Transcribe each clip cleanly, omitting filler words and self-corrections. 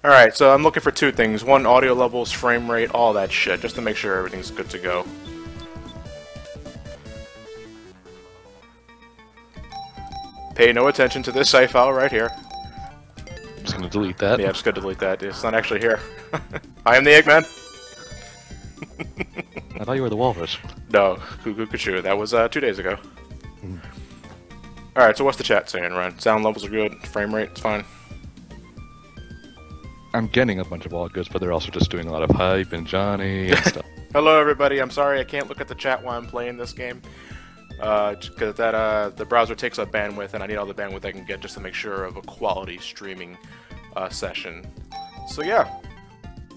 Alright, so I'm looking for two things. One, audio levels, frame rate, all that shit, just to make sure everything's good to go. Pay no attention to this save file right here. I'm just gonna delete that. Yeah, I'm just gonna delete that. It's not actually here. I am the Eggman. I thought you were the walrus. No, Cuckoo. That was 2 days ago. Alright, so what's the chat saying, Ryan? Sound levels are good, frame rate, it's fine. I'm getting a bunch of all goods, but they're also just doing a lot of hype and Johnny and stuff. Hello, everybody. I'm sorry I can't look at the chat while I'm playing this game. Because the browser takes up bandwidth, and I need all the bandwidth I can get just to make sure of a quality streaming session. So yeah,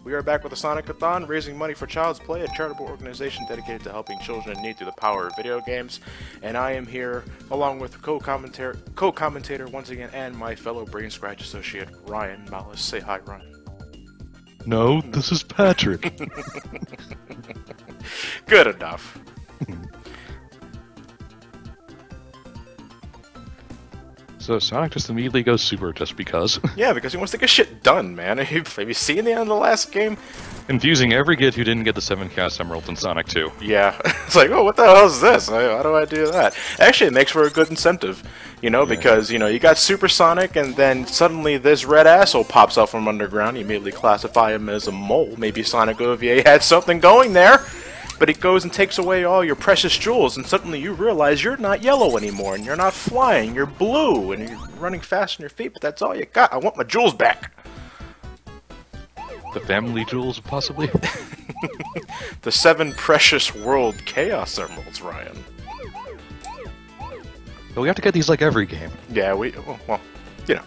we are back with the Sonic-a-thon, raising money for Child's Play, a charitable organization dedicated to helping children in need through the power of video games. And I am here along with co-commentator once again, and my fellow Brain Scratch associate, Ryan Malice. Say hi, Ryan. No, this is Patrick. Good enough. So Sonic just immediately goes super just because. Yeah, because he wants to get shit done, man. Have you seen the end of the last game? Confusing every kid who didn't get the 7 Chaos Emeralds in Sonic 2. Yeah, it's like, oh, what the hell is this? How do I do that? Actually, it makes for a good incentive, you know, because, you know, you got Super Sonic, and then suddenly this red asshole pops up from underground. You immediately classify him as a mole. Maybe Sonic OVA had something going there. But it goes and takes away all your precious jewels, and suddenly you realize you're not yellow anymore, and you're not flying, you're blue, and you're running fast on your feet, but that's all you got. I want my jewels back! The family jewels, possibly? The 7 precious world Chaos Emeralds, Ryan. But we have to get these like every game. Yeah, well, you know.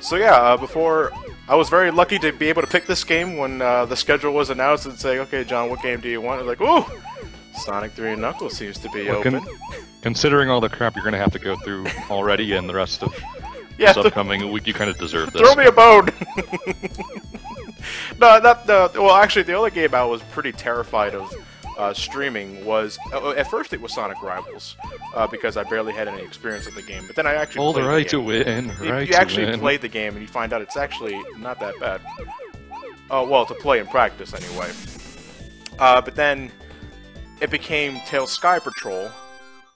So yeah, before... I was very lucky to be able to pick this game when the schedule was announced and say, okay, John, what game do you want? I was like, ooh, Sonic 3 and Knuckles seems to be open. Considering all the crap you're going to have to go through already and the rest of this upcoming week, you kind of deserve this. Throw me a bone! No, well, actually, the only game I was pretty terrified of streaming was, at first it was Sonic Rivals, because I barely had any experience with the game, but then I actually played the right game. to win, right You actually to win. played the game and you find out it's actually not that bad. Oh, well, to play in practice anyway. But then it became Tails Sky Patrol.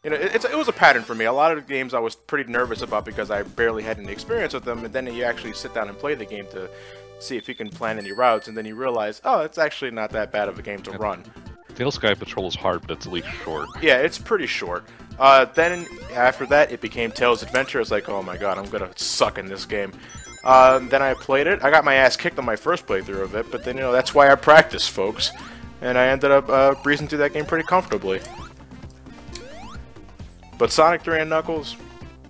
You know, it was a pattern for me. A lot of the games I was pretty nervous about because I barely had any experience with them, and then you actually sit down and play the game to see if you can plan any routes, and then you realize, oh, it's actually not that bad of a game to run. Tails Sky Patrol is hard, but it's at least short. Yeah, it's pretty short. Then, after that, it became Tails Adventure. It's like, oh my god, I'm gonna suck in this game. Then I played it. I got my ass kicked on my first playthrough of it, but then, you know, that's why I practice, folks. And I ended up breezing through that game pretty comfortably. But Sonic 3 and Knuckles,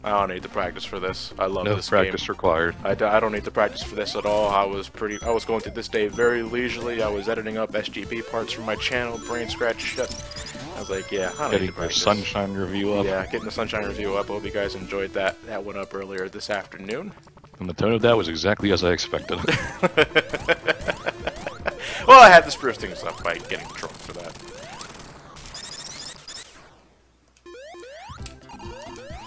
I don't need to practice for this. I love this game. No practice required. I don't need to practice for this at all. I was going through this day very leisurely. I was editing up SGB parts for my channel, Brain Scratch shit. I was like, yeah, I don't need to practice. Getting your Sunshine review up. Yeah, getting the Sunshine review up. I hope you guys enjoyed that. That went up earlier this afternoon. And the tone of that was exactly as I expected. Well, I had to spruce things up by getting drunk for that.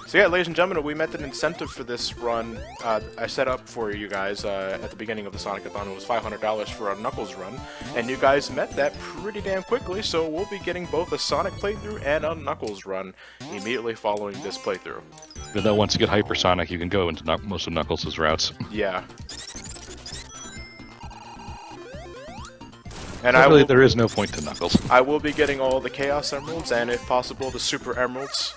So yeah, ladies and gentlemen, we met an incentive for this run. I set up for you guys at the beginning of the Sonic-a-thon. It was $500 for a Knuckles run, and you guys met that pretty damn quickly, so we'll be getting both a Sonic playthrough and a Knuckles run immediately following this playthrough. But then once you get Hypersonic, you can go into most of Knuckles' routes. Yeah. And really, there is no point to Knuckles. I will be getting all the Chaos Emeralds, and if possible, the Super Emeralds.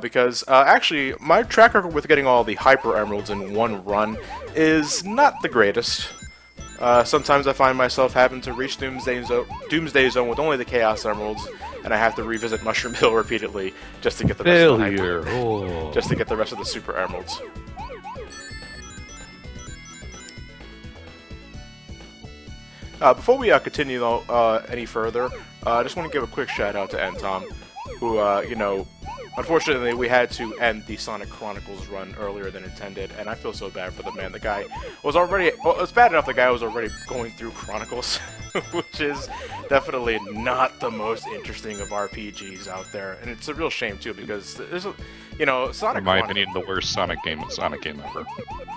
Because, actually, my track record with getting all the Hyper Emeralds in one run is not the greatest. Sometimes I find myself having to reach Doomsday Zone with only the Chaos Emeralds, and I have to revisit Mushroom Hill repeatedly just to get the rest of the Hyper, just to get the rest of the Super Emeralds. Before we continue any further, I just want to give a quick shout out to Tom, who, you know, unfortunately we had to end the Sonic Chronicles run earlier than intended, and I feel so bad for the man. The guy was already, well, it's bad enough the guy was already going through Chronicles, which is definitely not the most interesting of RPGs out there, and it's a real shame too because there's a, you know, Sonic. In my opinion, the worst Sonic game ever.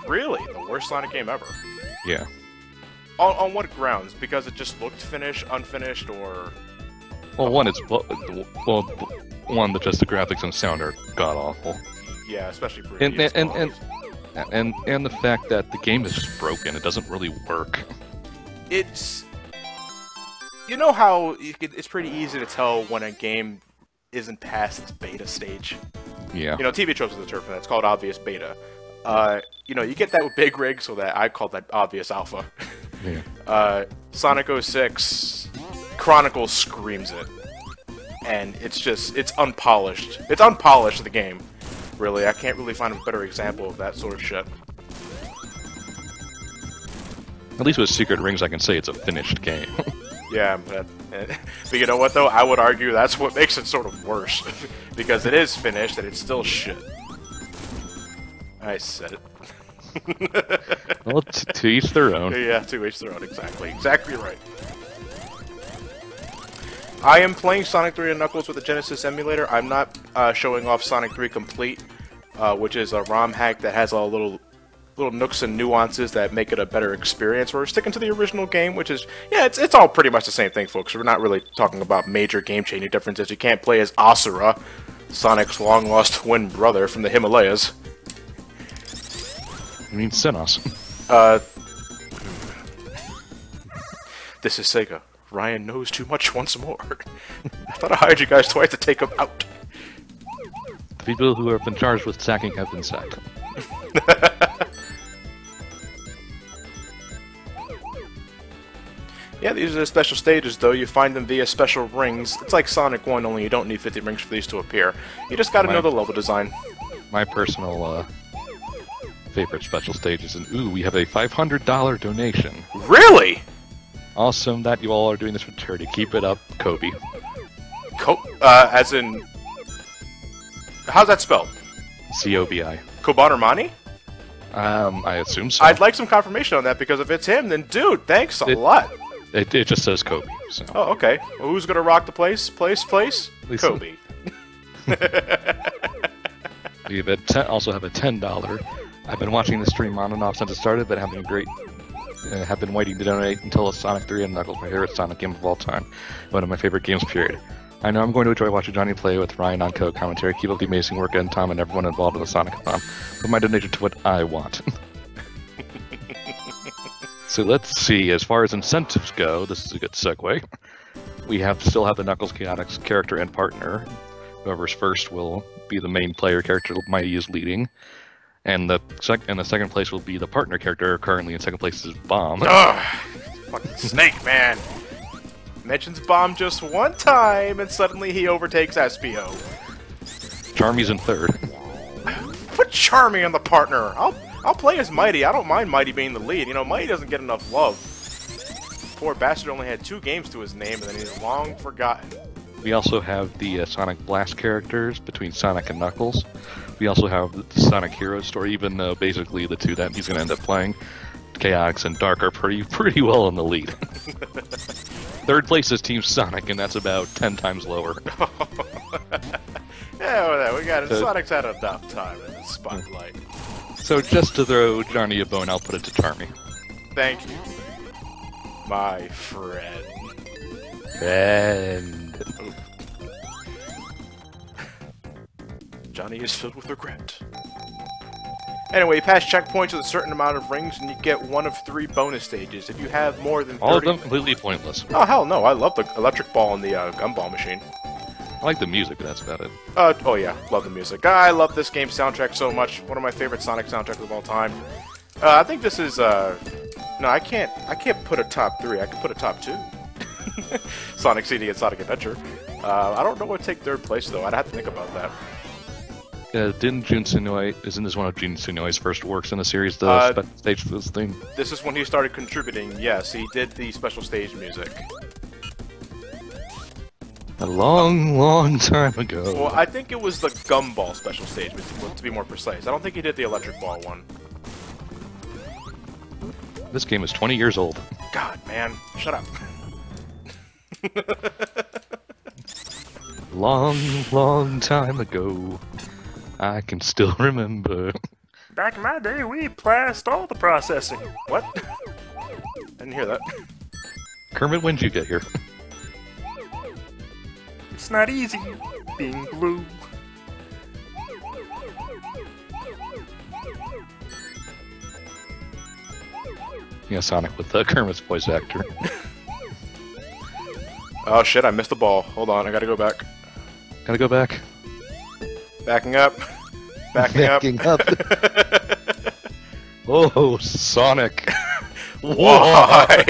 Really, the worst Sonic game ever. Yeah. On what grounds? Because it just looked finished, unfinished, or? Well, one, that just the graphics and sound are god awful. Yeah, especially for and the fact that the game is just broken. It doesn't really work. It's, you know how it's pretty easy to tell when a game isn't past its beta stage. Yeah. You know, TV tropes are the term for that. It's called obvious beta. You know, you get that with Big Rig, so that I call that obvious alpha. Yeah. Sonic 06 Chronicles screams it, and it's unpolished. It's unpolished, the game. Really, I can't really find a better example of that sort of shit. At least with Secret Rings, I can say it's a finished game. Yeah, but you know what though? I would argue that's what makes it sort of worse, because it is finished and it's still shit. I said it. Well, to each their own. Yeah, to each their own. Exactly. Exactly right. I am playing Sonic 3 and Knuckles with the Genesis emulator. I'm not showing off Sonic 3 Complete, which is a ROM hack that has all little nooks and nuances that make it a better experience. We're sticking to the original game, which is, yeah, it's all pretty much the same thing, folks. We're not really talking about major game-changing differences. You can't play as Asura, Sonic's long-lost twin brother from the Himalayas. You mean Sinos? This is Sega. Ryan knows too much once more. I thought I hired you guys twice to take him out. The people who have been charged with sacking have been sacked. Yeah, these are the special stages, though. You find them via special rings. It's like Sonic 1, only you don't need 50 rings for these to appear. You just gotta know the level design. My personal favorite special stages, and ooh, we have a $500 donation. Really? Awesome that you all are doing this for charity. Keep it up, Kobe. As in... How's that spelled? C-O-B-I. Kobatermani? I assume so. I'd like some confirmation on that, because if it's him, then dude, thanks a lot. It just says Kobe. So. Oh, okay. Well, who's gonna rock the place? Kobe. We also have a $10. I've been watching the stream on and off since it started, but have been waiting to donate until Sonic 3 and Knuckles, my favorite Sonic game of all time. One of my favorite games, period. I know I'm going to enjoy watching Johnny play with Ryan on co-commentary. Keep up the amazing work, and Tom and everyone involved in the Sonic-a-thon. Put my donation to what I want. So let's see, as far as incentives go, this is a good segue. We still have the Knuckles Chaotix character and partner. Whoever's first will be the main player character Mighty is leading. And the second place will be the partner character. Currently in second place is Bomb. Ugh! Fucking Snake, man! Mentions Bomb just one time, and suddenly he overtakes SPO. Charmy's in third. Put Charmy on the partner! I'll play as Mighty. I don't mind Mighty being the lead. You know, Mighty doesn't get enough love. Poor bastard only had 2 games to his name, and then he's long forgotten. We also have the Sonic Blast characters between Sonic and Knuckles. We also have the Sonic Heroes story, even though basically the two that he's going to end up playing, Chaotix and Dark, are pretty well in the lead. Third place is Team Sonic, and that's about 10 times lower. Yeah, well, we got it. Sonic's had enough time in the spotlight. So just to throw Johnny a bone, I'll put it to Charmy. Thank you, my friend. Johnny is filled with regret. Anyway, you pass checkpoints with a certain amount of rings, and you get one of 3 bonus stages. If you have more than 30... All of them completely pointless. Oh, hell no. I love the electric ball and the gumball machine. I like the music, but that's about it. Oh yeah, love the music. I love this game's soundtrack so much. One of my favorite Sonic soundtracks of all time. I think this is, no, I can't put a top 3. I can put a top 2. Sonic CD and Sonic Adventure. I don't know what would take 3rd place, though. I'd have to think about that. Didn't Jun Tsunoi, isn't this one of Jun Tsunoi's first works in the series, the special stage for this thing? This is when he started contributing, yes, he did the special stage music. A long time ago. Well, I think it was the Gumball special stage, to be more precise. I don't think he did the electric ball one. This game is 20 years old. God, man, shut up. Long, long time ago, I can still remember. Back in my day, we passed all the processing. What? Didn't hear that. Kermit, when did you get here? It's not easy being blue. Yeah, Sonic with Kermit's voice actor. Oh shit, I missed the ball. Hold on, I gotta go back. Gotta go back. Backing up. Backing up. Oh, Sonic. Why?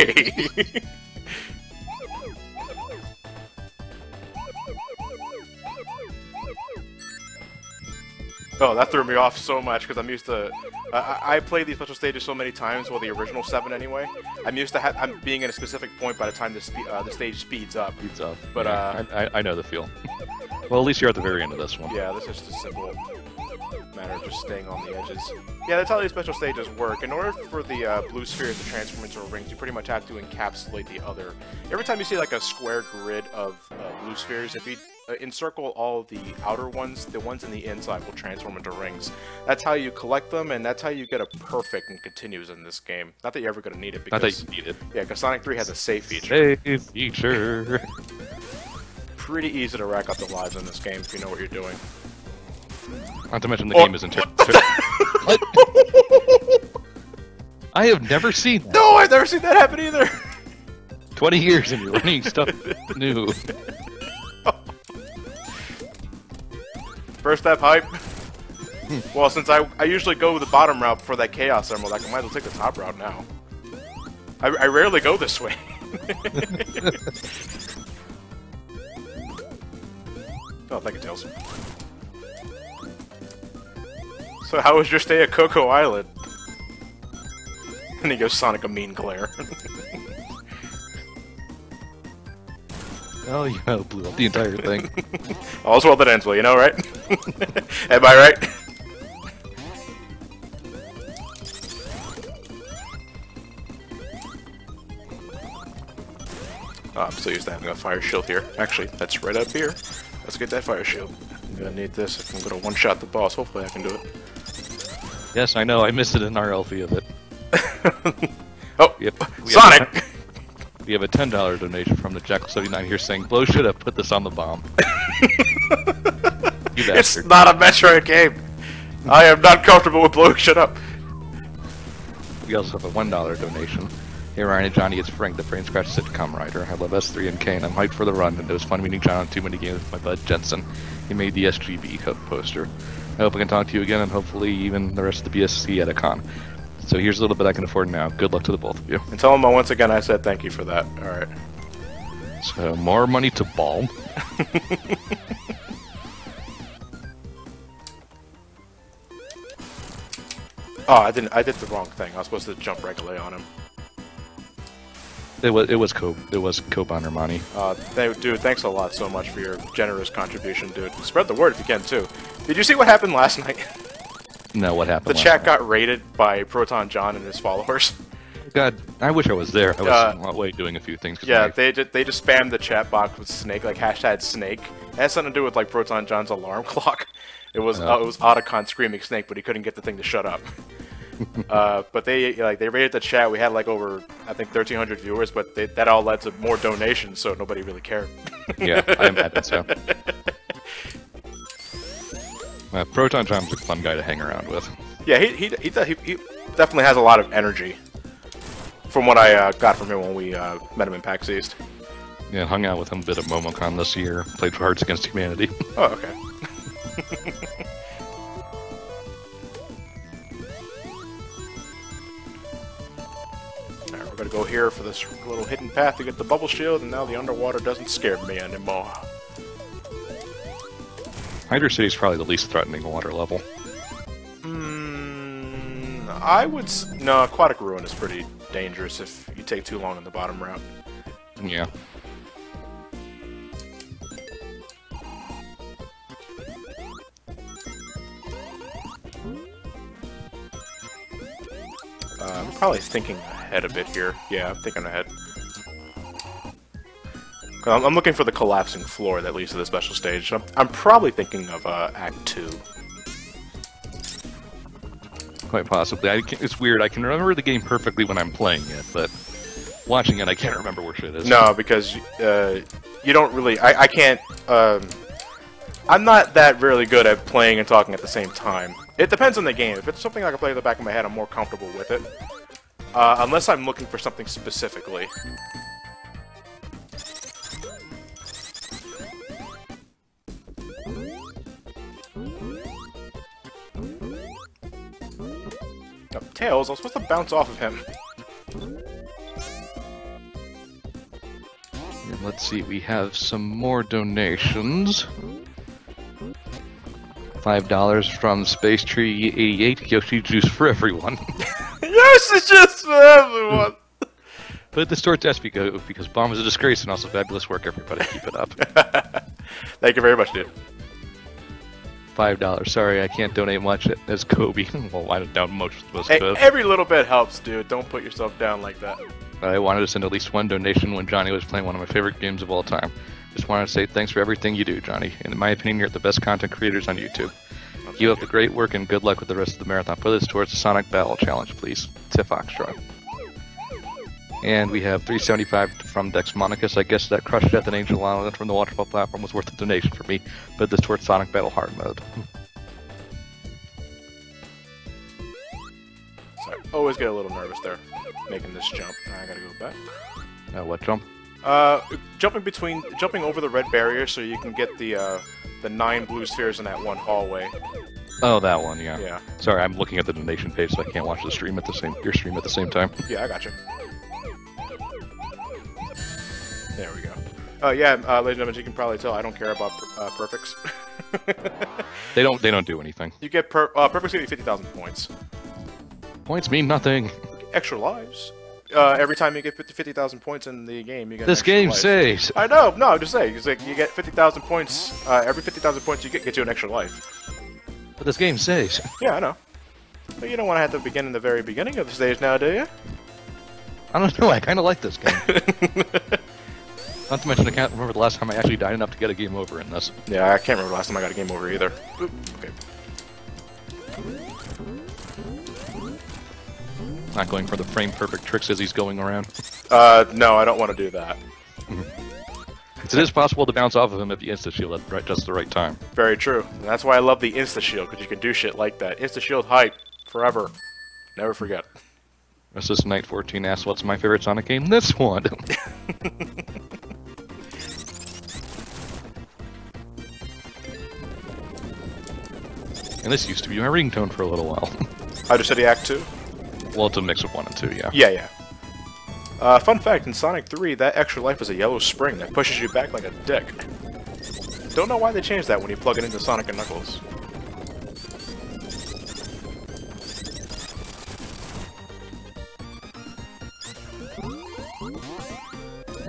Oh, that threw me off so much because I'm used to. I played these special stages so many times, well, the original 7 anyway. I'm used to I'm being in a specific point by the time the stage speeds up. Speeds up. But yeah, I know the feel. Well, at least you're at the very end of this one. Yeah, this is just a simple matter of just staying on the edges. Yeah, that's how these special stages work. In order for the blue spheres to transform into rings, you pretty much have to encapsulate the other. Every time you see like a square grid of blue spheres, if you encircle all the outer ones, the ones in the inside will transform into rings. That's how you collect them, and that's how you get a perfect and continues in this game. Not that you're ever going to need it, because... Not that you need it. Yeah, because Sonic 3 has a save feature. Save feature! Pretty easy to rack up the lives in this game if you know what you're doing. Not to mention the game isn't What? I have never seen that. No, I've never seen that happen either! 20 years and you're learning stuff new. First step hype. Well, since I usually go with the bottom route for that Chaos Emerald, I might as well take the top route now. I rarely go this way. Oh, thank you, Tails. So how was your stay at Cocoa Island? And he goes, Sonic a mean glare. Oh, yeah, blew up the entire thing. All's well that ends well, you know, right? Am I right? Oh, I'm still used to having a fire shield here. Actually, that's right up here. Let's get that fire shield. I'm gonna need this if I'm gonna one-shot the boss. Hopefully I can do it. Yes, I know. I missed it in our LP of it. Oh, we Sonic! We have a $10 donation from the Jackal79 here saying, "Blow should have put this on the bomb." You bastard. It's not a Metroid game! I am not comfortable with blowing shit up. We also have a $1 donation. Hey Ryan and Johnny, it's Frank, the Frame Scratch sitcom writer. I love S3 and K, and I'm hyped for the run, and it was fun meeting John on Too Many Games with my bud Jensen. He made the SGB poster. I hope I can talk to you again, and hopefully even the rest of the BSC at a con. So here's a little bit I can afford now. Good luck to the both of you. And tell him once again I said thank you for that. Alright. So, more money to Balm. Oh, I did the wrong thing. I was supposed to jump regularly on him. It was co-banner money. Dude, thanks a lot so much for your generous contribution, dude. Spread the word if you can, too. Did you see what happened last night? No, what happened? The chat got raided by Proton John and his followers. God, I wish I was there. I was away doing a few things. Yeah, they just spammed the chat box with Snake, like hashtag Snake. It has something to do with like Proton John's alarm clock. It was Otacon screaming Snake, but he couldn't get the thing to shut up. But they raided the chat. We had like over, I think, 1,300 viewers, but that all led to more donations, so nobody really cared. Yeah, I imagine so. Proton John's a fun guy to hang around with. Yeah, he definitely has a lot of energy. From what I got from him when we met him in PAX East. Yeah, hung out with him a bit at MomoCon this year. Played for Hearts Against Humanity. Oh, okay. Alright, we're gonna go here for this little hidden path to get the bubble shield, and now the underwater doesn't scare me anymore. Hydra City is probably the least threatening water level. I would... No, Aquatic Ruin is pretty dangerous if you take too long on the bottom route. Yeah. I'm probably thinking ahead a bit here. Yeah, I'm thinking ahead. I'm looking for the collapsing floor that leads to the special stage. I'm probably thinking of Act 2. Quite possibly. It's weird. I can remember the game perfectly when I'm playing it, but watching it, I can't remember where shit is. No, because you don't really... I can't... I'm not that really good at playing and talking at the same time. It depends on the game. If it's something I can play in the back of my head, I'm more comfortable with it. Unless I'm looking for something specifically. Oh, Tails, I was supposed to bounce off of him. And let's see, we have some more donations. $5 from Space Tree 88. Yoshi Juice for everyone. Yoshi Juice for everyone! Put this towards Espico because Bomb is a disgrace and also fabulous work, everybody. Keep it up. Thank you very much, dude. $5. Sorry, I can't donate much as Kobe. Well, I don't down much. Hey, every little bit helps, dude. Don't put yourself down like that. I wanted to send at least one donation when Johnny was playing one of my favorite games of all time. Just wanted to say thanks for everything you do, Johnny. And in my opinion, you're the best content creators on YouTube. Keep up the great work and good luck with the rest of the marathon. Put this towards the Sonic Battle Challenge, please. Tiff Foxtrot. And we have $3.75 from Dex Monicus. I guess that Crush Death and Angel Island from the Waterfall platform was worth the donation for me. Put this towards Sonic Battle Hard Mode. Sorry, always get a little nervous there, making this jump. I gotta go back. What jump? Jumping over the red barrier so you can get the 9 blue spheres in that one hallway. Oh, that one, yeah. Yeah. Sorry, I'm looking at the donation page, so I can't watch your stream at the same time. Yeah, I gotcha. There we go. Yeah, ladies and gentlemen, you can probably tell I don't care about perfects. They don't do anything. You get perfects give you 50,000 points. Points mean nothing. Extra lives. Every time you get 50,000 points in the game, you get this game saves. I know. No, I'm just saying. It's like you get 50,000 points. Every 50,000 points you get you an extra life. But this game saves. Yeah, I know. But you don't want to have to begin in the very beginning of the stage now, do you? I don't know. I kind of like this game. Not to mention, I can't remember the last time I actually died enough to get a game over in this. Yeah, I can't remember the last time I got a game over either. Oop, okay. Not going for the frame-perfect tricks as he's going around. No, I don't want to do that. It is possible to bounce off of him if you insta-shield at just the right time. Very true. And that's why I love the insta-shield, because you can do shit like that. Insta-shield height, forever. Never forget. Resist Knight 14 asks, what's my favorite Sonic game? This one! And this used to be my ringtone for a little while. Hydro City Act 2? Well, it's a mix of 1 and 2, yeah. Yeah. Fun fact, in Sonic 3, that extra life is a yellow spring that pushes you back like a dick. Don't know why they changed that when you plug it into Sonic and Knuckles.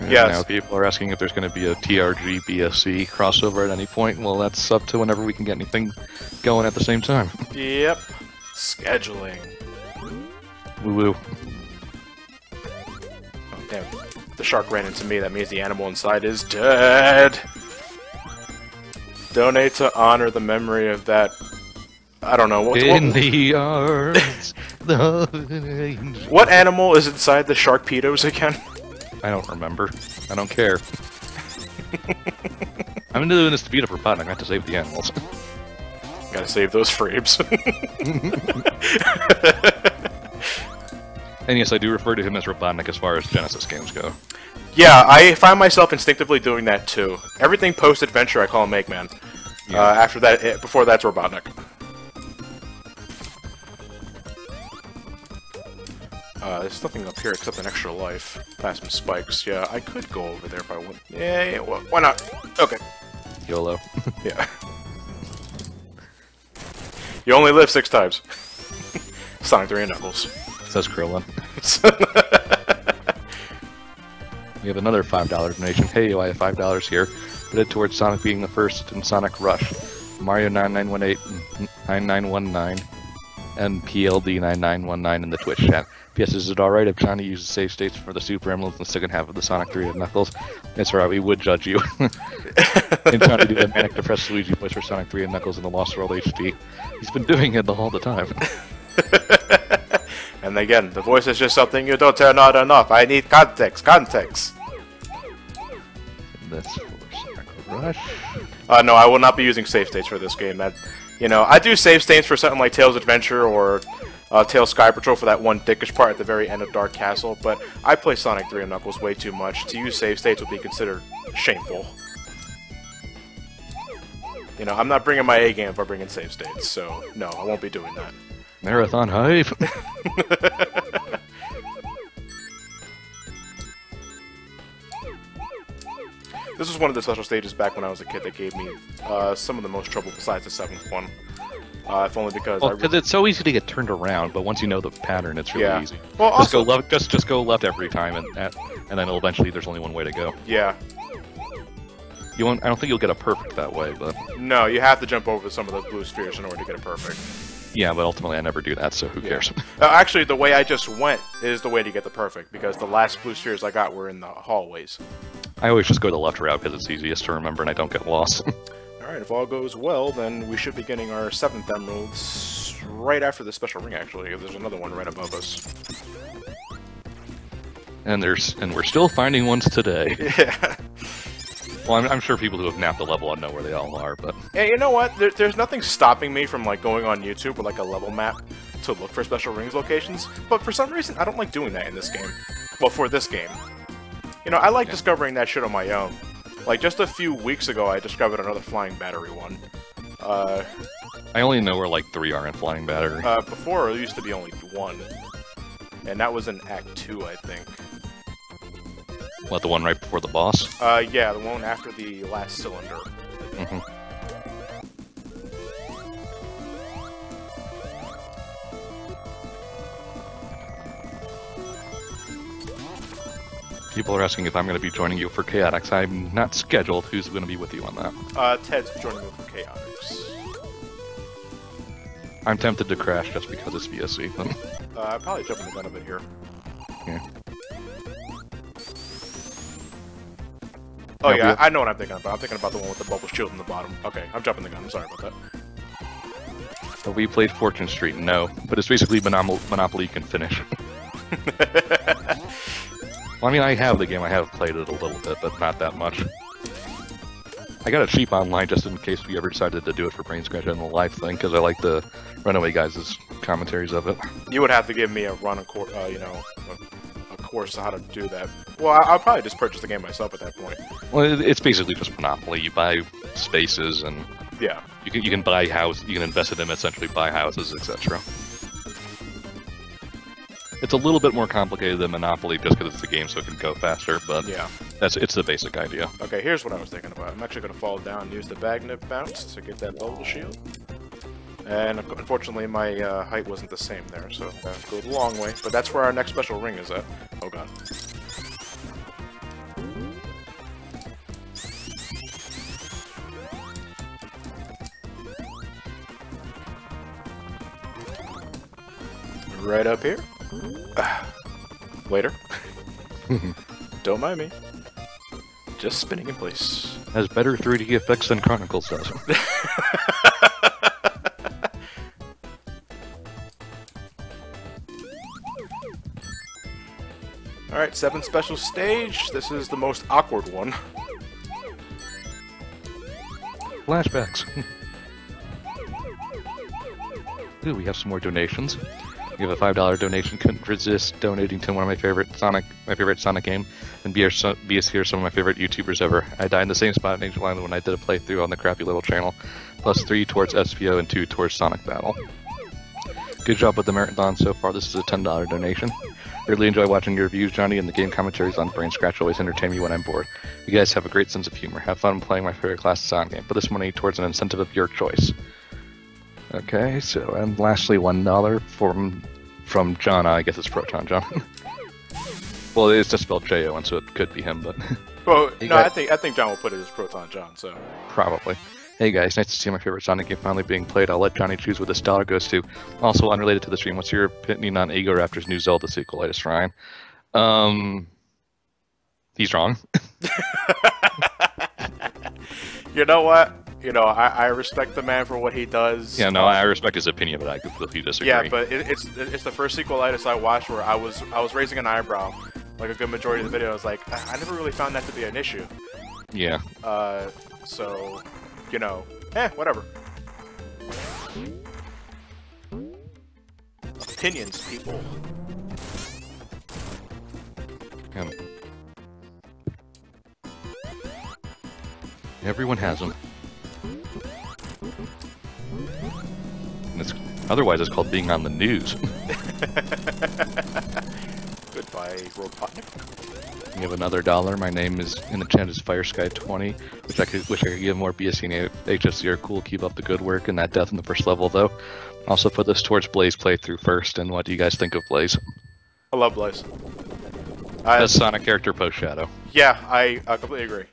Yes. Now people are asking if there's going to be a TRG BSC crossover at any point. Well, that's up to whenever we can get anything going at the same time. Yep. Scheduling. Woo-woo. Oh, damn. The shark ran into me. That means the animal inside is dead. Donate to honor the memory of that... I don't know. The arms the angel. What animal is inside the Sharkpedos again? I don't remember. I don't care. I'm doing this to beat up Robotnik, not to save the animals. Gotta save those frames. And yes, I do refer to him as Robotnik as far as Genesis games go. Yeah, I find myself instinctively doing that too. Everything post-adventure I call him Eggman. Yeah. After that, before that's Robotnik. There's nothing up here except an extra life. Past some spikes. Yeah, I could go over there if I want. Yeah, well, why not? Okay. YOLO. Yeah. You only live 6 times. Sonic 3 and Knuckles. Says Krillin. We have another $5 donation. Hey, I have $5 here. Put it towards Sonic being the first in Sonic Rush. Mario 9918, 9919, and PLD9919 in the Twitch chat. P.S. Is it alright if Johnny uses save states for the Super Emeralds in the second half of the Sonic 3 of Knuckles? It's alright, we would judge you. And Johnny did a manic depressed Luigi voice for Sonic 3 and Knuckles in the Lost World HD. He's been doing it all the time. And again, the voice is just something you don't turn on enough. I need context, context. That's for Sonic Rush. No, I will not be using save states for this game. That, you know, I do save states for something like Tails Adventure or Tails Sky Patrol for that one dickish part at the very end of Dark Castle, but I play Sonic 3 and Knuckles way too much. To use save states would be considered shameful. You know, I'm not bringing my A game if I bring in save states, so no, I won't be doing that. Marathon hype! This was one of the special stages back when I was a kid that gave me some of the most trouble besides the 7th one. If only because because it's so easy to get turned around, but once you know the pattern, it's really easy. Well, just also, go left. Just go left every time, and then eventually there's only one way to go. Yeah. You won't. I don't think you'll get a perfect that way, but no, you have to jump over some of the blue spheres in order to get a perfect. Yeah, but ultimately I never do that, so who cares? Actually, the way I just went is the way to get the perfect, because the last blue spheres I got were in the hallways. I always just go the left route because it's easiest to remember and I don't get lost. Alright, if all goes well, then we should be getting our 7th emeralds right after the special ring, actually. There's another one right above us. And we're still finding ones today. Yeah. Well, I'm sure people who have napped the level know where they all are, but... Yeah, you know what? There's nothing stopping me from, like, going on YouTube with, like, a level map to look for special rings locations, but for some reason, I don't like doing that in this game. Well, for this game. You know, I like discovering that shit on my own. Like, just a few weeks ago, I discovered another flying battery one. I only know where, like, 3 are in flying battery. Before, it used to be only 1. And that was in Act 2, I think. What, the one right before the boss? Yeah, the one after the last cylinder. Mm-hmm. People are asking if I'm going to be joining you for Chaotix. I'm not scheduled. Who's going to be with you on that? Ted's joining me for Chaotix. I'm tempted to crash just because it's VSC. I'd probably jump in the gun a bit here. Yeah. Oh yeah, I know what I'm thinking about. I'm thinking about the one with the bubble shield in the bottom. Okay, I'm jumping the gun. I'm sorry about that. Have we played Fortune Street? No. But it's basically Monopoly you can finish. Well, I mean, I have the game. I have played it a little bit, but not that much. I got it cheap online just in case we ever decided to do it for Brain Scratch and the live thing, because I like the Runaway Guys' commentaries of it. You would have to give me a course on how to do that. Well, I'll probably just purchase the game myself at that point. Well, it's basically just Monopoly. You buy spaces, and yeah, you can buy houses. You can invest in them, essentially buy houses, etc. It's a little bit more complicated than Monopoly just because it's a game, so it can go faster. But yeah, it's the basic idea. Okay, here's what I was thinking about. I'm actually going to fall down and use the Bagnet bounce to get that bubble shield. And unfortunately, my height wasn't the same there, so I have to go the long way. But that's where our next special ring is at. Oh god. Right up here. Later. Don't mind me. Just spinning in place. Has better 3D effects than Chronicles does. Alright, 7th special stage. This is the most awkward one. Flashbacks. Ooh, we have some more donations. We have a $5 donation. Couldn't resist donating to one of my favorite Sonic game, and BS here, some of my favorite YouTubers ever. I died in the same spot in Angel Island when I did a playthrough on the crappy little channel. Plus 3 towards SPO and 2 towards Sonic Battle. Good job with the marathon so far. This is a $10 donation. Really enjoy watching your reviews, Johnny, and the game commentaries on Brain Scratch always entertain me when I'm bored. You guys have a great sense of humor. Have fun playing my favorite class Sonic game. Put this money towards an incentive of your choice. Okay, so, and lastly, $1 from John. I guess it's Proton John. Well, it's just spelled J-O, and so it could be him, but... Well, no, I think John will put it as Proton John, so... Probably. Hey guys, nice to see my favorite Sonic game finally being played. I'll let Johnny choose what this dollar goes to. Also, unrelated to the stream, what's your opinion on Ego Raptor's new Zelda sequel, Latest Ryan? He's wrong. You know what? You know, I respect the man for what he does. Yeah, no, I respect his opinion, but I completely disagree. Yeah, but it's the first sequelitis I watched where I was raising an eyebrow, like a good majority of the video. I was like, I never really found that to be an issue. Yeah. So, you know, whatever. Opinions, people. Everyone has them. Otherwise, it's called being on the news. Goodbye, Robotnik. You have another dollar. My name is in the chat is FireSky20, which I could give more. BSC and HFC are cool. Keep up the good work. And that death in the first level, though. Also put this towards Blaze playthrough first. And what do you guys think of Blaze? I love Blaze. Best Sonic character post Shadow. Yeah, I completely agree.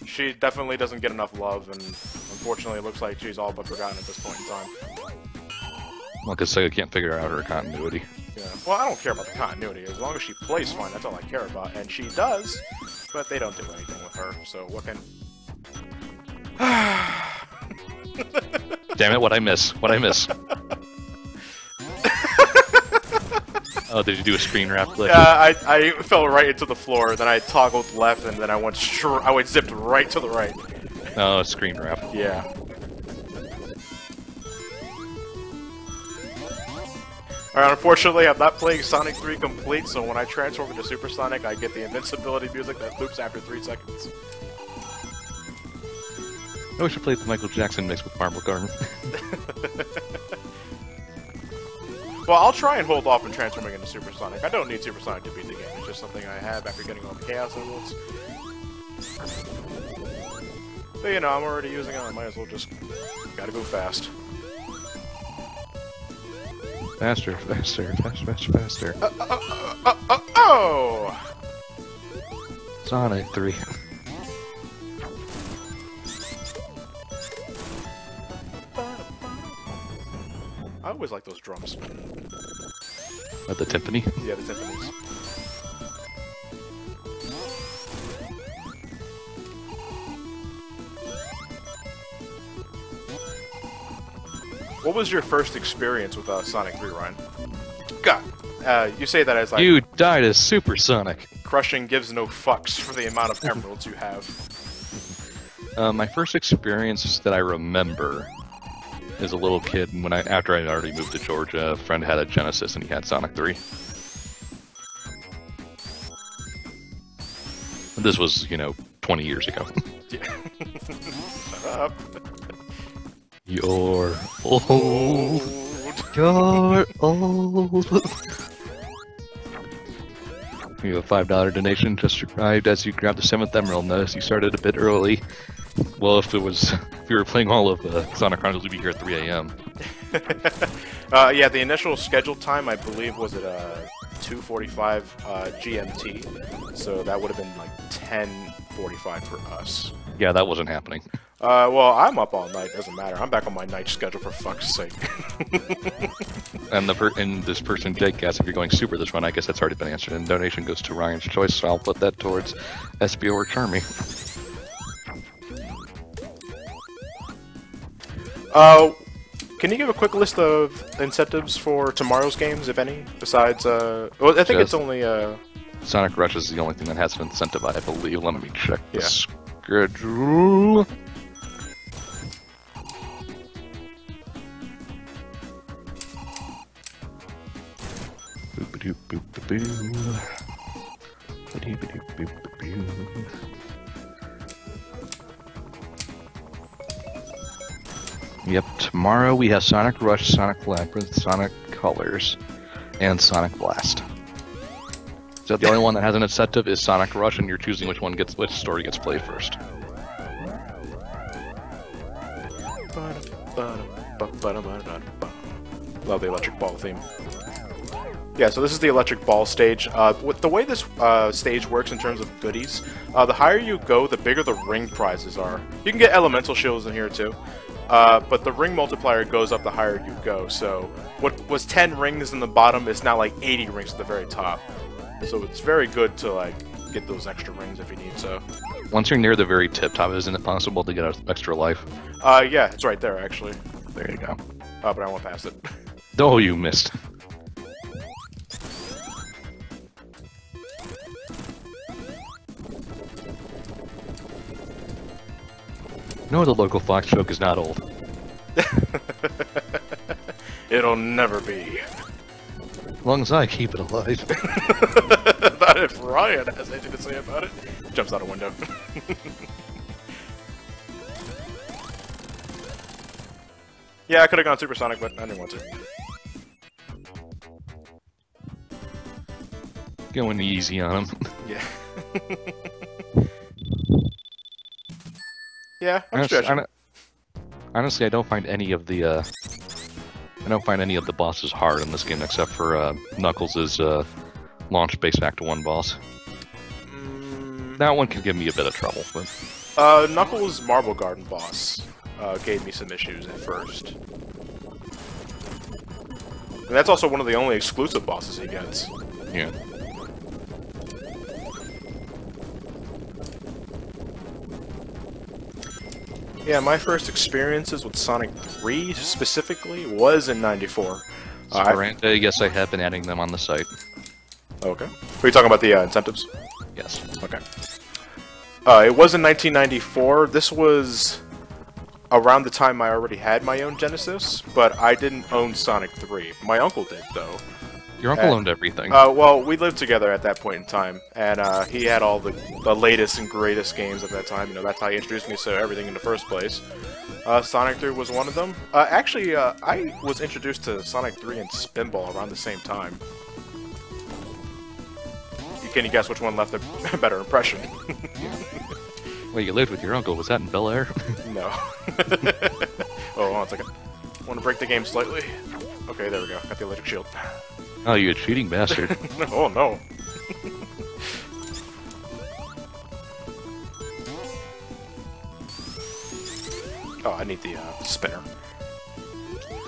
She definitely doesn't get enough love, and unfortunately, it looks like she's all but forgotten at this point in time. Well, because Sega can't figure out her continuity. Yeah. Well, I don't care about the continuity. As long as she plays fine, that's all I care about. And she does, but they don't do anything with her, so what can... Damn it, what'd I miss? What'd I miss? Oh, did you do a screen wrap glitch? Yeah, I fell right into the floor, then I toggled left, and then I went zipped right to the right. Oh, screen wrap. Yeah. Alright, unfortunately, I'm not playing Sonic 3 complete, so when I transform into Super Sonic, I get the invincibility music that loops after 3 seconds. I wish I played the Michael Jackson mix with Marble Garden. Well, I'll try and hold off on transforming into Super Sonic. I don't need Super Sonic to beat the game. It's just something I have after getting all the Chaos Emeralds. But, you know, I'm already using it. I might as well just... gotta go fast. Faster, faster, faster. Oh! Sonic 3. I always like those drums. At the timpani? Yeah, the timpanis. What was your first experience with Sonic 3, Ryan? God, you say that as like... You died as Super Sonic. Crushing gives no fucks for the amount of emeralds you have. My first experience that I remember as a little kid, after I already moved to Georgia, a friend had a Genesis and he had Sonic 3. This was, 20 years ago. Yeah. Shut up. You're old. You're old. You have a $5 donation just arrived as you grabbed the 7th Emerald. Notice you started a bit early. Well, if you were playing all of Sonic Chronicles, we'd be here at 3 a.m. Yeah, the initial scheduled time, I believe, was at 2:45 GMT, so that would have been like 10:45 for us. Yeah, that wasn't happening. Well, I'm up all night. Doesn't matter. I'm back on my night schedule for fuck's sake. And this person, Jake, asks if you're going super this run. I guess that's already been answered. And donation goes to Ryan's choice, so I'll put that towards SBO or Charmy. Can you give a quick list of incentives for tomorrow's games, if any? Besides, well, I think it's only Sonic Rush is the only thing that has an incentive, I believe. Let me check the schedule. Yep, tomorrow we have Sonic Rush, Sonic Labyrinth, Sonic Colors, and Sonic Blast. So the only one that has an incentive is Sonic Rush, and you're choosing which story gets played first. Love the electric ball theme. Yeah, so this is the electric ball stage. With the way this stage works in terms of goodies, the higher you go, the bigger the ring prizes are. You can get elemental shields in here too, but the ring multiplier goes up the higher you go. So what was 10 rings in the bottom is now like 80 rings at the very top. So it's very good to like get those extra rings if you need to. Once you're near the very tip top, isn't it possible to get an extra life? Yeah, it's right there actually. There you go. But I went past it. Oh, you missed. No, the local fox joke is not old. It'll never be. As long as I keep it alive. Not if Ryan has anything to say about it. Jumps out a window. Yeah, I could have gone supersonic, but I didn't want to. Going easy on him. Yeah. Yeah, I'm stretching. Honestly, I don't find any of the bosses hard in this game except for Knuckles' launch base Act 1 boss. That one can give me a bit of trouble. But... Knuckles' Marble Garden boss gave me some issues at first. And that's also one of the only exclusive bosses he gets. Yeah. Yeah, my first experiences with Sonic 3 specifically was in '94. Yes, I have been adding them on the site. Okay. Are you talking about the incentives? Yes. Okay. It was in 1994. This was around the time I already had my own Genesis, but I didn't own Sonic 3. My uncle did, though. Your uncle owned everything. Well, we lived together at that point in time, and he had all the latest and greatest games at that time. You know, that's how he introduced me to everything in the first place. Sonic 3 was one of them. Actually, I was introduced to Sonic 3 and Spinball around the same time. Can you guess which one left a better impression? Well, you lived with your uncle. Was that in Bel Air? No. Oh, hold on a second. Want to break the game slightly? Okay, there we go. Got the electric shield. Oh, you a cheating bastard. Oh, no. Oh, I need the spinner.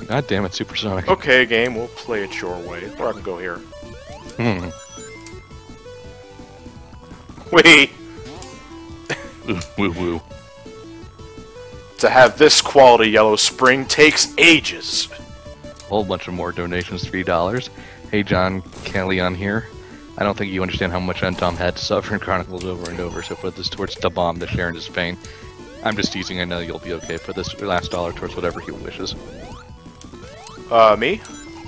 God damn it, Supersonic. Okay, game, we'll play it your way. Or I can go here. Wait! Woo woo. To have this quality Yellow Spring takes ages. Whole bunch of more donations, $3. Hey John, Kelly on here. I don't think you understand how much Tom had to suffer in Chronicles over and over, so put this towards the bomb to share in his pain. I'm just teasing, I know you'll be okay. Put this last dollar towards whatever he wishes. Me?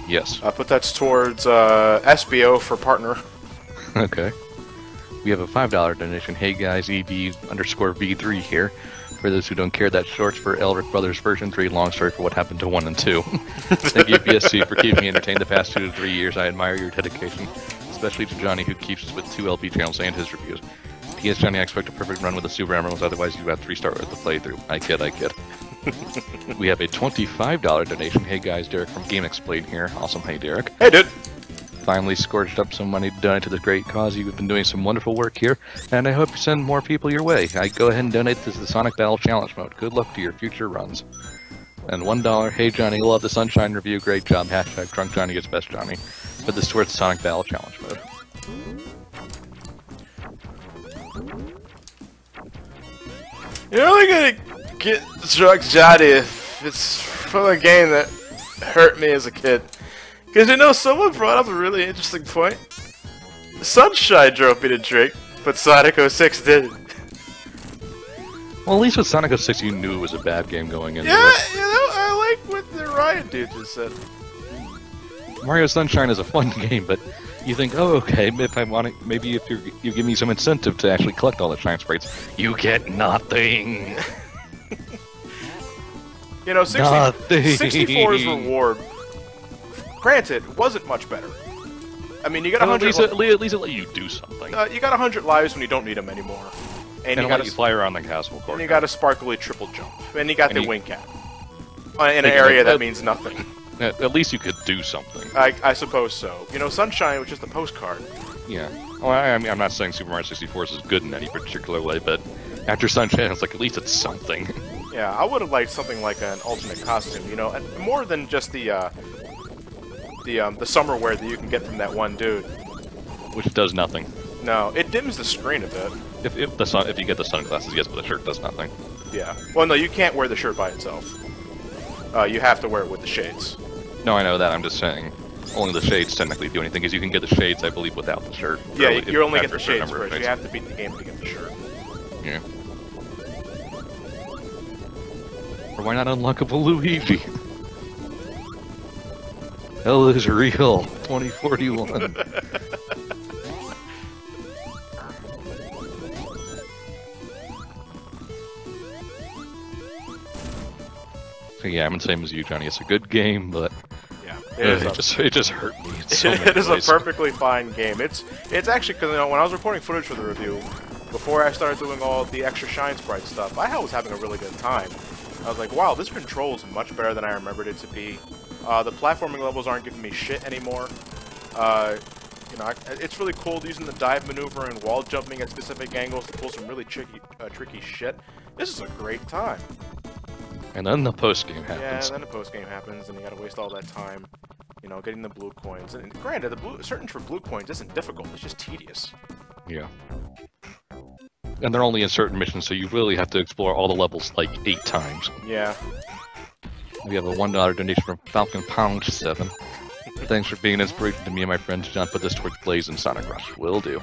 Yes. I put that towards SBO for partner. Okay. We have a $5 donation. Hey guys, EB_V3 here. For those who don't care, that's short for Elric Brothers version 3, long story for what happened to 1 and 2. Thank you, BSC, for keeping me entertained the past 2 to 3 years. I admire your dedication, especially to Johnny, who keeps us with 2 LB channels and his reviews. P.S. Johnny, I expect a perfect run with the Super Emeralds, otherwise you got 3-star with the playthrough. I kid. We have a $25 donation. Hey guys, Derek from Game Explain here. Awesome. Hey Derek. Hey dude. Finally scorched up some money to donate to this great cause. You've been doing some wonderful work here, and I hope you send more people your way. I go ahead and donate to the Sonic Battle Challenge mode. Good luck to your future runs. And $1, hey Johnny, love the Sunshine review, great job. Hashtag Drunk Johnny gets best Johnny. Put this towards the Sonic Battle Challenge mode. You're only gonna get Drunk Johnny if it's from a game that hurt me as a kid. Because, you know, someone brought up a really interesting point. Sunshine drove me to drink, but Sonic 06 didn't. Well, at least with Sonic 06 you knew it was a bad game going into Yeah, it. you know, I like what the Ryan dude just said. Mario Sunshine is a fun game, but you think, oh, okay, if I want it, maybe if you give me some incentive to actually collect all the shine sprites, you get nothing. You know, 64's Nothing. reward, granted, wasn't much better. I mean, you got Well, 100. at least it let you do something. You got 100 lives when you don't need them anymore, and And you let got you fly around the castle, of course. and you got a sparkly triple jump, and you got And the you- wing cap in an area that means nothing. At least you could do something. I suppose so. You know, Sunshine was just a postcard. Yeah. Well, I mean, I'm not saying Super Mario 64 is good in any particular way, but after Sunshine, it's like, at least it's something. Yeah, I would have liked something like an alternate costume, you know, and more than just the summer wear that you can get from that one dude. Which does nothing. No, it dims the screen a bit. If you get the sunglasses, yes, but the shirt does nothing. Yeah. Well, no, you can't wear the shirt by itself. You have to wear it with the shades. No, I know that. I'm just saying, only the shades technically do anything, because you can get the shades, I believe, without the shirt. Yeah, you only get the shades first. You have to beat the game to get the shirt. Yeah. Or why not unlockable Luigi? Hell is real. 2041. So yeah, I'm the same as you, Johnny. It's a good game, but yeah, it just hurt me. It is a perfectly fine game. It's actually, because, you know, when I was recording footage for the review, before I started doing all the extra Shine Sprite stuff, I was having a really good time. I was like, wow, this controls much better than I remembered it to be. The platforming levels aren't giving me shit anymore. You know, it's really cool using the dive maneuver and wall jumping at specific angles to pull some really tricky shit. This is a great time. And then the post-game happens. Yeah, and then the post-game happens, and you gotta waste all that time, you know, getting the blue coins. And granted, searching for blue coins isn't difficult, it's just tedious. Yeah. And they're only in certain missions, so you really have to explore all the levels like 8 times. Yeah. We have a $1 donation from Falcon Pound 7. Thanks for being an inspiration to me and my friends. John, put this towards Blaze and Sonic Rush. Will do.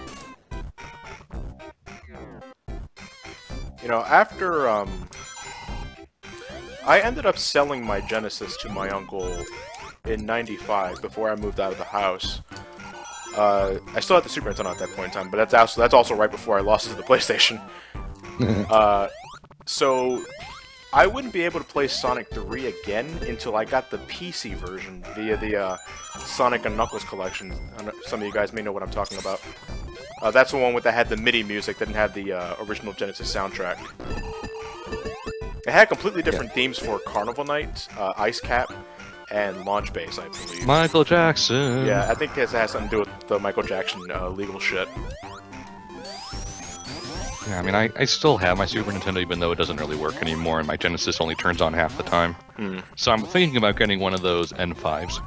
You know, after, I ended up selling my Genesis to my uncle in '95 before I moved out of the house. I still had the Super Nintendo at that point in time, but that's also right before I lost it to the PlayStation. So I wouldn't be able to play Sonic 3 again until I got the PC version via the Sonic and Knuckles collection. Some of you guys may know what I'm talking about. That's the one that had the MIDI music, didn't have the original Genesis soundtrack. It had completely different themes for Carnival Night, Ice Cap, and Launch Base, I believe. Michael Jackson! Yeah, I think it has something to do with the Michael Jackson legal shit. Yeah, I mean, I still have my Super Nintendo, even though it doesn't really work anymore, and my Genesis only turns on half the time. So I'm thinking about getting one of those N5s.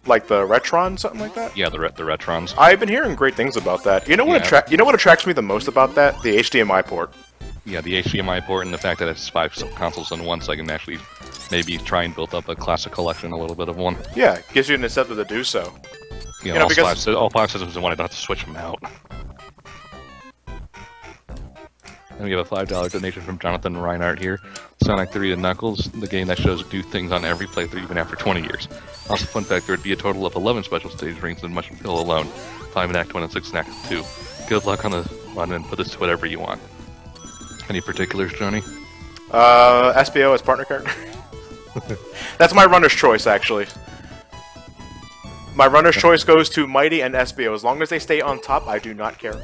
Like the Retron, something like that? Yeah, the Retrons. I've been hearing great things about that. You know what attracts me the most about that? The HDMI port. Yeah, the HDMI port and the fact that it's 5 consoles in one, so I can actually maybe try and build up a classic collection, a little bit of one. Yeah, it gives you an incentive to do so. Yeah, you know, all five systems in one, I don't have to switch them out. And we have a $5 donation from Jonathan Reinhardt here. Sonic 3 and Knuckles, the game that shows do things on every playthrough even after 20 years. Also, fun fact, there would be a total of 11 special stage rings in Mushroom Hill alone. 5 in Act 1 and 6 in Act 2. Good luck on the run and put this to whatever you want. Any particulars, Johnny? SBO as partner character. That's my runner's choice, actually. My runner's choice goes to Mighty and SBO. As long as they stay on top, I do not care.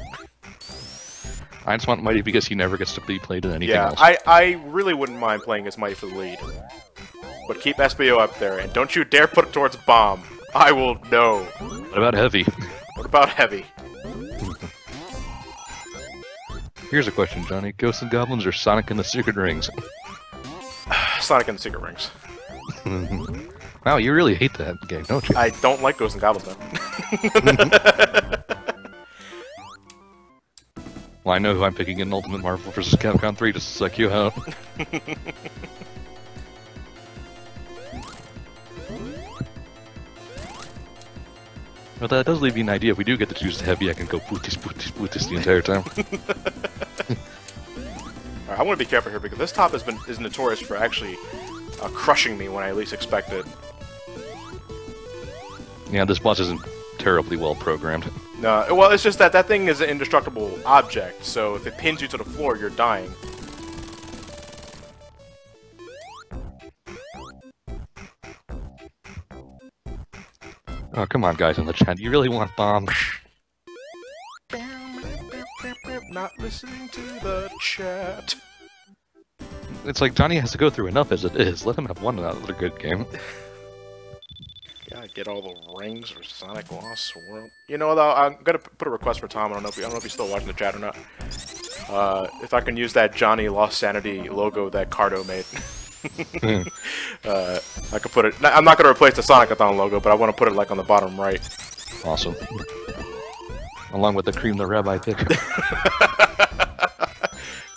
I just want Mighty because he never gets to be played in anything else. I really wouldn't mind playing as Mighty for the lead. But keep SBO up there, and don't you dare put it towards Bomb. I will know. What about Heavy? What about Heavy? Here's a question, Johnny. Ghosts and Goblins or Sonic and the Secret Rings? Sonic and the Secret Rings. Wow, you really hate that game, don't you? I don't like Ghosts and Goblins, though. Well, I know who I'm picking in Ultimate Marvel vs. Capcom 3 just to suck you out. But that does leave you an idea. If we do get to choose the Heavy, I can go bootis, bootis, bootis the entire time. Alright, I want to be careful here because this top is notorious for actually crushing me when I least expect it. Yeah, this boss isn't terribly well programmed. No, well, it's just that thing is an indestructible object, so if it pins you to the floor, you're dying. Oh, come on, guys in the chat. You really want Bomb? Not listening to the chat. It's like Johnny has to go through enough as it is. Let him have one other good game. I get all the rings for Sonic Lost World. You know, though, I'm gonna put a request for Tom. I don't know if he's still watching the chat or not. If I can use that Johnny Lost Sanity logo that Cardo made. I could put it. I'm not gonna replace the Sonic-a-thon logo, but I want to put it like on the bottom right. Awesome. Along with the Cream the Rabbi pick.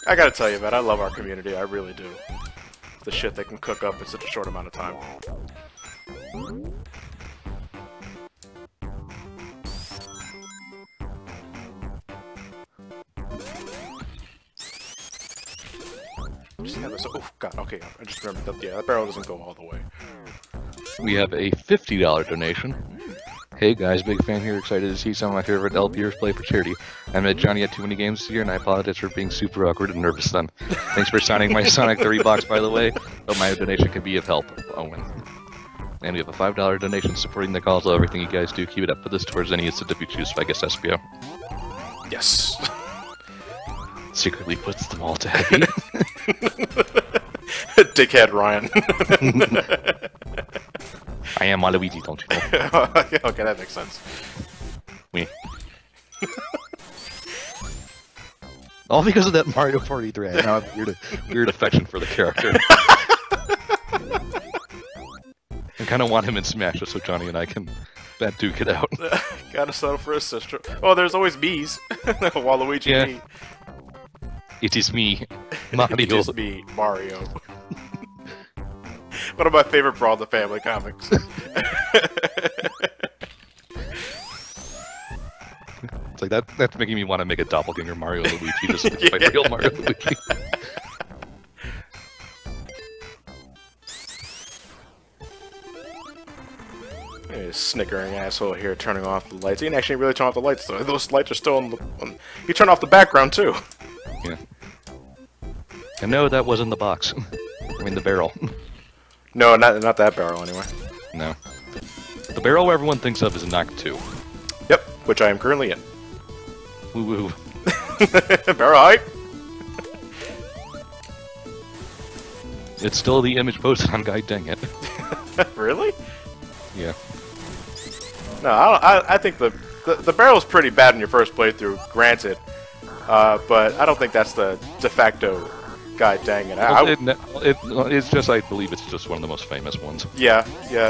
I gotta tell you, man, I love our community. I really do. The shit they can cook up in such a short amount of time. Oh god, okay, I just remembered that, yeah, that barrel doesn't go all the way. We have a $50 donation. Hey guys, big fan here, excited to see some of my favorite LPers play for charity. I met Johnny at too many games this year, and I apologize for being super awkward and nervous then. Thanks for signing my Sonic 3 box, by the way. Hope my donation can be of help. Owen. And we have a $5 donation supporting the cause of everything you guys do. Keep it up. Put this towards any incentive you choose, I guess SPO. Yes. Secretly puts them all to heavy. Dickhead Ryan. I am Waluigi, don't you know? Okay, that makes sense. Me. All because of that Mario Party thread. Now I have weird affection for the character. I kind of want him in Smash just so Johnny and I can duke it out. Gotta settle for his sister. Oh, there's always me's. Waluigi, yeah. me. It is me, Mario. It is me, Mario. One of my favorite Brawl the Family comics. It's like that's making me want to make a doppelganger Mario Luigi just to fight real Mario Luigi. Snickering asshole here turning off the lights. He didn't actually really turn off the lights though. Those lights are still on the... He turned off the background too. Yeah. And no, that wasn't the box. I mean the barrel. No, not that barrel anyway. No. The barrel everyone thinks of is Knock 2. Yep, which I am currently in. Woo woo. Barrel height. It's still the image posted on Guide, dang it. Really? Yeah. No, I think the barrel's pretty bad in your first playthrough, granted. But I don't think that's the de facto Guide, dang it. It's just, I believe it's just one of the most famous ones. Yeah,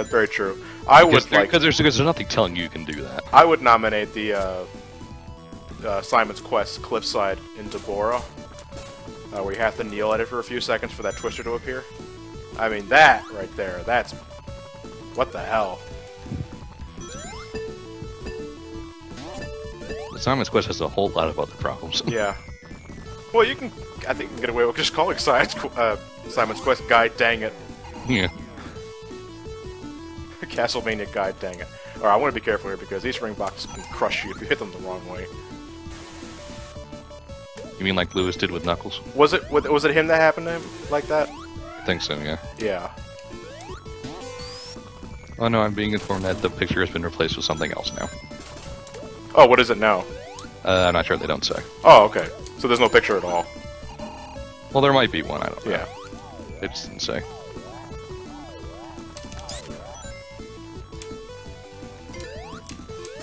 very true. Because there's nothing telling you can do that. I would nominate the Simon's Quest Cliffside in Deborah, where you have to kneel at it for a few seconds for that twister to appear. I mean, that right there, that's... What the hell? Simon's Quest has a whole lot of other problems. Yeah. Well, I think you can get away with just calling Simon's Quest Guide, dang it. Yeah. Castlevania Guide, dang it. Alright, I want to be careful here because these ring boxes can crush you if you hit them the wrong way. You mean like Lewis did with Knuckles? Was it him that happened to him like that? I think so, yeah. Yeah. Oh no, I'm being informed that the picture has been replaced with something else now. Oh, what is it now? I'm not sure, they don't say. Oh, okay. So there's no picture at all. Well, there might be one, I don't know. Yeah. It doesn't say.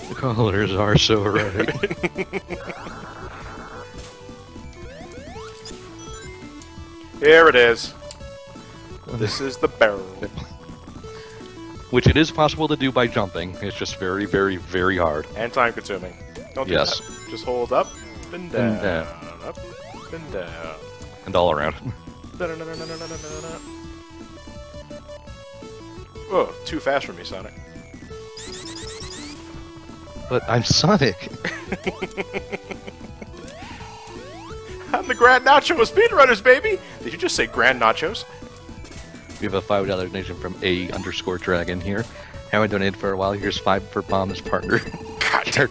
The colors are so right. Here it is. This is the barrel. Which it is possible to do by jumping. It's just very, very, very hard. And time-consuming. Don't do that. Just hold up and down. And down. Up and down. And all around. Oh, too fast for me, Sonic. But I'm Sonic. I'm the Grand Nacho of Speedrunners, baby! Did you just say Grand Nachos? We have a $5 donation from A_Dragon here. Haven't donated for a while. Here's 5 for Bomb as partner. Character.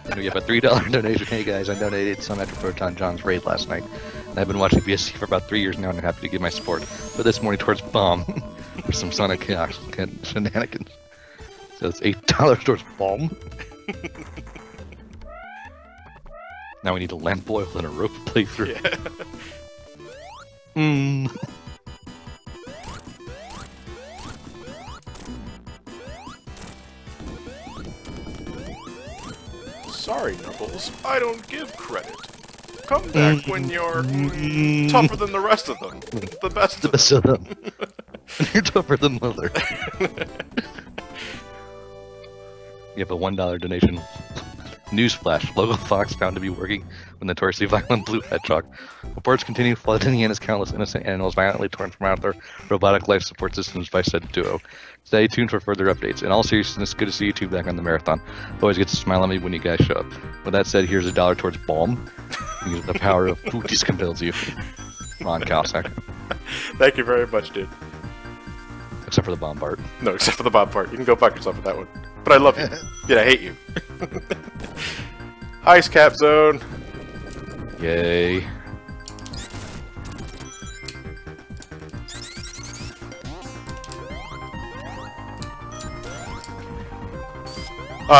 And we have a $3 donation. Hey guys, I donated some after Proton John's raid last night. And I've been watching BSC for about 3 years now and I'm happy to give my support. But this morning towards Bomb for some Sonic chaos shenanigans. So it's $8 towards Bomb. Now we need a lamp oil and a rope playthrough. Yeah. Sorry, Knuckles, I don't give credit. Come back when you're tougher than the rest of them. The best of them. You're tougher than mother. You have a $1 donation. Newsflash, local fox found to be working with the notoriously violent blue hedgehog. Reports continue flooding Indiana's countless innocent animals violently torn from out their robotic life support systems by said duo. Stay tuned for further updates. In all seriousness, good to see you two back on the marathon. Always get to smile at me when you guys show up. With that said, here's $1 towards balm. The power of booties compels you. Ron Cossack. Thank you very much, dude. Except for the bomb part. No, except for the bomb part. You can go fuck yourself with that one. But I love you. Yeah, I hate you. Ice cap zone. Yay.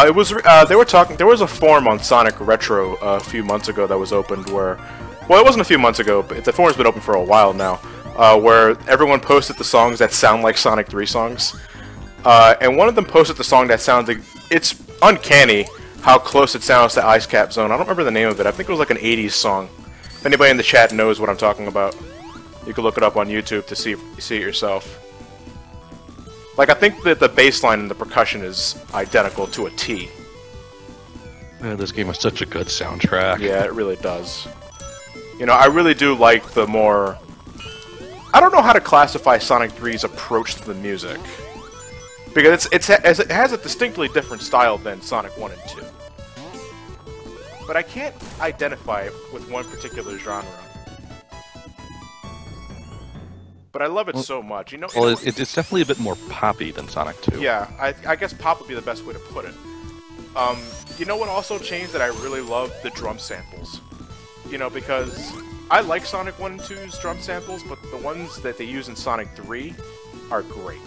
It was they were talking. There was a forum on Sonic Retro a few months ago that was opened where, well, it wasn't a few months ago, but the forum's been open for a while now. Where everyone posted the songs that sound like Sonic 3 songs. And one of them posted the song that sounds like, it's uncanny how close it sounds to Ice Cap Zone. I don't remember the name of it. I think it was like an 80s song. If anybody in the chat knows what I'm talking about, you can look it up on YouTube to see it yourself. Like, I think that the bass line and the percussion is identical to a T. Yeah, this game has such a good soundtrack. Yeah, it really does. You know, I really do like the more... I don't know how to classify Sonic 3's approach to the music. Because it has a distinctly different style than Sonic 1 and 2. But I can't identify it with one particular genre. But I love it so much. You know, well, it's definitely a bit more poppy than Sonic 2. Yeah, I guess pop would be the best way to put it. You know what also changed that I really love? The drum samples. You know, because I like Sonic 1 and 2's drum samples, but the ones that they use in Sonic 3 are great.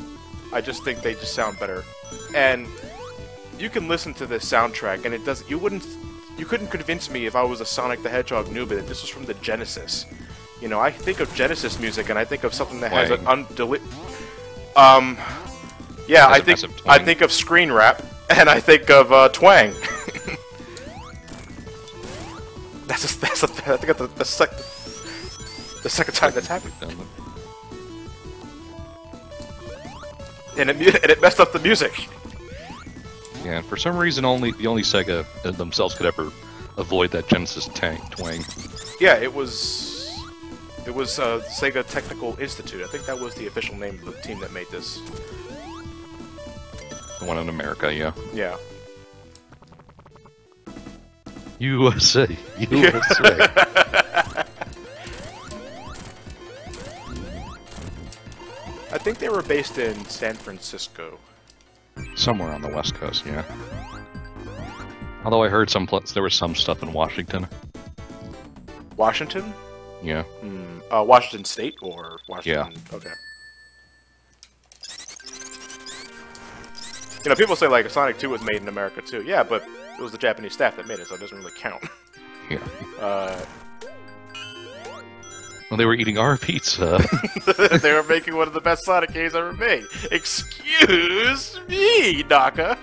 I just think they just sound better. And you can listen to this soundtrack, and it does. You couldn't convince me if I was a Sonic the Hedgehog newbie that this was from the Genesis. You know, I think of Genesis music, and I think of something that has an yeah, I think of screen rap, and I think of twang. I think that's the second time that's happened. And it messed up the music. Yeah, and for some reason the only Sega themselves could ever avoid that Genesis twang. Yeah, it was Sega Technical Institute. I think that was the official name of the team that made this. The one in America, yeah. Yeah. USA. USA. I think they were based in San Francisco. Somewhere on the West Coast, yeah. Although I heard there was some stuff in Washington. Washington? Yeah. Washington State or Washington? Yeah. Okay. You know, people say like Sonic 2 was made in America too. Yeah, but it was the Japanese staff that made it, so it doesn't really count. Yeah. Well, they were eating our pizza. They were making one of the best Sonic games ever made. Excuse me, Naka.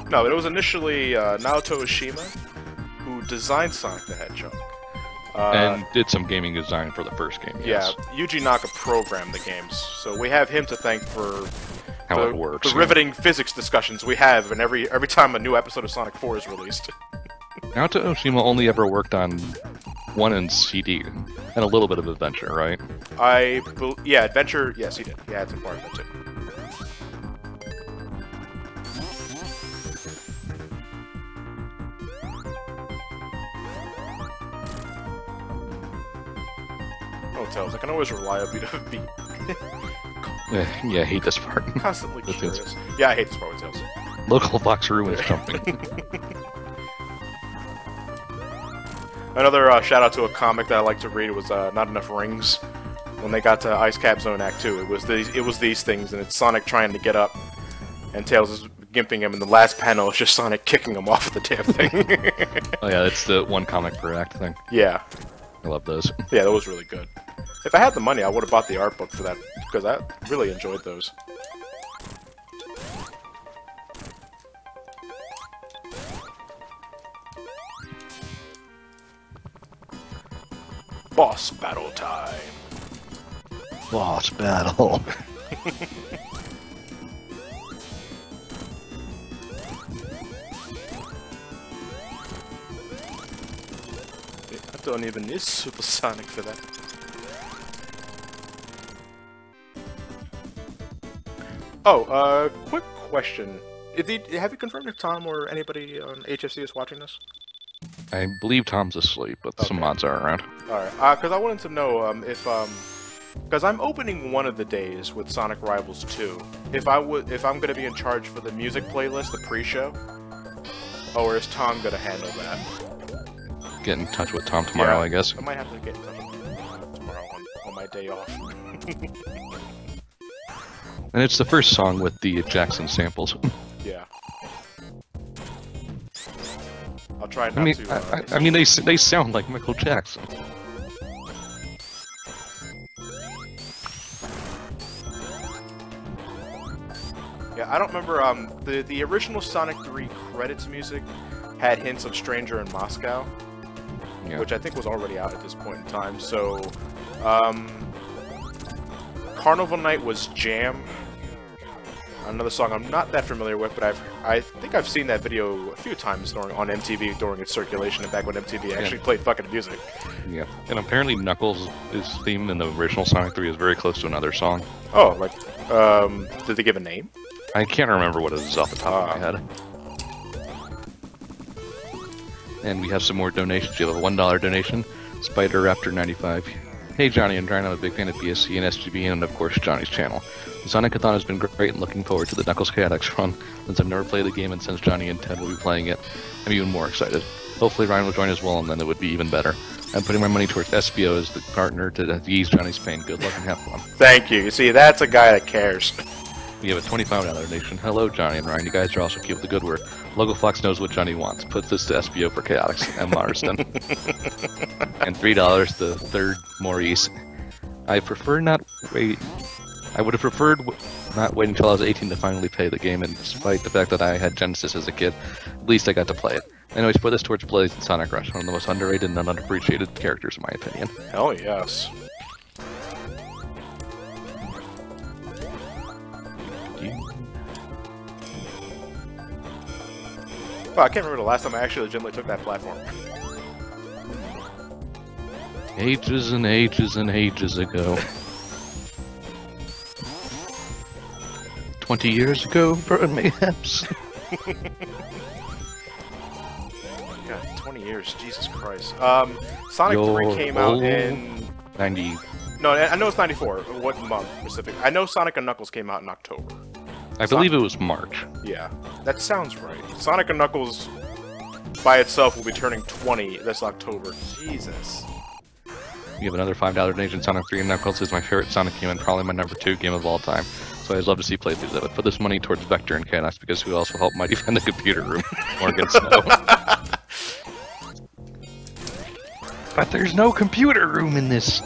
No, it was initially Naoto Oshima who designed Sonic the Hedgehog. And did some gaming design for the first game, yes. Yeah, Yuji Naka programmed the games, so we have him to thank for how it works. The riveting physics discussions we have, and every time a new episode of Sonic 4 is released. Naoto Oshima only ever worked on 1 and CD, and a little bit of Adventure, right? Yeah, Adventure, yes he did. He had some part of that too. Hotels, I can always reliably beat. Yeah, I hate this part. Constantly curious. Yeah, I hate this part with Tails. Local Fox ruins jumping. Another shout out to a comic that I like to read was Not Enough Rings. When they got to Ice Cap Zone Act 2, it was these things, and it's Sonic trying to get up, and Tails is gimping him, and the last panel is just Sonic kicking him off of the damn thing. Oh yeah, it's the one comic per act thing. Yeah. I love those. Yeah, that was really good. If I had the money, I would have bought the art book for that, because I really enjoyed those. Boss battle time. Boss battle. I don't even need Super Sonic for that. Oh, quick question. Have you confirmed if Tom or anybody on HFC is watching this? I believe Tom's asleep, but some mods are around. Alright, because I wanted to know if because I'm opening one of the days with Sonic Rivals 2. If I'm gonna be in charge for the music playlist, the pre-show, or is Tom gonna handle that? Get in touch with Tom tomorrow, I guess. I might have to get in touch with him tomorrow on my day off. And it's the first song with the Jackson samples. Yeah. I'll try not to. I mean, they sound like Michael Jackson. Yeah, I don't remember. The original Sonic 3 credits music had hints of Stranger in Moscow, which I think was already out at this point in time. So, Carnival Night was Jam. Another song I'm not that familiar with, but I think I've seen that video a few times on MTV during its circulation, and back when MTV actually played fucking music. Yeah, and apparently Knuckles' theme in the original Sonic 3 is very close to another song. Oh, like, did they give a name? I can't remember what it is off the top of my head. And we have some more donations. We have a $1 donation, Spider Raptor 95. Hey Johnny and Brian, I'm a big fan of BSC and SGB and of course Johnny's channel. The Sonic-a-thon has been great and looking forward to the Knuckles Chaotix run. Since I've never played the game and since Johnny and Ted will be playing it, I'm even more excited. Hopefully Ryan will join as well and then it would be even better. I'm putting my money towards SBO as the partner to ease Johnny's pain. Good luck and have fun. Thank you. You see, that's a guy that cares. We have a $25 donation. Hello Johnny and Ryan, you guys are also keep up the good work. Logo Fox knows what Johnny wants. Put this to SBO for Chaotix and Marston. And $3 the third Maurice. I would have preferred not waiting until I was 18 to finally play the game, and despite the fact that I had Genesis as a kid, at least I got to play it. Anyways, put this towards Blaze and Sonic Rush, one of the most underrated and underappreciated characters in my opinion. Hell yes. Oh, I can't remember the last time I actually legitimately took that platform. Ages and ages and ages ago. 20 years ago, perhaps. God, 20 years, Jesus Christ. Sonic 3 came out in... 90... No, I know it's 94. What month specific? I know Sonic and Knuckles came out in October. I believe it was March. Yeah, that sounds right. Sonic and Knuckles by itself will be turning 20 this October. Jesus. We have another $5 donation. Sonic 3 and Knuckles is my favorite Sonic game and probably my #2 game of all time. So I'd love to see playthroughs of it. Put this money towards Vector and Chaos because who else will help my defend the computer room? Morgan Snow. But there's no computer room in this.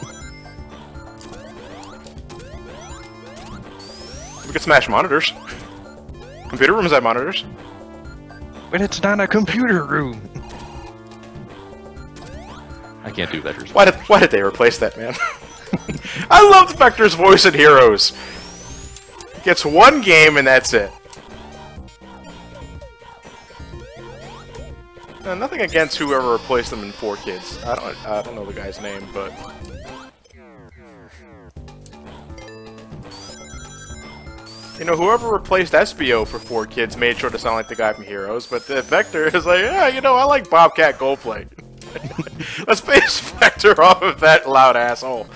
We could smash monitors. Computer rooms have monitors. But it's not a computer room. I can't do Vector's. Why did they replace that, man? I loved Vector's voice in Heroes. Gets one game and that's it. Nothing against whoever replaced them in 4Kids. I don't know the guy's name, but you know, whoever replaced SBO for 4Kids made sure to sound like the guy from Heroes, but the Vector is like, yeah, you know, I like Bobcat Goldplay. Let's base Vector off of that loud asshole.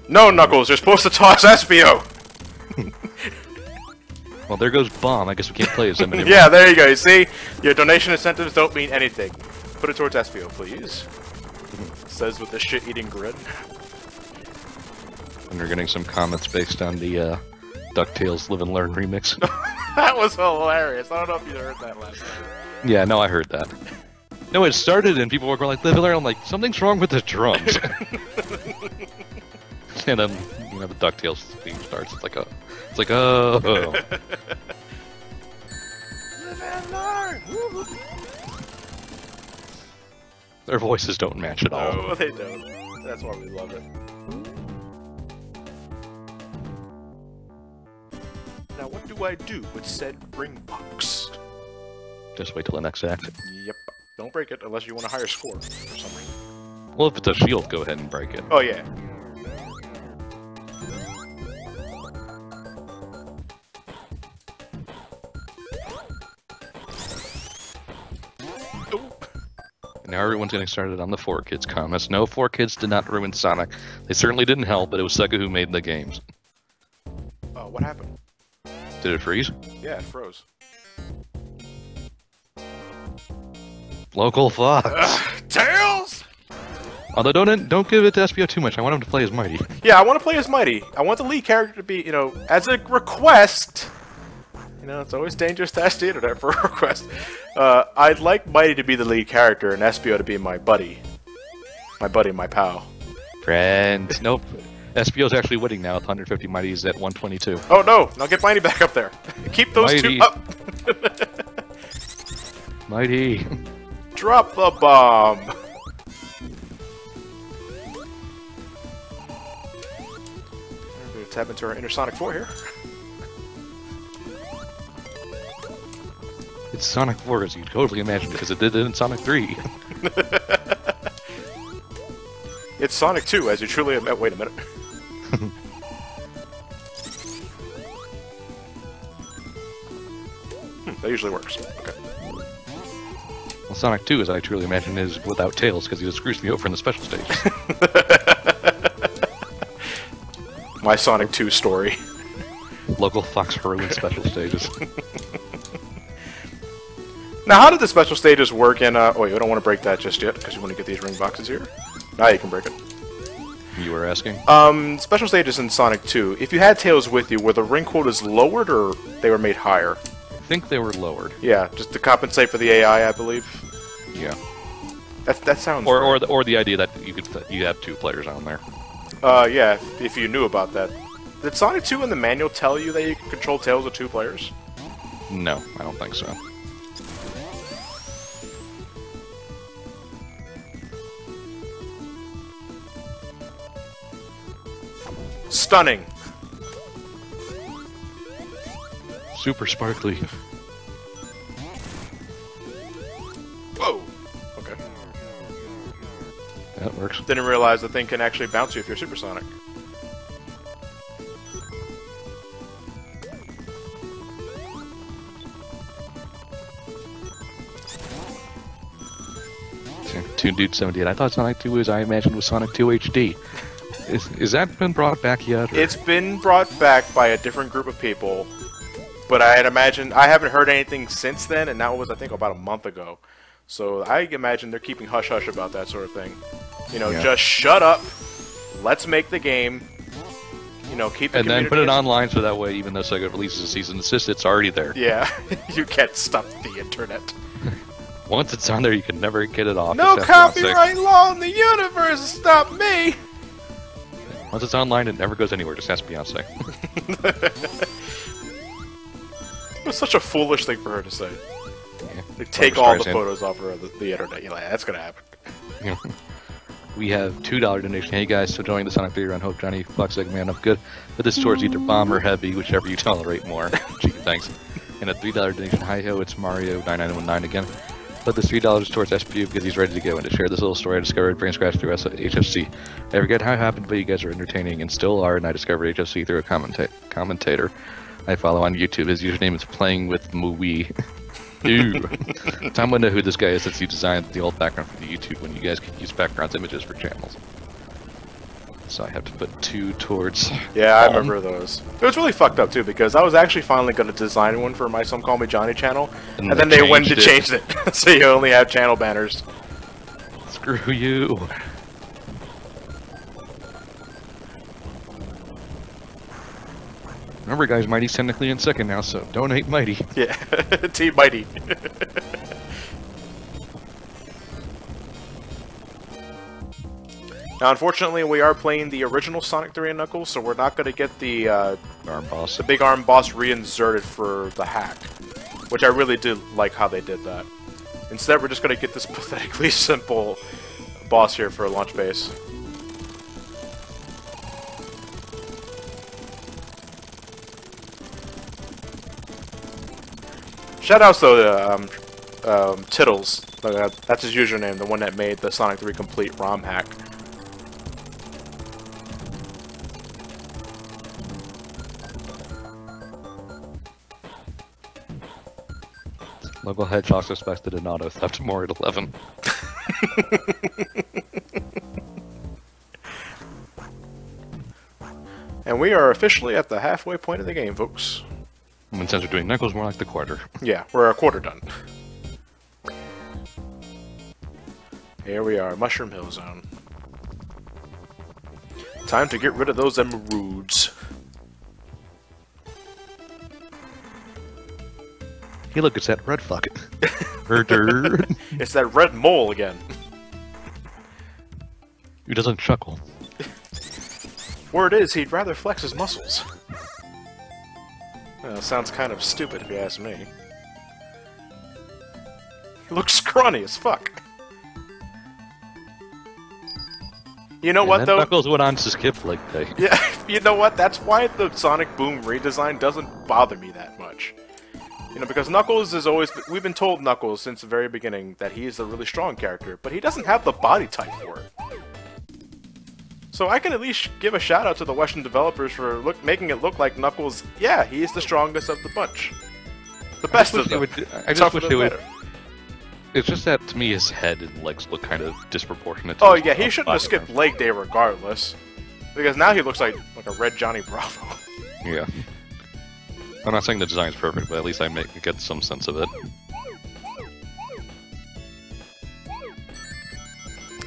No, Knuckles, you're supposed to toss SBO! Well, there goes Bomb. I guess we can't play as him anymore. Yeah, there you go. You see? Your donation incentives don't mean anything. Put it towards SBO, please. Says with the shit-eating grin. And we're getting some comments based on the DuckTales Live and Learn remix. That was hilarious. I don't know if you heard that last time. Yeah, no, I heard that. No, it started and people were like, Live and Learn. I'm like, something's wrong with the drums. And you know, the DuckTales theme starts. It's like, oh. Live and learn! Woo-hoo. Their voices don't match at all. No, they don't. That's why we love it. Now, what do I do with said ring box? Just wait till the next act. Yep. Don't break it unless you want a higher score for some reason. Well, if it's a shield, go ahead and break it. Oh, yeah. Now everyone's getting started on the 4Kids comments. No, 4Kids did not ruin Sonic. They certainly didn't help, but it was Sega who made the games. What happened? Did it freeze? Yeah, it froze. Local Fox. Tails! Although don't give it to SBO too much. I want him to play as Mighty. Yeah, I want to play as Mighty. I want the lead character to be, you know, as a request. You know, it's always dangerous to ask the internet for a request. I'd like Mighty to be the lead character and SBO to be my buddy. My pal. Friend. Nope. SBO's actually winning now with 150 Mighties at 122. Oh no! Now get Mighty back up there. Keep those Mighty. two up. Mighty. Drop the bomb. We're going to tap into our inner Sonic 4 here. It's Sonic 4 as you totally imagined because it did it in Sonic 3. It's Sonic 2 as you truly wait a minute. That usually works. Okay. Well, Sonic 2, as I truly imagine, is without Tails because he just screws me over in the special stages. My Sonic 2 story. Local Fox ruined special stages. Now, how did the special stages work in, oh, you don't want to break that just yet, because you want to get these ring boxes here. Now you can break it. You were asking? Special stages in Sonic 2, if you had Tails with you, were the ring quotas lowered, or they were made higher? I think they were lowered. Yeah, just to compensate for the AI, I believe. Yeah. That sounds or right. the idea that you have 2 players on there. Yeah, if you knew about that. Did Sonic 2 in the manual tell you that you could control Tails with 2 players? No, I don't think so. Stunning. Super sparkly. Whoa. Okay. That works. Didn't realize the thing can actually bounce you if you're supersonic. Toon Dude 78. I thought Sonic 2 was, I imagined, was Sonic 2 HD. Is that been brought back yet? Or? It's been brought back by a different group of people, but I haven't heard anything since then, and that was, I think, about a month ago. So I imagine they're keeping hush-hush about that sort of thing. You know, Yeah. just shut up, let's make the game, you know, keep the And then put it community- online so that way, even though Sega releases a season assist, it's already there. Yeah, you can't stop the internet. Once it's on there, you can never get it off. No It's after copyright law in the universe to stop me! Once it's online, it never goes anywhere. Just ask Beyonce. It was such a foolish thing for her to say. Yeah. Like, take Barbra all the Streisand. photos off her the internet. You're like, that's gonna happen. Yeah. We have $2 donation. Hey guys, so joining the Sonic 3 run. Hope Johnny Fox Man up good. But this towards either bomb or heavy, whichever you tolerate more. Gee, thanks. And a $3 donation. Hi ho, it's Mario9919 again. But this $3 towards SPU because he's ready to go and to share this little story I discovered brain scratch through HFC. I forget how it happened, but you guys are entertaining and still are, and I discovered HFC through a commentator I follow on YouTube. His username is Playing with Mooey. Ew. Tom would know who this guy is since he designed the old background for the YouTube when you guys could use background images for channels. So I have to put 2 towards... Yeah, I remember those. It was really fucked up, too, because I was actually finally going to design one for my Some Call Me Johnny channel, and then they went to change it. So you only have channel banners. Screw you. Remember, guys, Mighty's technically in second now, so donate Mighty. Yeah, Team Mighty. Now, unfortunately, we are playing the original Sonic 3 and Knuckles, so we're not going to get the Arm boss. the big arm boss reinserted for the hack, which I really did like how they did that. Instead, we're just going to get this pathetically simple boss here for a launch base. Shoutouts though to Tittles. That's his username, the one that made the Sonic 3 Complete ROM hack. Local Hedgehog suspected in auto theft more at 11. And we are officially at the halfway point of the game, folks. And since we're doing Knuckles, more like the quarter. Yeah, we're a quarter done. Here we are, Mushroom Hill Zone. Time to get rid of those emeralds. Hey, look, it's that red fuck. Herder. It's that red mole again. Who doesn't chuckle? Word is, he'd rather flex his muscles. Well, sounds kind of stupid if you ask me. He looks scrawny as fuck. You know what, though? Knuckles went on to skip leg day. Yeah, you know what? That's why the Sonic Boom redesign doesn't bother me that much. You know, because Knuckles is always... We've been told Knuckles since the very beginning that he is a really strong character, but he doesn't have the body type for it. So I can at least give a shout out to the Western developers for making it look like Knuckles, yeah, he is the strongest of the bunch. The best of them. I just wish they would... It's just that, to me, his head and legs look kind of disproportionate. Oh yeah, he shouldn't have skipped leg day regardless. Because now he looks like a red Johnny Bravo. Yeah. I'm not saying the design's perfect, but at least I get some sense of it.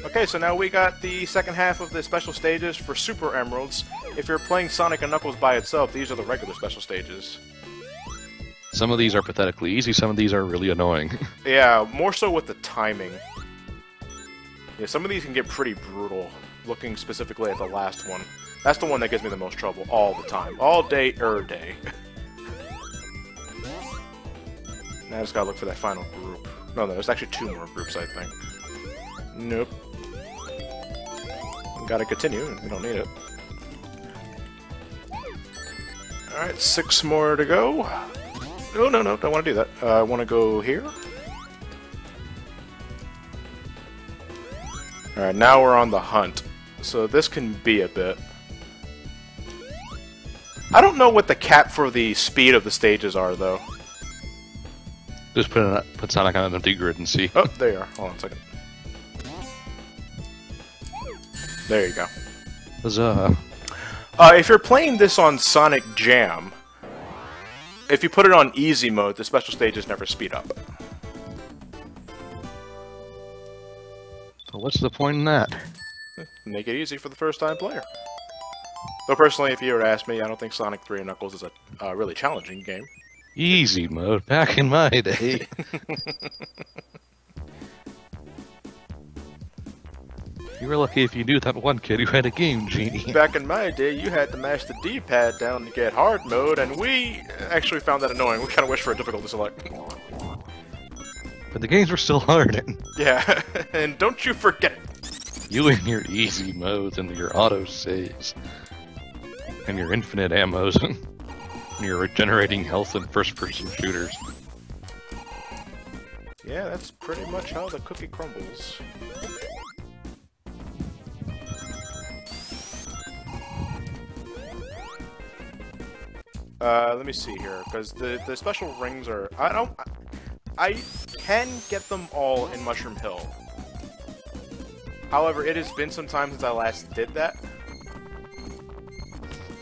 Okay, so now we got the second half of the special stages for Super Emeralds. If you're playing Sonic and Knuckles by itself, these are the regular special stages. Some of these are pathetically easy, some of these are really annoying. Yeah, more so with the timing. Yeah, some of these can get pretty brutal, looking specifically at the last one. That's the one that gives me the most trouble all the time. All day, day. Now I just gotta look for that final group. No, there's actually 2 more groups, I think. Nope. Gotta continue, we don't need it. Alright, 6 more to go. No, don't want to do that. I want to go here. Alright, now we're on the hunt. So this can be a bit. I don't know what the cap for the speed of the stages are, though. Just put Sonic on an empty grid and see. Oh, there you are. Hold on a second. There you go. Huzzah. If you're playing this on Sonic Jam, if you put it on easy mode, the special stages never speed up. So what's the point in that? Make it easy for the first-time player. Though personally, if you were to ask me, I don't think Sonic 3 and Knuckles is a really challenging game. Easy mode, back in my day. You were lucky if you knew that one kid who had a Game Genie. Back in my day, you had to mash the D-pad down to get hard mode, and we actually found that annoying. We kind of wish for a difficulty select. But the games were still hard. Yeah, and don't you forget it. You and your easy modes and your auto saves. And your infinite ammos. And your regenerating health in first-person shooters. Yeah, that's pretty much how the cookie crumbles. Let me see here, because the special rings are... I can get them all in Mushroom Hill. However, it has been some time since I last did that.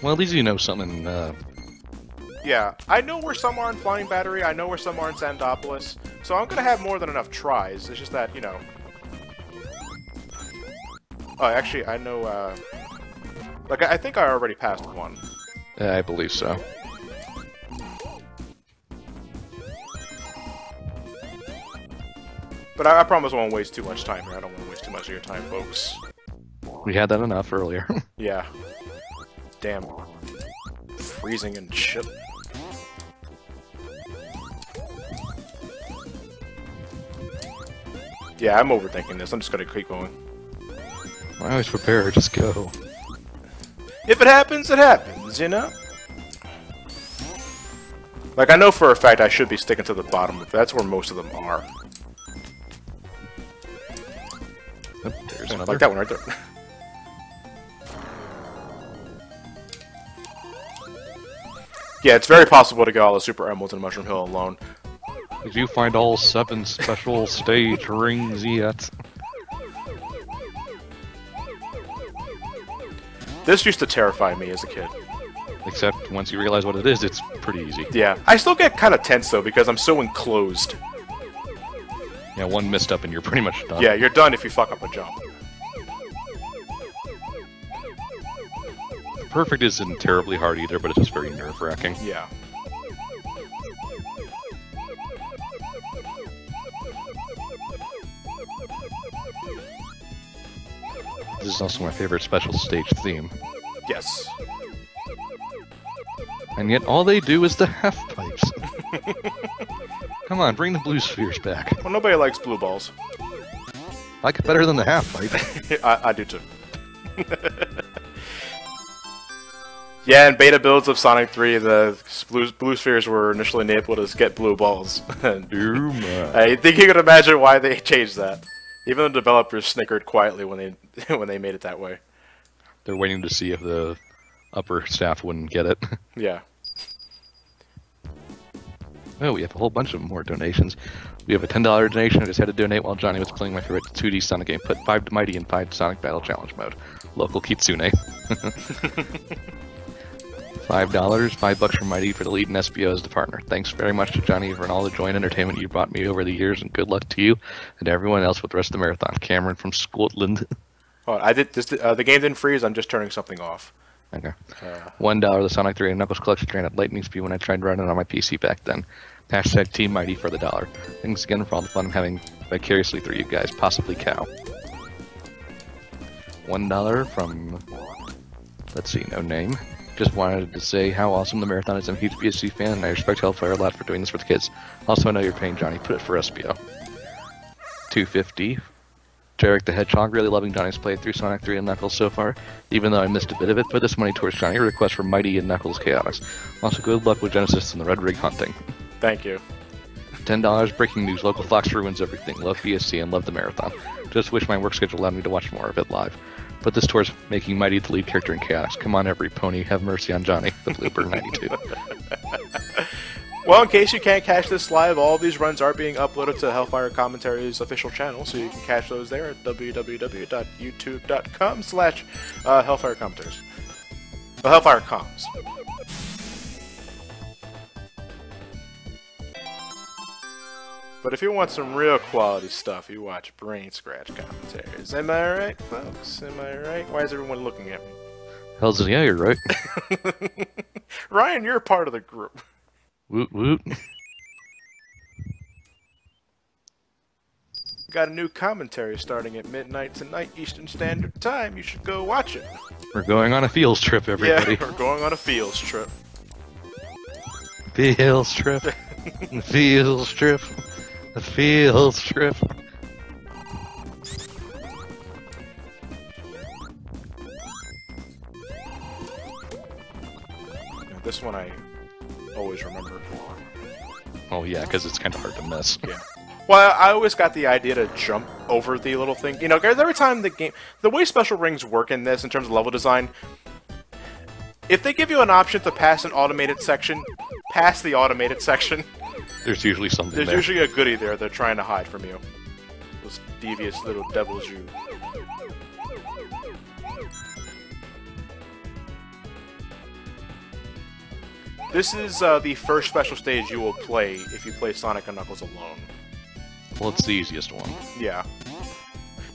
Well, at least you know something, Yeah, I know where some are in Flying Battery, I know where some are in Sandopolis, so I'm gonna have more than enough tries, it's just that, you know... Oh, actually, I know, like, I think I already passed one. I believe so. But I promise I won't waste too much time here. I don't want to waste too much of your time, folks. We had that enough earlier. Yeah. Damn. Freezing and shit. Yeah, I'm overthinking this. I'm just gonna keep going. I always prepare, just go. If it happens, you know? Like, I know for a fact I should be sticking to the bottom, but that's where most of them are. Oh, there's another. Like that one right there. Yeah, it's very possible to get all the Super Emeralds in Mushroom Hill alone. Did you find all 7 special stage rings yet? This used to terrify me as a kid. Except once you realize what it is, it's pretty easy. Yeah, I still get kind of tense though because I'm so enclosed. Yeah, one misstep and you're pretty much done. Yeah, you're done if you fuck up a jump. Perfect isn't terribly hard either, but it's just very nerve-wracking. Yeah. This is also my favorite special stage theme. Yes. And yet all they do is the half-pipes. Come on, bring the blue spheres back. Well, nobody likes blue balls. I like it better than the half-pipe. I do too. Yeah, in beta builds of Sonic 3, the blue spheres were initially enabled as get blue balls. I think you can imagine why they changed that. Even the developers snickered quietly when they made it that way. They're waiting to see if the upper staff wouldn't get it. Yeah. Oh, we have a whole bunch of more donations. We have a $10 donation. I just had to donate while Johnny was playing my favorite 2D Sonic game. Put 5 to Mighty in 5 Sonic Battle Challenge mode. Local Kitsune. $5, $5 from Mighty for the lead and SBO as the partner. Thanks very much to Johnny for all the joy and entertainment you brought me over the years, and good luck to you and everyone else with the rest of the marathon. Cameron from Scotland. Oh, I did this. The game didn't freeze. I'm just turning something off. Okay. $1, the Sonic 3 and Knuckles collection ran at lightning speed when I tried running on my PC back then. Hashtag Team Mighty for the $1. Thanks again for all the fun I'm having vicariously through you guys. Possibly Cow. $1 from, let's see, no name. Just wanted to say how awesome the marathon is. I'm a huge BSC fan, and I respect Hellfire a lot for doing this for the kids. Also, I know you're paying Johnny. Put it for SBO. $2.50. Jarek the Hedgehog, really loving Johnny's playthrough Sonic 3 and Knuckles so far. Even though I missed a bit of it, put this money towards Johnny. A request for Mighty and Knuckles Chaotix. Also, good luck with Genesis and the Red Rig hunting. Thank you. $10, breaking news. Local Fox ruins everything. Love BSC and love the marathon. Just wish my work schedule allowed me to watch more of it live. Put this towards making Mighty the lead character in Chaotix. Come on, every pony, have mercy on Johnny. The Blooper 92. Well, in case you can't catch this live, all of these runs are being uploaded to Hellfire Commentary's official channel, so you can catch those there at www.youtube.com/Hellfire Commentaries. Hellfire Comms. But if you want some real quality stuff, you watch Brain Scratch Commentaries. Am I right, folks? Am I right? Why is everyone looking at me? Hells yeah, you're right. Ryan, you're a part of the group. Woot woot. Got a new commentary starting at midnight tonight Eastern Standard Time. You should go watch it. We're going on a fields trip, everybody. Yeah, we're going on a fields trip. Fields trip. Fields trip. A fields trip. This one I always remember. Oh yeah, because it's kind of hard to miss. Yeah. Well, I always got the idea to jump over the little thing. You know, every time the way special rings work in this in terms of level design, if they give you an option to pass an automated section, pass the automated section. There's usually something There's there. usually a goodie there they're trying to hide from you. Those devious little devils you. This is the first special stage you will play if you play Sonic and Knuckles alone. Well, it's the easiest one. Yeah.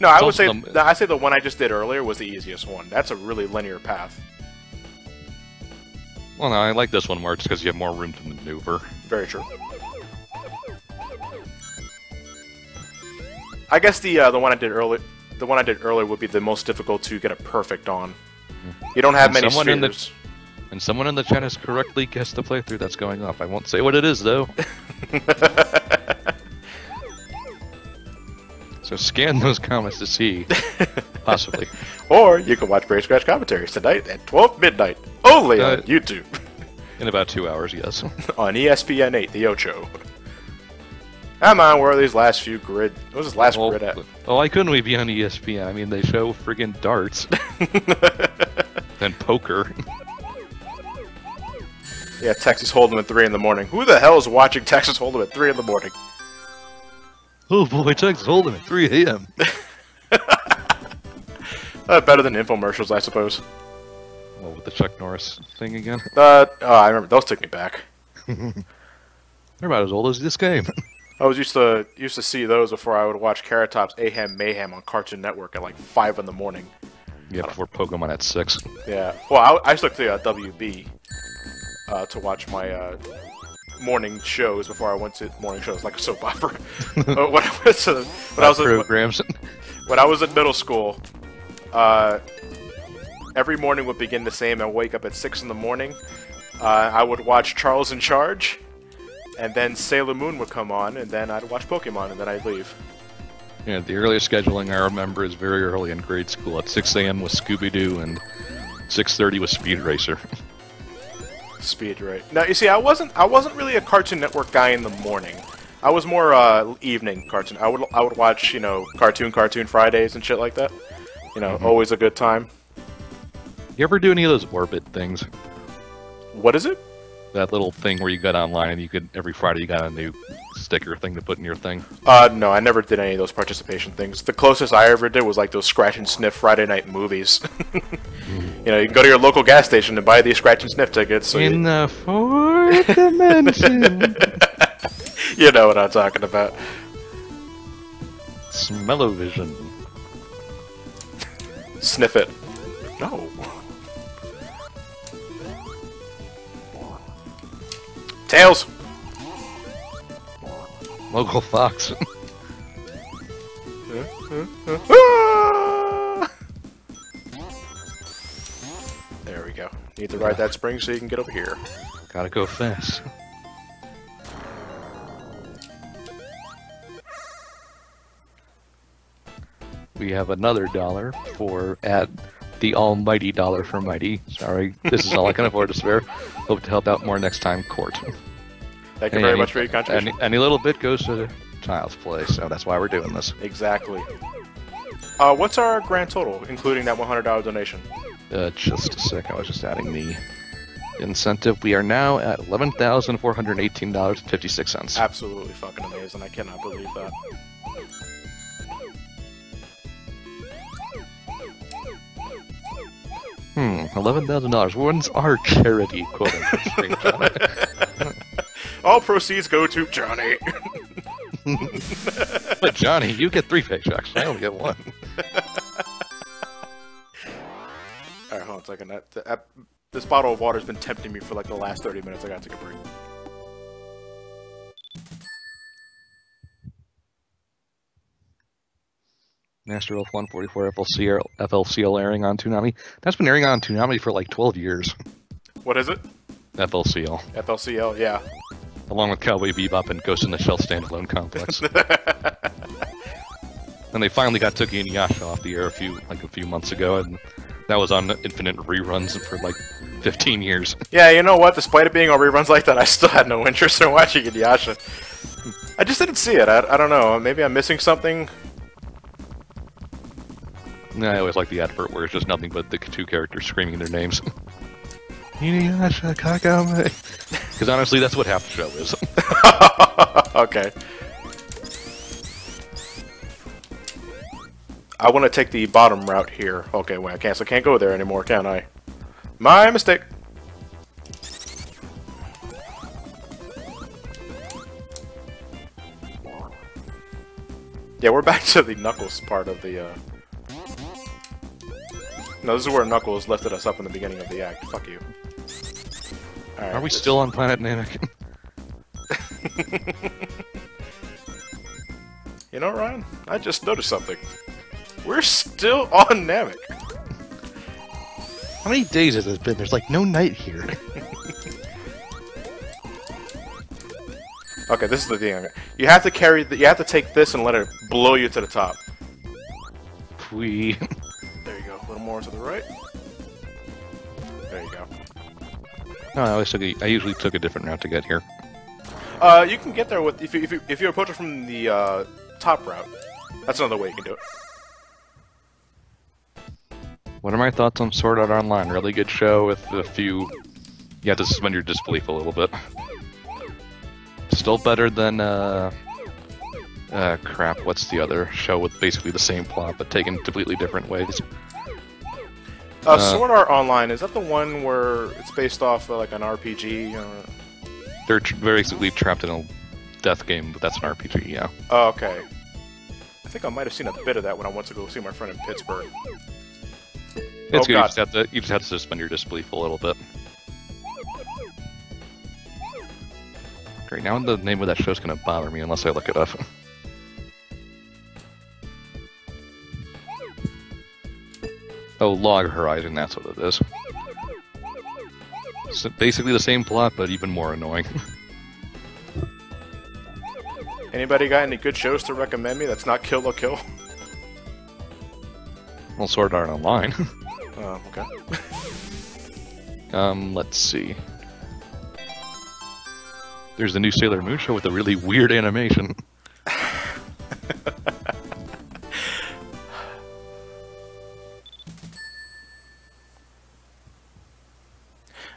No, I would say also I say the one I just did earlier was the easiest one. That's a really linear path. Well, no, I like this one more just because you have more room to maneuver. Very true. I guess the one I did earlier. the one I did earlier would be the most difficult to get a perfect on. You don't have many spheres. And someone in the chat has correctly guessed the playthrough that's going up. I won't say what it is, though. So scan those comments to see, possibly. Or you can watch Brave Scratch commentaries tonight at 12 midnight, only on YouTube. In about 2 hours, yes. On ESPN 8, the Ocho. Come on, where are these last few grid? What was this last grid at? Oh, why couldn't we be on ESPN? I mean, they show friggin' darts. And poker. Yeah, Texas Hold'em at 3 in the morning. Who the hell is watching Texas Hold'em at 3 in the morning? Oh boy, Texas Hold'em at 3 a.m. Better than infomercials, I suppose. Well, with the Chuck Norris thing again? Oh, I remember. Those took me back. They're about as old as this game. I was used to see those before I would watch Carrot Top's Ahem Mayhem on Cartoon Network at like 5 in the morning. Yeah, before Pokemon at 6. Yeah. Well, I stuck to WB to watch my morning shows before I went to morning shows, like a soap opera. when I was in middle school, every morning would begin the same. I'd wake up at 6 in the morning. I would watch Charles in Charge, and then Sailor Moon would come on, and then I'd watch Pokemon, and then I'd leave. Yeah, the earliest scheduling I remember is very early in grade school. At 6 a.m. was Scooby-Doo, and 6:30 was Speed Racer. Speed, right. Now, you see, I wasn't really a Cartoon Network guy in the morning. I was more evening cartoon. I would watch, you know, Cartoon Fridays and shit like that. You know, always a good time. You ever do any of those Orbit things? What is it? That little thing where you got online and you could, every Friday you got a new sticker thing to put in your thing? No, I never did any of those participation things. The closest I ever did was like those scratch and sniff Friday night movies. You know, you can go to your local gas station and buy these scratch and sniff tickets. So in the fourth dimension. You know what I'm talking about. Smell-o-vision. Sniff it. No. Tails! Local Fox. There we go. Need to ride that spring so you can get over here. Gotta go fast. We have another dollar for at the almighty dollar for mighty. Sorry, this is all I can afford to spare. Hope to help out more next time, Court. Thank you very much for your contribution. Any little bit goes to Child's Play, so that's why we're doing this. Exactly. What's our grand total, including that $100 donation? Just a sec, I was just adding the incentive. We are now at $11,418.56. Absolutely fucking amazing. I cannot believe that. $11,000. When's our charity quote stream, Johnny? All proceeds go to Johnny. But Johnny, you get 3 paychecks. I only get 1. Alright, hold on a second. This bottle of water's been tempting me for like the last 30 minutes. I gotta take a break. Master Elf 144 FLCL airing on Toonami. That's been airing on Toonami for like 12 years. What is it? FLCL. FLCL, yeah. Along with Cowboy Bebop and Ghost in the Shell standalone complex. And they finally got Tookie and Yasha off the air a few months ago, and that was on infinite reruns for like 15 years. Yeah, you know what? Despite it being on reruns like that, I still had no interest in watching Inuyasha. I just didn't see it. I don't know. Maybe I'm missing something. I always like the advert where it's just nothing but the 2 characters screaming their names. Inuyasha Kagame. Because honestly, that's what half the show is. Okay. I want to take the bottom route here. Okay, wait, I can't go there anymore, can I? My mistake. Yeah, we're back to the Knuckles part of the, No, this is where Knuckles lifted us up in the beginning of the act. Fuck you. Right, are we still on Planet Namek? You know, Ryan? I just noticed something. We're still on Namek. How many days has it been? There's like no night here. Okay, this is the thing. You have to carry. You have to take this and let it blow you to the top. We. There you go. A little more to the right. There you go. No, I usually took a different route to get here. You can get there with if you approach it from the top route. That's another way you can do it. What are my thoughts on Sword Art Online? Really good show with a few. You have to suspend your disbelief a little bit. Still better than crap. What's the other show with basically the same plot but taken completely different ways? Sword Art Online, is that the one where it's based off like an RPG? They're basically trapped in a death game, but that's an RPG, yeah. Oh, okay. I think I might have seen a bit of that when I went to go see my friend in Pittsburgh. It's good. God. You just have to suspend your disbelief a little bit. Great, now the name of that show's gonna bother me unless I look it up. Oh, Log Horizon, that's what it is. So basically the same plot, but even more annoying. Anybody got any good shows to recommend me that's not Kill la Kill? Well, Sword Art Online. Oh, okay. Let's see. There's the new Sailor Moon show with a really weird animation.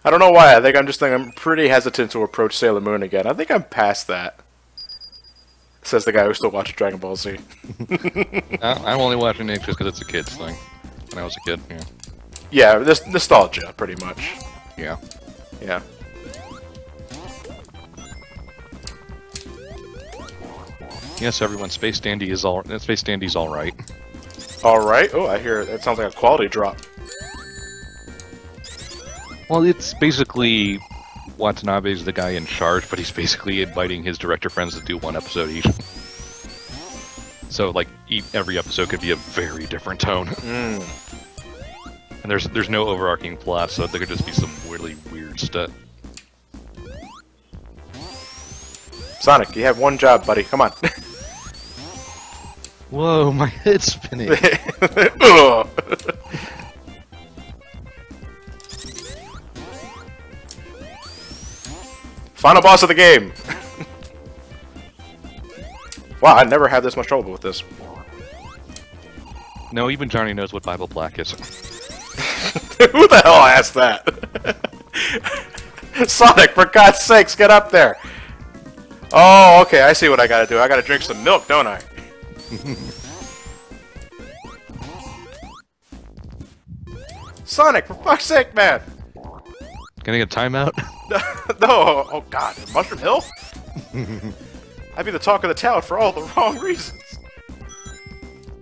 I don't know why. I'm pretty hesitant to approach Sailor Moon again. I think I'm past that. Says the guy who still watches Dragon Ball Z. I'm only watching it just because it's a kid's thing. When I was a kid, yeah. Yeah, this nostalgia, pretty much. Yeah. Yeah. Yes, everyone. Space Dandy's all right. All right. Oh, I hear that sounds like a quality drop. Well, it's basically Watanabe's the guy in charge, but he's basically inviting his director friends to do one episode each. So, like, every episode could be a very different tone. And there's no overarching plot, so there could just be some really weird stuff. Sonic, you have one job, buddy. Come on. Whoa, my head's spinning. Final boss of the game! Wow, I never had this much trouble with this. No, even Johnny knows what Bible Black is. Who the hell asked that? Sonic, for God's sakes, get up there! Oh, okay, I see what I gotta do. I gotta drink some milk, don't I? Sonic, for fuck's sake, man! Can I get a timeout? No, oh god, Mushroom Hill? I'd be the talk of the town for all the wrong reasons.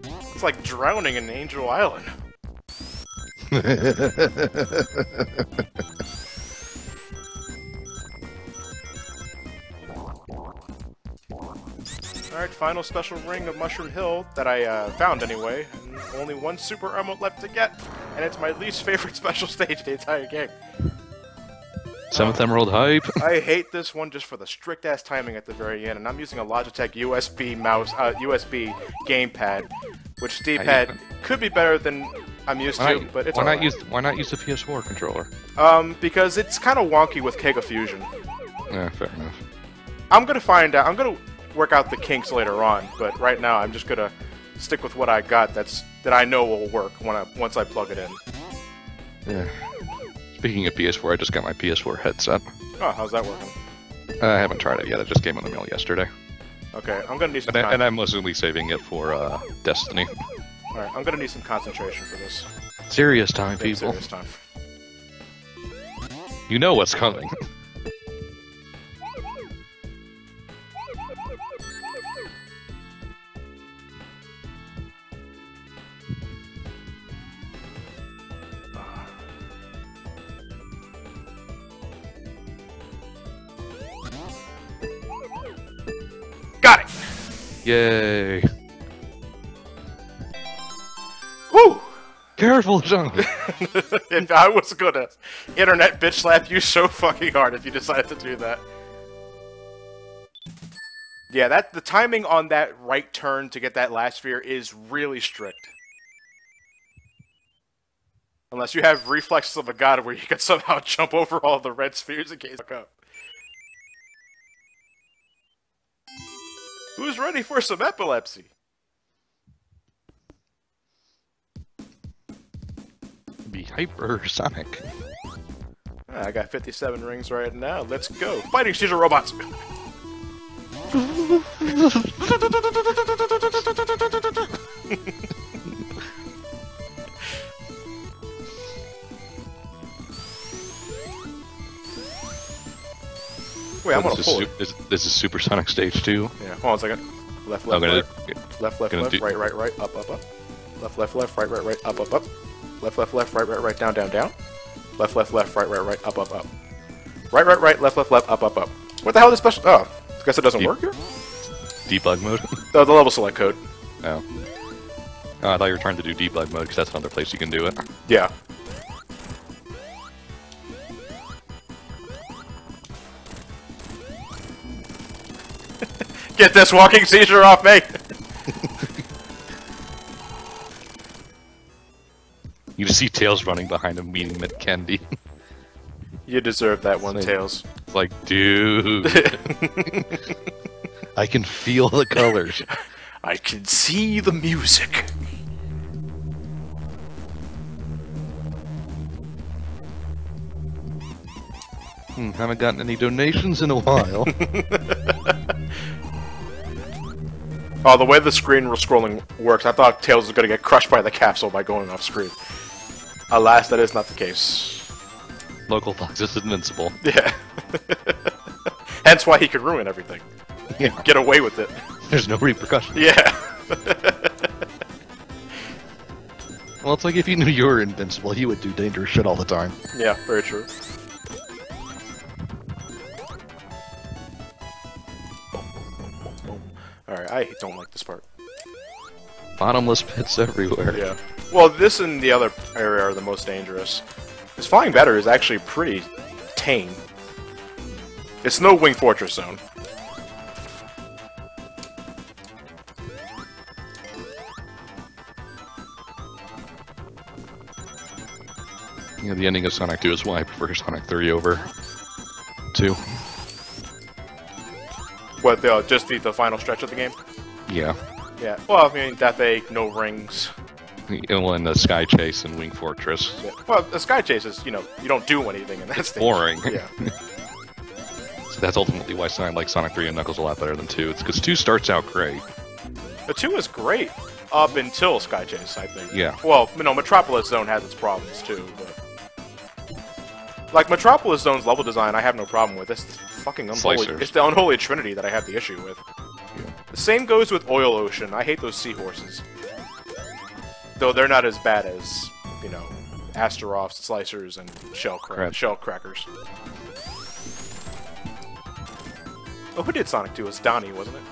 It's like drowning in Angel Island. Alright, final special ring of Mushroom Hill that I found anyway. And only one super emerald left to get, and it's my least favorite special stage in the entire game. 7th Emerald hype. I hate this one just for the strict-ass timing at the very end, and I'm using a Logitech USB mouse, USB gamepad, which D-pad could be better than I'm used to, but it's alright. Why not use the PS4 controller? Because it's kind of wonky with Kega Fusion. Yeah, fair enough. I'm gonna find out. I'm gonna work out the kinks later on, but right now I'm just gonna stick with what I got. That I know will work once I plug it in. Yeah. Speaking of PS4, I just got my PS4 headset. Oh, how's that working? I haven't tried it yet. It just came in the mail yesterday. Okay, I'm gonna need some. And I'm mostly saving it for Destiny. All right, I'm gonna need some concentration for this. Serious time, people. Serious time. You know what's coming. Got it! Yay! Careful, Johnny. And I was gonna internet bitch slap you so fucking hard if you decided to do that. Yeah, the timing on that right turn to get that last sphere is really strict. Unless you have reflexes of a god where you can somehow jump over all the red spheres in case you fuck up. Who's ready for some epilepsy? Be hypersonic. I got 57 rings right now. Let's go. Fighting seizure robots! Wait, I'm gonna pull it. This is Supersonic Stage 2. Yeah, hold on a second. Left, left, right. Left, left, left, right, right, right, up, up, up. Left, left, left, right, right, right, up, up, up. Left, left, left, right, right, right, down, down, down. Left, left, left, right, right, right, up, up, up. Right, right, right, left, left, left, up, up, up. What the hell is this special? Oh, I guess it doesn't work here? Debug mode? The level select code. Oh. Oh, I thought you were trying to do debug mode, because that's another place you can do it. Yeah. Get this walking seizure off me! You just see Tails running behind him, meeting Mitt Candy. You deserve that one, Tails. It's like, dude. I can feel the colors. I can see the music. Haven't gotten any donations in a while. Oh, the way the screen scrolling works, I thought Tails was going to get crushed by the capsule by going off screen. Alas, that is not the case. Local Fox is invincible. Yeah. Hence why he could ruin everything. Yeah. Get away with it. There's no repercussions. Yeah. Well, it's like if you knew you were invincible, you would do dangerous shit all the time. Yeah, very true. Alright, I don't like this part. Bottomless pits everywhere. Yeah. Well, this and the other area are the most dangerous. This flying battery is actually pretty tame. It's no Wing Fortress zone. Yeah, the ending of Sonic 2 is why I prefer Sonic 3 over 2. What, just the final stretch of the game? Yeah. Yeah. Well, I mean, Death Egg, no rings. Well, in the Sky Chase and Wing Fortress. Yeah. Well, the Sky Chase is, you know, you don't do anything in that stage. Boring. Yeah. So that's ultimately why I like Sonic 3 and Knuckles a lot better than 2. It's because 2 starts out great. The 2 is great up until Sky Chase, I think. Yeah. Well, you know, Metropolis Zone has its problems too, but... Like, Metropolis Zone's level design, I have no problem with. It's fucking unholy. Slicers. It's the unholy trinity that I have the issue with. Yeah. The same goes with Oil Ocean. I hate those seahorses. Though they're not as bad as, you know, Astaroths, Slicers, and Shell Crackers. Oh, who did Sonic 2? It was Donnie, wasn't it?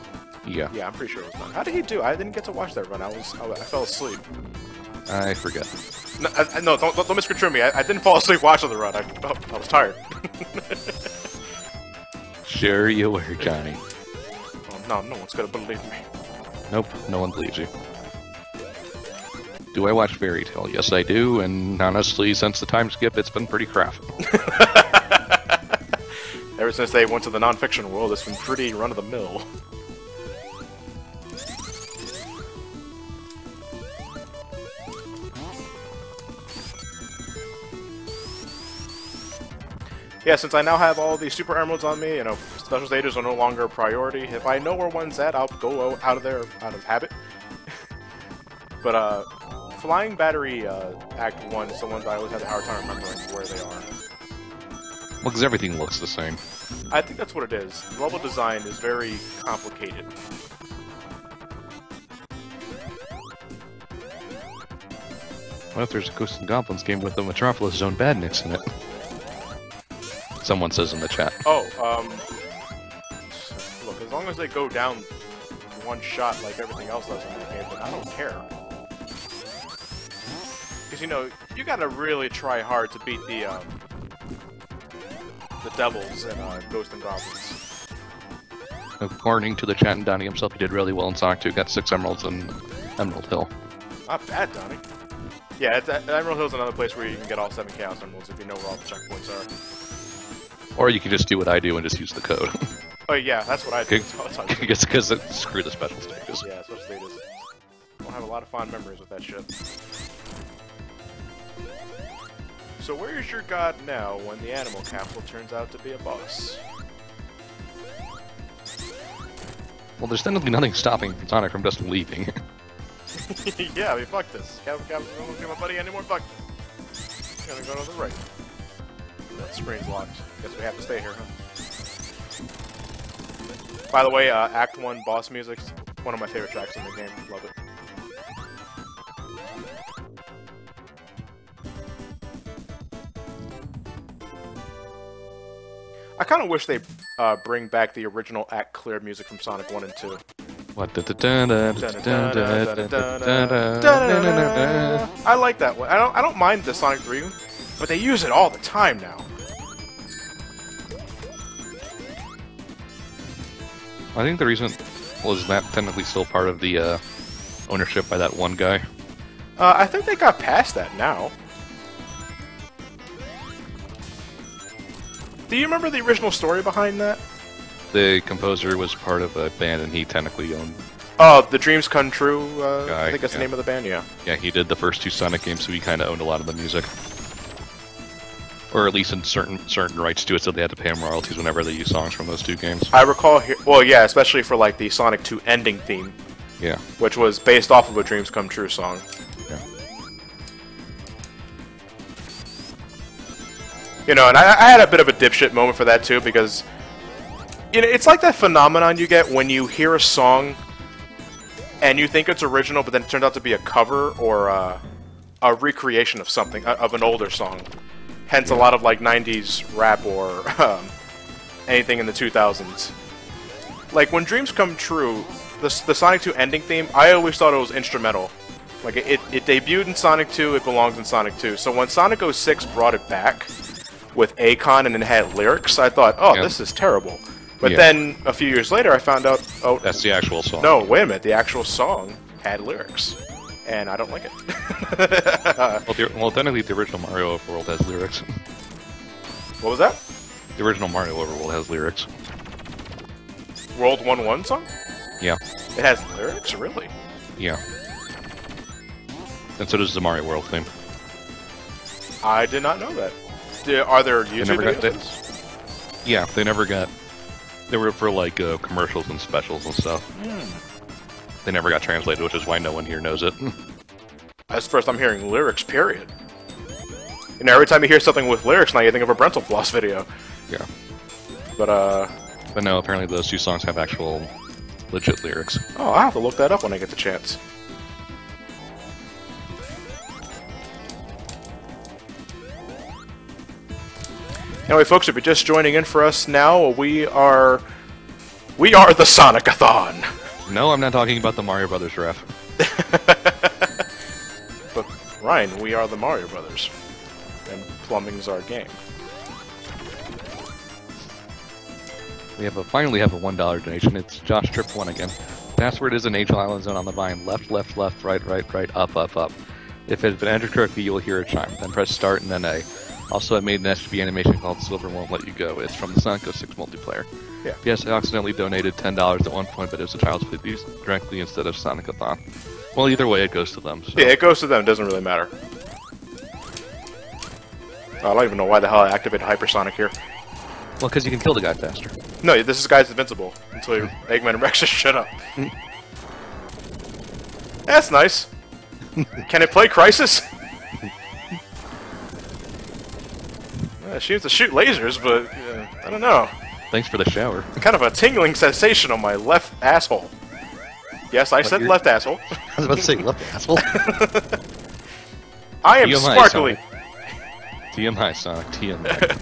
Yeah. Yeah, I'm pretty sure it was Donnie. How did he do? I didn't get to watch that run. I fell asleep. I forget. No, don't misconstrue me. I didn't fall asleep watching the run. I was tired. Sure you were, Johnny. Oh, no one's gonna believe me. Nope, no one believes you. Do I watch Fairy Tail? Yes, I do, and honestly, since the time skip, it's been pretty crappy. Ever since they went to the non-fiction world, it's been pretty run-of-the-mill. Yeah, since I now have all the Super Emeralds on me, you know, special stages are no longer a priority. If I know where one's at, I'll go out of there out of habit. But, Flying Battery, Act 1 is the ones I always have a hard time remembering where they are. Well, because everything looks the same. I think that's what it is. The level design is very complicated. What if there's a Ghosts and Goblins game with the Metropolis Zone badness in it? Someone says in the chat. Oh, look, as long as they go down one shot like everything else does in the game, then I don't care. because you know you gotta really try hard to beat the devils and ghosts and goblins. According to the chat and Donnie himself, he did really well in Sonic 2. Got 6 emeralds in Emerald Hill. Not bad, Donnie. Yeah, Emerald Hill's another place where you can get all 7 Chaos Emeralds if you know where all the checkpoints are. Or you can just do what I do and just use the code. Oh yeah, that's what I do. Because screw the special stages. Yeah, special stages. I'll have a lot of fond memories with that shit. So where is your god now when the animal capsule turns out to be a boss? Well, there's technically nothing stopping Sonic from just leaving. Yeah, I mean, fuck this. Can't give my buddy anymore. Fuck this. Gonna go to the right. That screen's locked. Guess we have to stay here, huh? By the way, Act 1 boss music's one of my favorite tracks in the game. Love it. I kind of wish they bring back the original Act Clear music from Sonic 1 and 2. What? I like that one. I don't mind the Sonic 3, but they use it all the time now. I think the reason was that technically still part of the ownership by that one guy. I think they got past that now. Do you remember the original story behind that? The composer was part of a band, and he technically owned. Oh, the Dreams Come True. Guy, I think that's the name of the band. Yeah. Yeah, he did the first 2 Sonic games, so he kind of owned a lot of the music, or at least in certain rights to it, so they had to pay him royalties whenever they use songs from those 2 games. I recall here. Well, yeah, especially for like the Sonic 2 ending theme. Yeah. Which was based off of a Dreams Come True song. Yeah. You know, and I had a bit of a dipshit moment for that too, because you know, it's like that phenomenon you get when you hear a song and you think it's original, but then it turned out to be a cover or a recreation of something, of an older song. Hence, a lot of like '90s rap or anything in the 2000s. Like when Dreams Come True, the Sonic 2 ending theme, I always thought it was instrumental. Like it debuted in Sonic 2, it belongs in Sonic 2. So when Sonic 06 brought it back with Akon and it had lyrics, I thought, oh, this is terrible. But then, a few years later, I found out, oh... That's the actual song. No, wait a minute, the actual song had lyrics. And I don't like it. Well, technically, the original Mario Overworld has lyrics. What was that? The original Mario Overworld has lyrics. World 1-1 song? Yeah. It has lyrics? Really? Yeah. And so does the Mario World theme. I did not know that. Are there YouTube videos? Yeah, they never got... They were for, like, commercials and specials and stuff. They never got translated, which is why no one here knows it. That's the first I'm hearing lyrics, period. You know, every time you hear something with lyrics, now you think of a Brental Floss video. Yeah. But no, apparently those 2 songs have actual legit lyrics. Oh, I'll have to look that up when I get the chance. Anyway, folks, if you're just joining in for us now, we are the Sonic-a-thon. No, I'm not talking about the Mario Brothers ref. But Ryan, we are the Mario Brothers, and plumbing's our game. We finally have a $1 donation. It's Josh Trip 1 again. Password is an Angel Island Zone on the vine. Left, left, left, right, right, right, up, up, up. If it has been entered correctly, you'll hear a chime. Then press start and then A. Also, I made an SGB animation called Silver Won't Let You Go. It's from the Sonic 06 multiplayer. Yeah. Yes, I accidentally donated $10 at one point, but it was a child's play directly instead of Sonic-a-thon. Well, either way, it goes to them. So. Yeah, it goes to them. It doesn't really matter. I don't even know why the hell I activated Hypersonic here. Well, because you can kill the guy faster. No, this guy's invincible until Eggman and Rex just shut up. That's nice. Can it play Crisis? She seems to shoot lasers, but I don't know. Thanks for the shower. Kind of a tingling sensation on my left asshole. Yes, I said left asshole. I was about to say left asshole. I am sparkly. TMI, Sonic. TMI.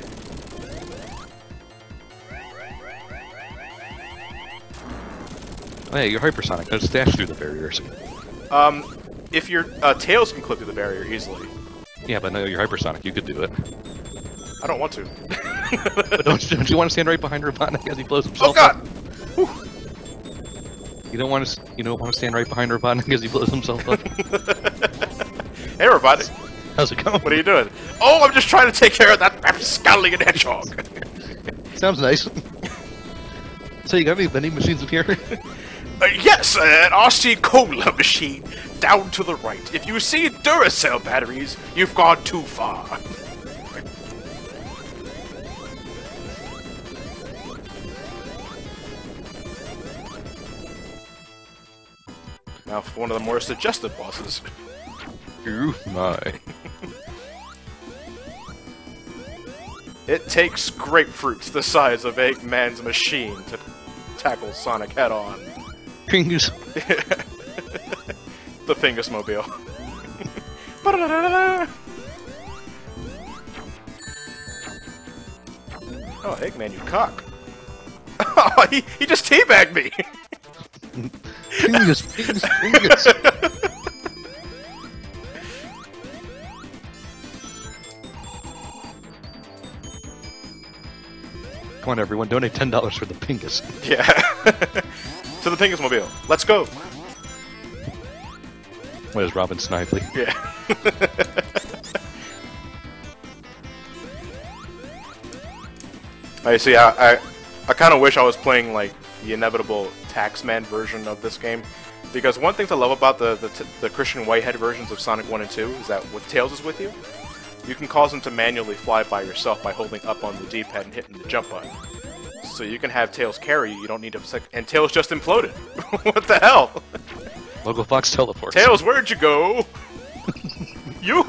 Hey, you're hypersonic. Just dash through the barriers. If your tails can clip through the barrier easily. Yeah, but no, you're hypersonic. You could do it. I don't want to. But don't you want to stand right behind Robotnik as he blows himself Oh God! up? You don't want to stand right behind Robotnik as he blows himself up. Hey, Robotnik. How's it going? What are you doing? Oh, I'm just trying to take care of that rapscallion hedgehog. Sounds nice. So you got any vending machines up here? Yes, an RC Cola machine down to the right. If you see Duracell batteries, you've gone too far. Now for one of the more suggestive bosses. Ooh, my. It takes grapefruits the size of Eggman's machine to tackle Sonic head-on. Pingus. The Pingus Mobile. Oh, Eggman, you cock. Oh, he just teabagged me! Pingus, Pingus, Pingus. Come on, everyone, donate $10 for the Pingus. Yeah. To the Pingus Mobile. Let's go! What is Robin Snively? Yeah. I see, I kind of wish I was playing, like, the inevitable Taxman version of this game. Because one thing to love about the Christian Whitehead versions of Sonic 1 and 2 is that when Tails is with you, you can cause him to manually fly by yourself by holding up on the D-pad and hitting the jump button. So you can have Tails carry you, you don't need to... And Tails just imploded! What the hell? Logo Fox teleports. Tails, where'd you go? You!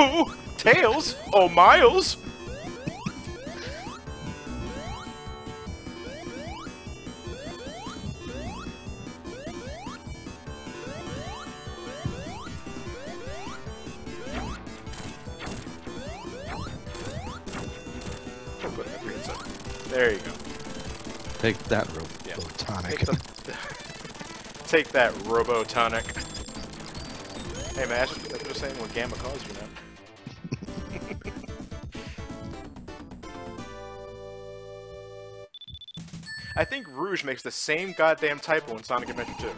Tails! Oh, Miles! There you go. Take that, Yeah. Robotonic. Take that, Robotonic. Hey man, I'm just saying what Gamma calls you now. I think Rouge makes the same goddamn typo in Sonic Adventure 2.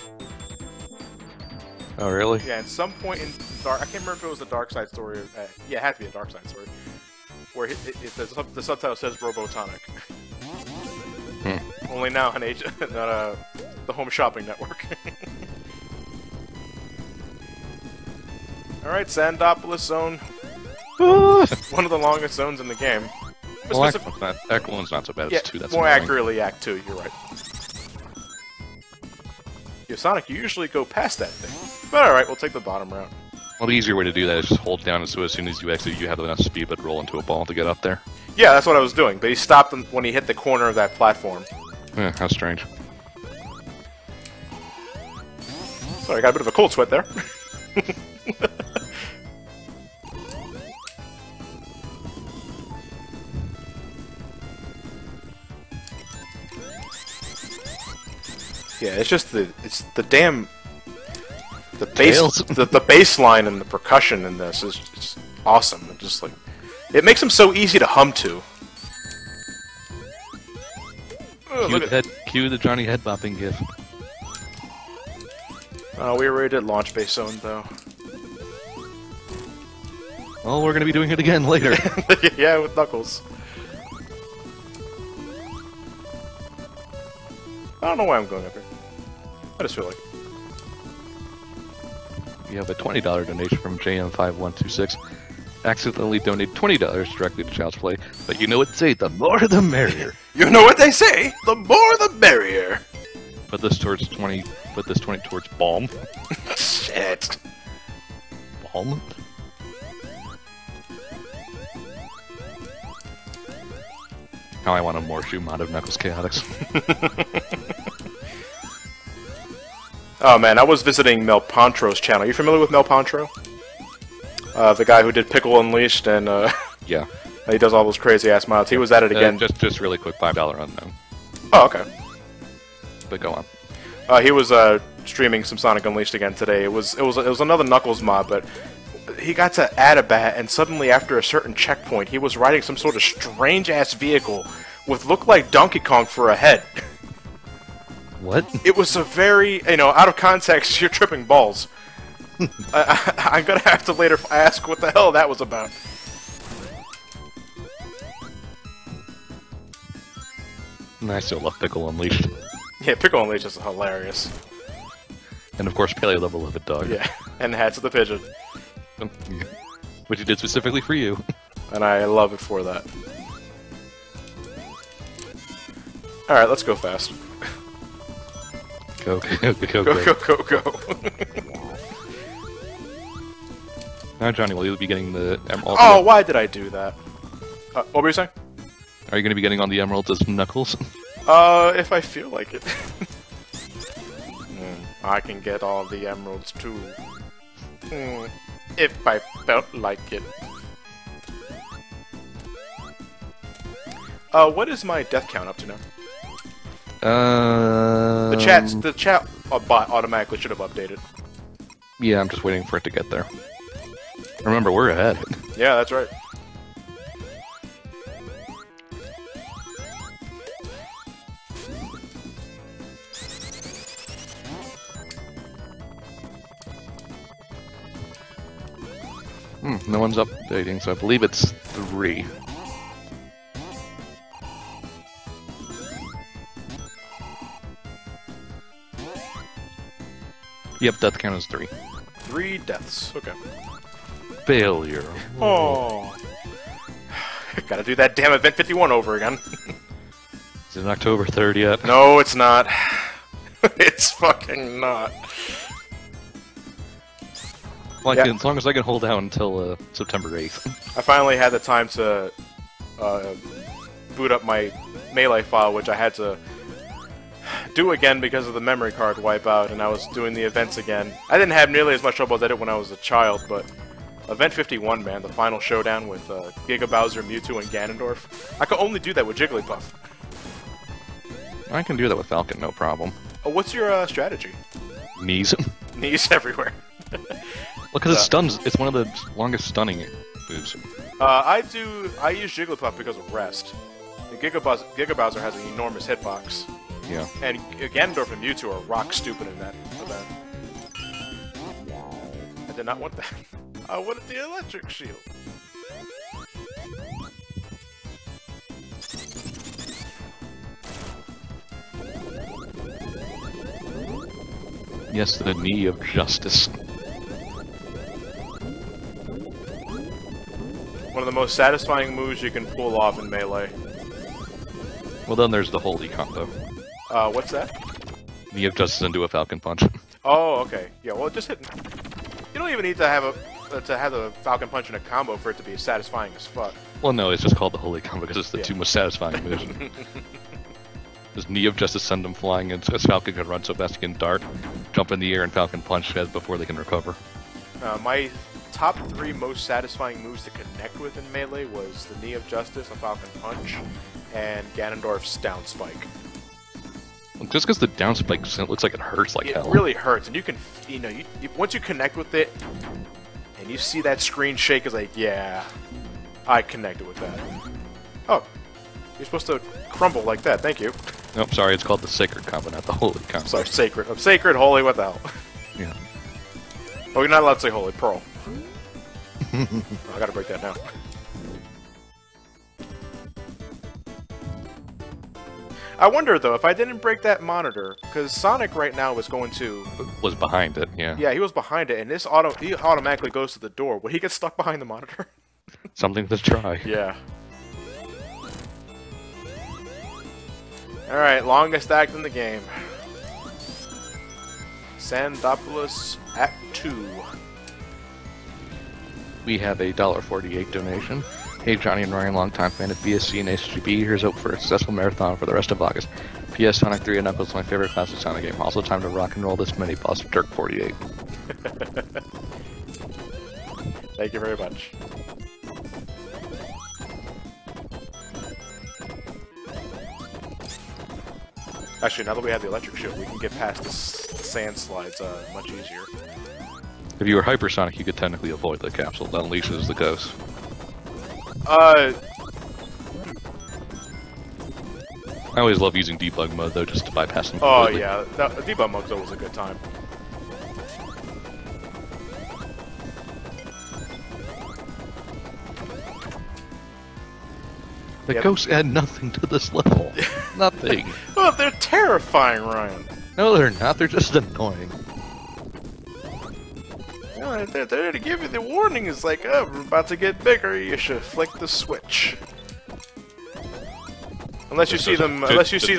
Oh, really? Yeah, at some point in Dark... I can't remember if it was the Dark Side story or... yeah, it had to be a Dark Side story. Where the subtitle says Robotonic. Only now on the Home Shopping Network. Alright, Sandopolis Zone. One of the longest zones in the game. Well, Act 1's not so bad. Yeah, It's 2 that's more annoying. accurately Act 2, you're right. Yo, Sonic, you usually go past that thing. But alright, we'll take the bottom route. Well, the easier way to do that is just hold down, so as soon as you exit, you have enough speed but roll into a ball to get up there. Yeah, that's what I was doing, but he stopped when he hit the corner of that platform. Yeah, how strange. Sorry, I got a bit of a cold sweat there. Yeah, it's just the damn the bass line and the percussion in this is just awesome. It just like it makes them so easy to hum to. Cue the Johnny head bopping gif. We already did launch base zone though. Well, we're gonna be doing it again later. Yeah, with Knuckles. I don't know why I'm going up here. I just feel like. You have a $20 donation from JM5126. Accidentally donated $20 directly to Child's Play, but you know what they say, the more the merrier. You know what they say, the more the merrier. Put this 20 towards Balm. Shit. Balm? Now I want a Morshu mod of Knuckles Chaotix. Oh man, I was visiting Mel Pantro's channel. You familiar with Mel Pantro? The guy who did Pickle Unleashed and Yeah. he does all those crazy ass mods. He was at it again. Just really quick, $5 unknown. Oh, okay. But go on. He was streaming some Sonic Unleashed again today. It was another Knuckles mod, but he got to Adabat, and suddenly after a certain checkpoint, he was riding some sort of strange-ass vehicle with looked like Donkey Kong for a head. What? It was a very, out of context, you're tripping balls. I'm gonna have to later ask what the hell that was about. I still love Pickle Unleashed. Yeah, Pickle Unleashed is hilarious. And of course, Paleo the Beloved Dog. Yeah, and Hats of the Pigeon. Yeah. Which he did specifically for you. And I love it for that. Alright, let's go fast. Go, go, go, Go, go, go, go. Now, Johnny, will you be getting the emerald? Oh, why did I do that? What were you saying? Are you going to be getting on the emeralds as Knuckles? If I feel like it. I can get all the emeralds too. If I felt like it. What is my death count up to now? The chat bot automatically should have updated. Yeah, I'm just waiting for it to get there. Remember, we're ahead. Yeah, that's right. No one's updating, so I believe it's 3. Yep, death count is 3. 3 deaths. Okay. Failure. Oh. Gotta do that damn Event 51 over again. Is it October 3rd yet? No, it's not. It's fucking not. Well, yeah. As long as I can hold out until September 8th. I finally had the time to boot up my Melee file, which I had to do again because of the memory card wipeout, and I was doing the events again. I didn't have nearly as much trouble as I did when I was a child, but Event 51, man, the final showdown with Giga Bowser, Mewtwo, and Ganondorf. I could only do that with Jigglypuff. I can do that with Falcon, no problem. Oh, what's your strategy? Knees. Knees everywhere. Well, because it stuns. It's one of the longest stunning moves. I use Jigglypuff because of rest. And Giga Bowser has an enormous hitbox. Yeah. And Ganondorf and Mewtwo are rock stupid in that event. I did not want that. I wanted the electric shield. Yes, the knee of justice. One of the most satisfying moves you can pull off in Melee. Well, then there's the holy combo. What's that? Knee of justice into a Falcon Punch. Oh, okay. Yeah, well, just hit. You don't even need to have a Falcon Punch in a combo for it to be satisfying as fuck. Well, no, it's just called the holy combo because it's the two most satisfying moves. Just knee of justice, send them flying, and Falcon can run so fast he can dart, jump in the air, and Falcon Punch before they can recover. My top 3 most satisfying moves to connect with in Melee was the Knee of Justice, a Falcon Punch, and Ganondorf's down spike. Just because the down spike looks like it hurts like hell. It really hurts, and you can, once you connect with it, and you see that screen shake, it's like, yeah, I connected with that. Oh, you're supposed to crumble like that, thank you. Nope, sorry, it's called the sacred combo, not the holy combo. Sorry, sacred. I'm sacred, holy, what the hell? Yeah. Oh, you're not allowed to say holy, pearl. Oh, I gotta break that now. I wonder, though, if I didn't break that monitor, because Sonic right now is going to... Was behind it, yeah. Yeah, he was behind it, and this he automatically goes to the door. Would he get stuck behind the monitor? Something to try. Yeah. Alright, longest act in the game. Sandopoulos Act 2. We have a $1.48 donation. Hey Johnny and Ryan, longtime fan of BSC and HGB. Here's hope for a successful marathon for the rest of August. PS Sonic 3 and Knuckles is my favorite classic Sonic game. Also time to rock and roll this mini boss of Dirk 48. Thank you very much. Actually, now that we have the electric shield, we can get past the sand slides much easier. If you were hypersonic, you could technically avoid the capsule that unleashes the ghost. Uh, I always love using debug mode though, just to bypass them oh completely. yeah, the debug mode's always a good time. The Yep. ghosts add nothing to this level. Nothing. Well, they're terrifying, Ryan. No, they're not. They're just annoying. No, they're there to give you the warning. It's like, oh, we're about to get bigger. You should flick the switch. Unless you see them, unless you see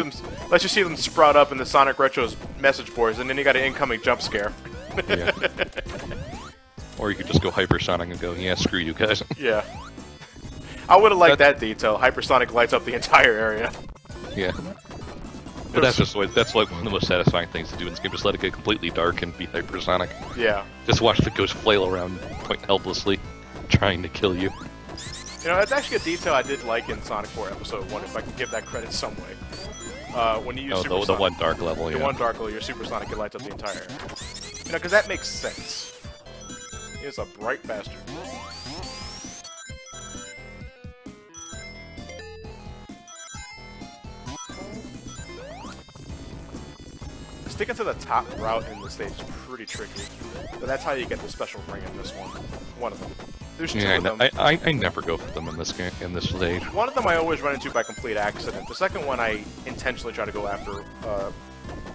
them sprout up in the Sonic Retro's message boards, and then you got an incoming jump scare. Yeah. Or you could just go hypersonic and go, yeah, screw you guys. Yeah. I would have liked that detail. Hypersonic lights up the entire area. Yeah. But that's just like one of the most satisfying things to do in this game. Just let it get completely dark and be hypersonic. Yeah. Just watch the ghost flail around quite helplessly, trying to kill you. You know, that's actually a detail I did like in Sonic 4 Episode 1, if I can give that credit some way. When you use the one dark level, the one dark level, your supersonic, it lights up the entire area. You know, because that makes sense. He's a bright bastard. Sticking to the top route in the stage is pretty tricky, but that's how you get the special ring in this one. One of them. There's two of them. I never go for them in this game, in this stage. One of them I always run into by complete accident. The second one I intentionally try to go after.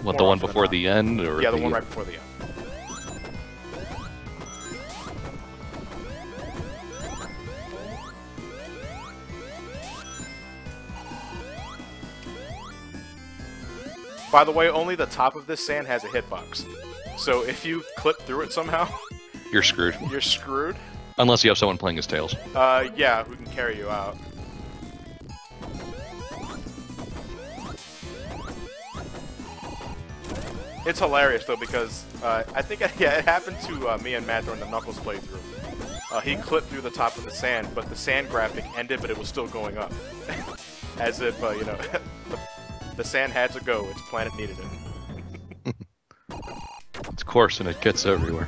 What, the one before the end, or yeah, the one right before the end. By the way, only the top of this sand has a hitbox. So if you clip through it somehow, you're screwed. You're screwed. Unless you have someone playing as Tails. Yeah, who can carry you out. It's hilarious though because I think it happened to me and Matt during the Knuckles playthrough. He clipped through the top of the sand, but the sand graphic ended, but it was still going up, as if you know. The sand had to go, its planet needed it. It's coarse and it gets everywhere.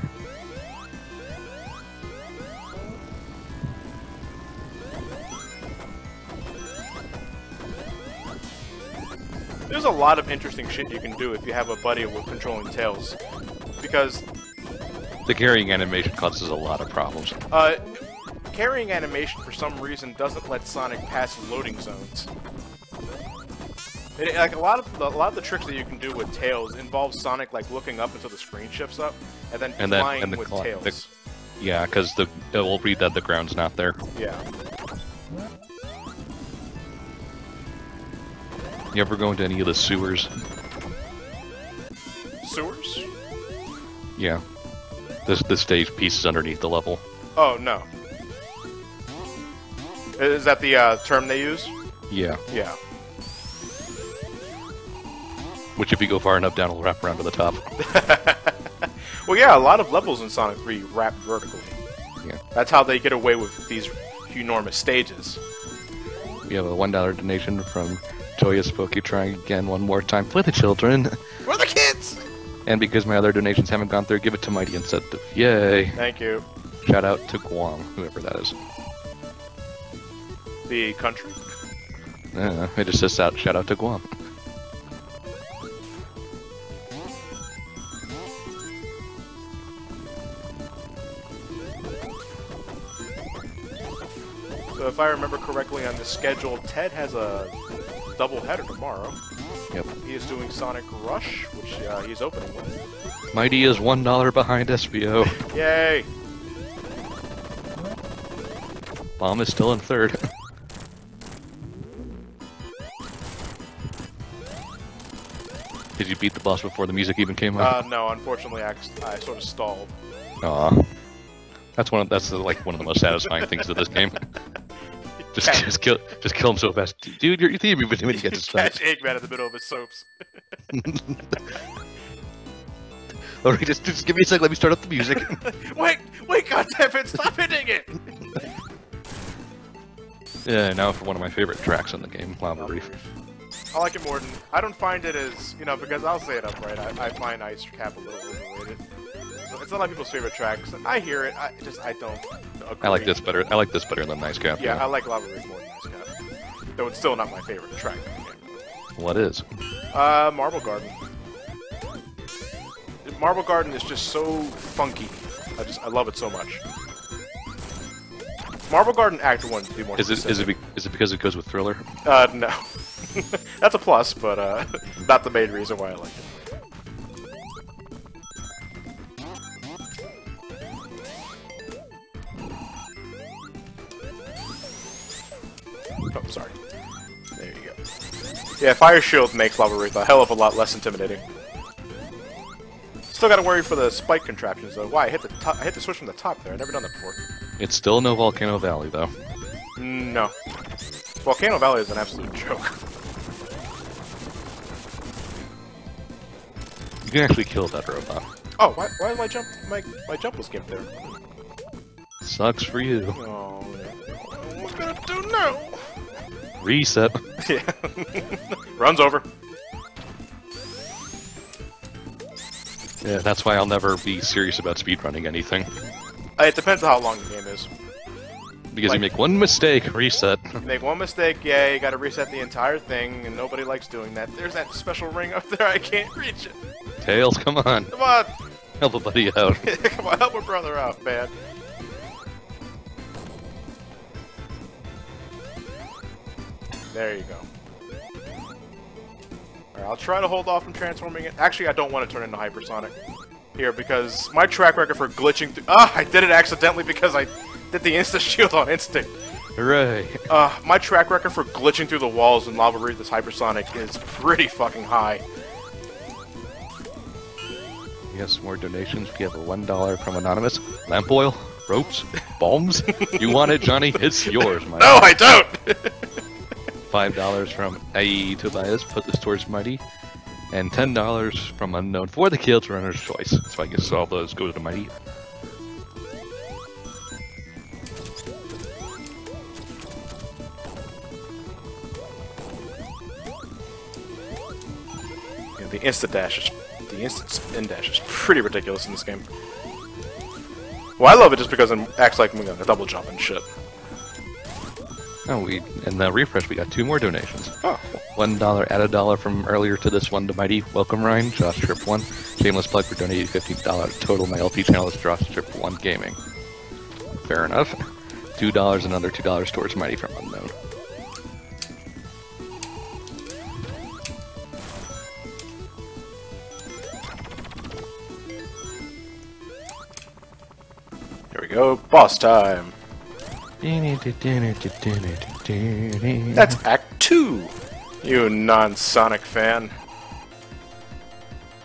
There's a lot of interesting shit you can do if you have a buddy with controlling Tails. Because... the carrying animation causes a lot of problems. Carrying animation for some reason doesn't let Sonic pass loading zones. Like a lot of the tricks that you can do with Tails involve Sonic like looking up until the screen shifts up, and then flying with Tails. Yeah, because it will read that the ground's not there. Yeah. You ever go into any of the sewers? Sewers? Yeah. This stage piece is underneath the level. Oh no. Is that the term they use? Yeah. Yeah. Which, if you go far enough down, will wrap around to the top. Well, yeah, a lot of levels in Sonic 3 wrap vertically. Yeah. That's how they get away with these enormous stages. We have a $1 donation from Joyous Pokey trying again one more time for the children. For the kids! And because my other donations haven't gone through, give it to Mighty Incentive. Yay! Thank you. Shout out to Guam, whoever that is. The country? It just says shout out to Guam. So if I remember correctly on the schedule, Ted has a double header tomorrow. Yep. He is doing Sonic Rush, which he's opening with. Mighty is $1 behind SBO. Yay! Bomb is still in third. Did you beat the boss before the music even came on? No, unfortunately I sort of stalled. Aw. That's one of the most satisfying things of this game. Just kill him so fast. Dude, you're thieving when you get to start. Catch Eggman in the middle of his soaps. Alright, just give me a sec, let me start up the music. Wait, goddammit, stop hitting it! Yeah, now for one of my favorite tracks in the game, Lava Reef. I like it more than... I don't find it as... You know, because I'll say it upright, I find Ice Cap a little overrated. it's a lot of people's favorite tracks. I hear it. I don't agree. I like this better. I like this better than Nice Cap. Yeah, I like Lava Rave more than Nice Cap. Though it's still not my favorite track. What is? Marble Garden. Marble Garden is just so funky. I love it so much. Marble Garden Act 1 to be more specific. Is it because it goes with Thriller? No. That's a plus, but not the main reason why I like it. Oh, sorry. There you go. Yeah, Fire Shield makes Lava Wraith a hell of a lot less intimidating. Still gotta worry for the spike contraptions though. Why? I hit the switch from the top there. I've never done that before. It's still no Volcano Valley though. No. Volcano Valley is an absolute joke. You can actually kill that robot. Oh, why did my jump was gimped there? Sucks for you. Oh, what am I gonna do now? Reset. Yeah. Runs over. Yeah, that's why I'll never be serious about speedrunning anything. It depends on how long the game is. Because you make one mistake, reset. Make one mistake, yeah, you gotta reset the entire thing, and nobody likes doing that. There's that special ring up there, I can't reach it. Tails, come on. Come on! Help a buddy out. Come on, help a brother out, man. There you go. Alright, I'll try to hold off from transforming it. Actually, I don't want to turn into Hypersonic here, because my track record for glitching through— I did it accidentally because I did the insta-shield on instinct. Hooray. My track record for glitching through the walls in Lava Wreath as Hypersonic is pretty fucking high. Yes, more donations. We have a $1 from Anonymous. Lamp oil, ropes, bombs. You want it, Johnny? It's yours, my No, I don't! $5 from A. Tobias, put this towards Mighty. And $10 from Unknown for the Kill to Runner's Choice. So I guess all those go to Mighty. Yeah, the instant spin dash is pretty ridiculous in this game. Well, I love it just because it acts like a double jump and shit. Oh, in the refresh we got 2 more donations. Oh. $1, add $1 from earlier to this one to Mighty. Welcome Ryan, Josh Trip 1. Shameless plug for donating $15 total. My LP channel is Josh Trip 1 Gaming. Fair enough. $2, another $2 towards Mighty from Unknown. Here we go, boss time. That's Act 2, you non-Sonic fan.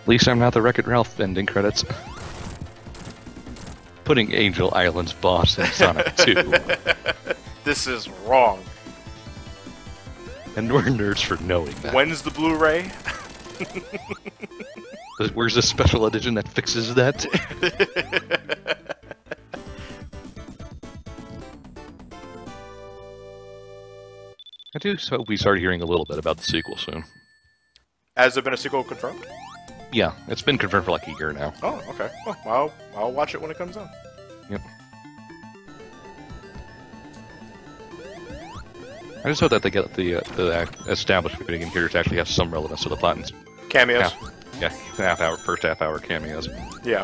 At least I'm not the Wreck-It Ralph ending credits. Putting Angel Island's boss in Sonic 2. This is wrong. And we're nerds for knowing that. When's the Blu-ray? Where's the special edition that fixes that? I do hope we start hearing a little bit about the sequel soon. Has there been a sequel confirmed? Yeah, it's been confirmed for like a year now. Oh, okay. Well, I'll watch it when it comes out. Yep. I just hope that they get the established video game here to actually have some relevance to the plot. Cameos? First half hour cameos. Yeah.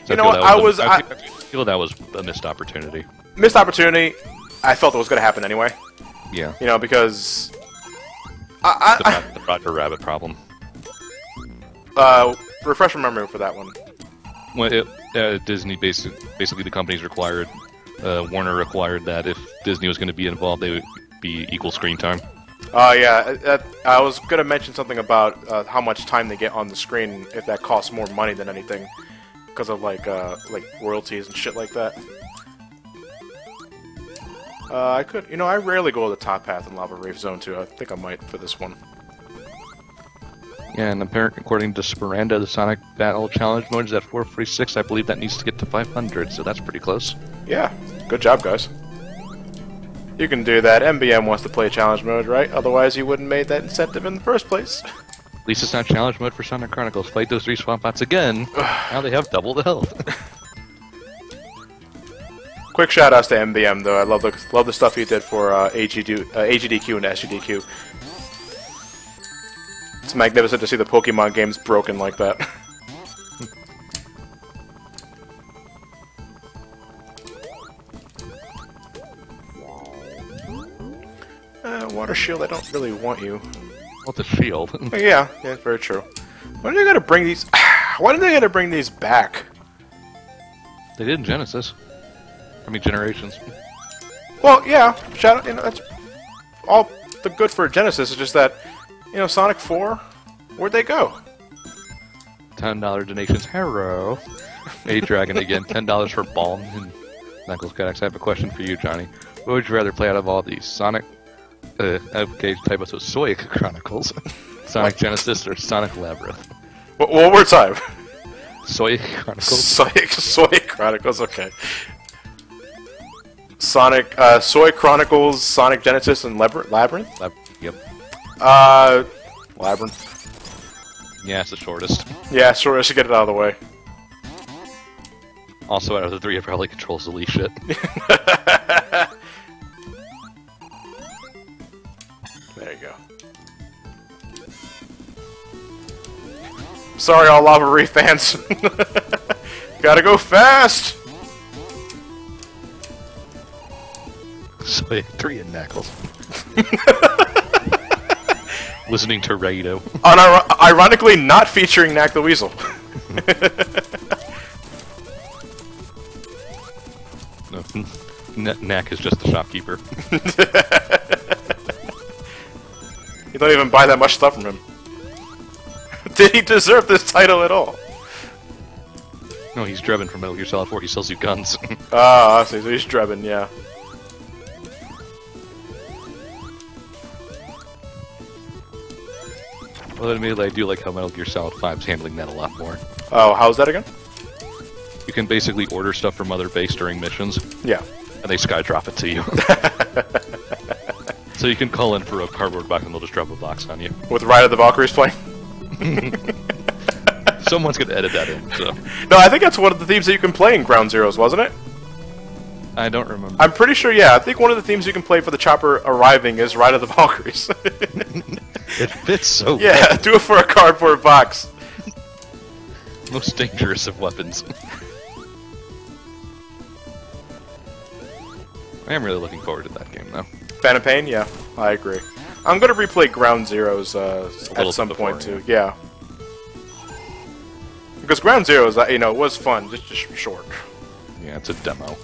So you know what, I feel that was a missed opportunity. Missed opportunity. I felt it was going to happen anyway. Yeah. You know, because... the Roger Rabbit problem. Refresh my memory for that one. Well, Disney, basically the companies required, Warner required that if Disney was going to be involved, they would be equal screen time. Yeah, I was going to mention something about how much time they get on the screen, if that costs more money than anything, because of like royalties and shit like that. I rarely go to the top path in Lava Rave Zone 2. I think I might for this one. Yeah, and according to Sparanda, the Sonic Battle Challenge mode is at 446. I believe that needs to get to 500, so that's pretty close. Yeah, good job, guys. You can do that. MBM wants to play challenge mode, right? Otherwise, you wouldn't made that incentive in the first place. least it's not challenge mode for Sonic Chronicles. Fight those 3 swamp bots again. Now they have double the health. Quick shout outs to MBM though. I love the stuff he did for AGDQ and SGDQ. It's magnificent to see the Pokemon games broken like that. Water Shield, I don't really want you. What's a shield? Yeah, very true. When are they gonna bring these? When are they gonna bring these back? They did in Genesis. I mean, Generations. Well, yeah, Shadow. You know, that's all the good for Genesis. Is just that, you know, Sonic 4. Where'd they go? $10 donations. Hero. A Dragon again. $10 for Balm and Knuckles Cadex. I have a question for you, Johnny. What would you rather play out of all these? Sonic. Okay, type of Sonic Chronicles, Sonic Genesis, or Sonic Labyrinth? One more time. Sonic Chronicles. Sonic Chronicles. Okay. Sonic, Soy Chronicles, Sonic Genesis, and Labyrinth. Yep. Labyrinth. Yeah, it's the shortest. Yeah, sure. I should get it out of the way. Also, out of the 3, it probably controls the least shit. There you go. Sorry, all Lava Reef fans. Gotta go fast! Sonic 3 and Knuckles. Listening to Raido. Ironically, not featuring Knack the Weasel. No, Knack is just the shopkeeper. You don't even buy that much stuff from him. Did he deserve this title at all? No, he's Drebin from Metal Gear Solid 4. He sells you guns. Ah, I see. So he's Drebin, yeah. Well, admittedly, I do like how Metal Gear Solid 5's handling that a lot more. Oh, how's that again? You can basically order stuff from other base during missions. Yeah. And they skydrop it to you. So you can call in for a cardboard box and they'll just drop a box on you. With Ride of the Valkyries playing? Someone's gonna edit that in, so... No, I think that's one of the themes that you can play in Ground Zeroes, wasn't it? I don't remember. I'm pretty sure, yeah. I think one of the themes you can play for the chopper arriving is Ride of the Valkyries. It fits so yeah, well. do it for a cardboard box. Most dangerous of weapons. I am really looking forward to that game, though. Phantom Pain? Yeah, I agree. I'm gonna replay Ground Zeroes at some point, too. Yeah. Because Ground Zeroes, you know, was fun, just short. Yeah, it's a demo.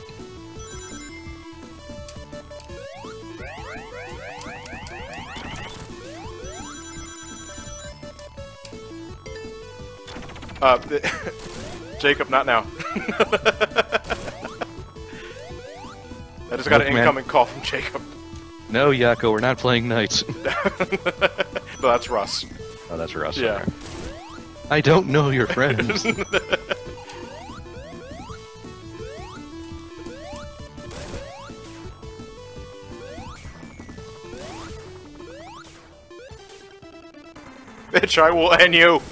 Jacob, not now. I just got an incoming call from Jacob. No, Yako, we're not playing Knights. No, that's Russ. Oh, that's Russ. Yeah. Okay. I don't know your friends. Bitch, I will end you!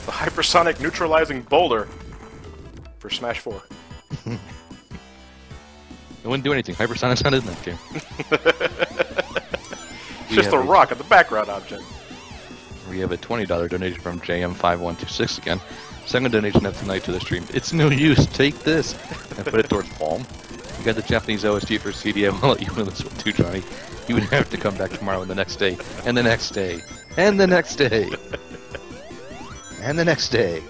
The hypersonic neutralizing boulder for Smash 4. It wouldn't do anything. Hypersonic's not in that game. It's just a rock at the background object. We have a $20 donation from JM5126 again. Second donation of tonight to the stream. It's no use. Take this. And put it towards Palm. You got the Japanese OST for CD. I will let you win this one too, Johnny. You would have to come back tomorrow and the next day. And the next day. And the next day. And the next day.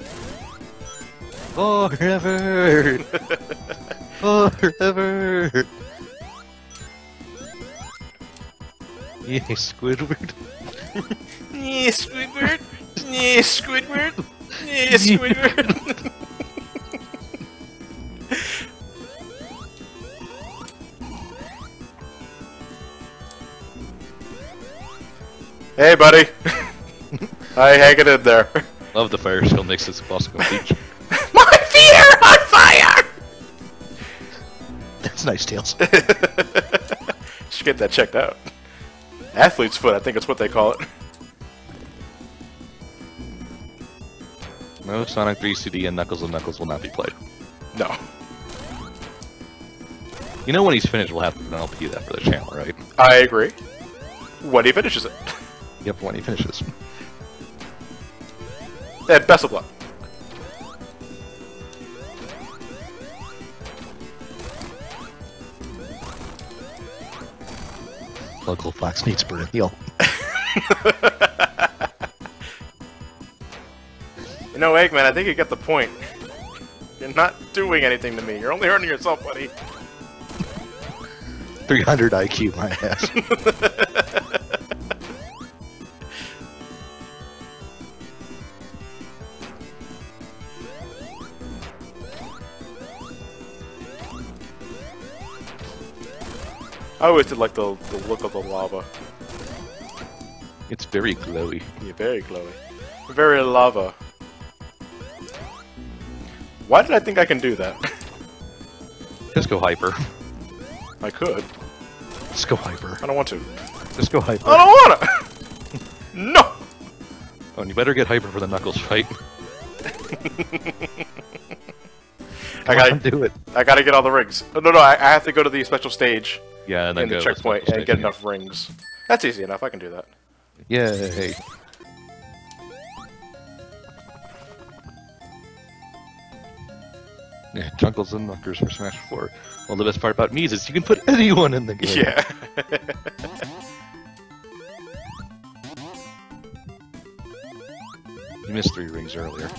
Forever. Forever. Yeah, Squidward. Yeah, Squidward. Yeah, Squidward. Yeah, Squidward. Hey, buddy. I hang it in there. Love the fire skill makes this possible beach. My feet are on fire! That's nice, Tails. Should get that checked out. Athlete's foot, I think it's what they call it. No Sonic 3 CD and Knuckles will not be played. No. You know when he's finished, we'll have to LP that for the channel, right? I agree. When he finishes it. Yep, when he finishes. And best of luck. Local Fox needs Burn Heal. You know, Eggman, I think you get the point. You're not doing anything to me. You're only hurting yourself, buddy. 300 IQ, my ass. I always did like the look of the lava. It's very glowy. Yeah, very glowy. Very lava. Why did I think I can do that? Just go hyper. I could. Just go hyper. I don't want to. Just go hyper. I don't wanna! No! Oh, and you better get hyper for the Knuckles fight. I gotta do it. I gotta get all the rings. Oh, no, I have to go to the special stage Yeah, and then in the go checkpoint and get enough rings. That's easy enough. I can do that. Yay. Yeah, Junkles and Knuckles for Smash 4. Well, the best part about me is you can put anyone in the game. Yeah. You missed 3 rings earlier.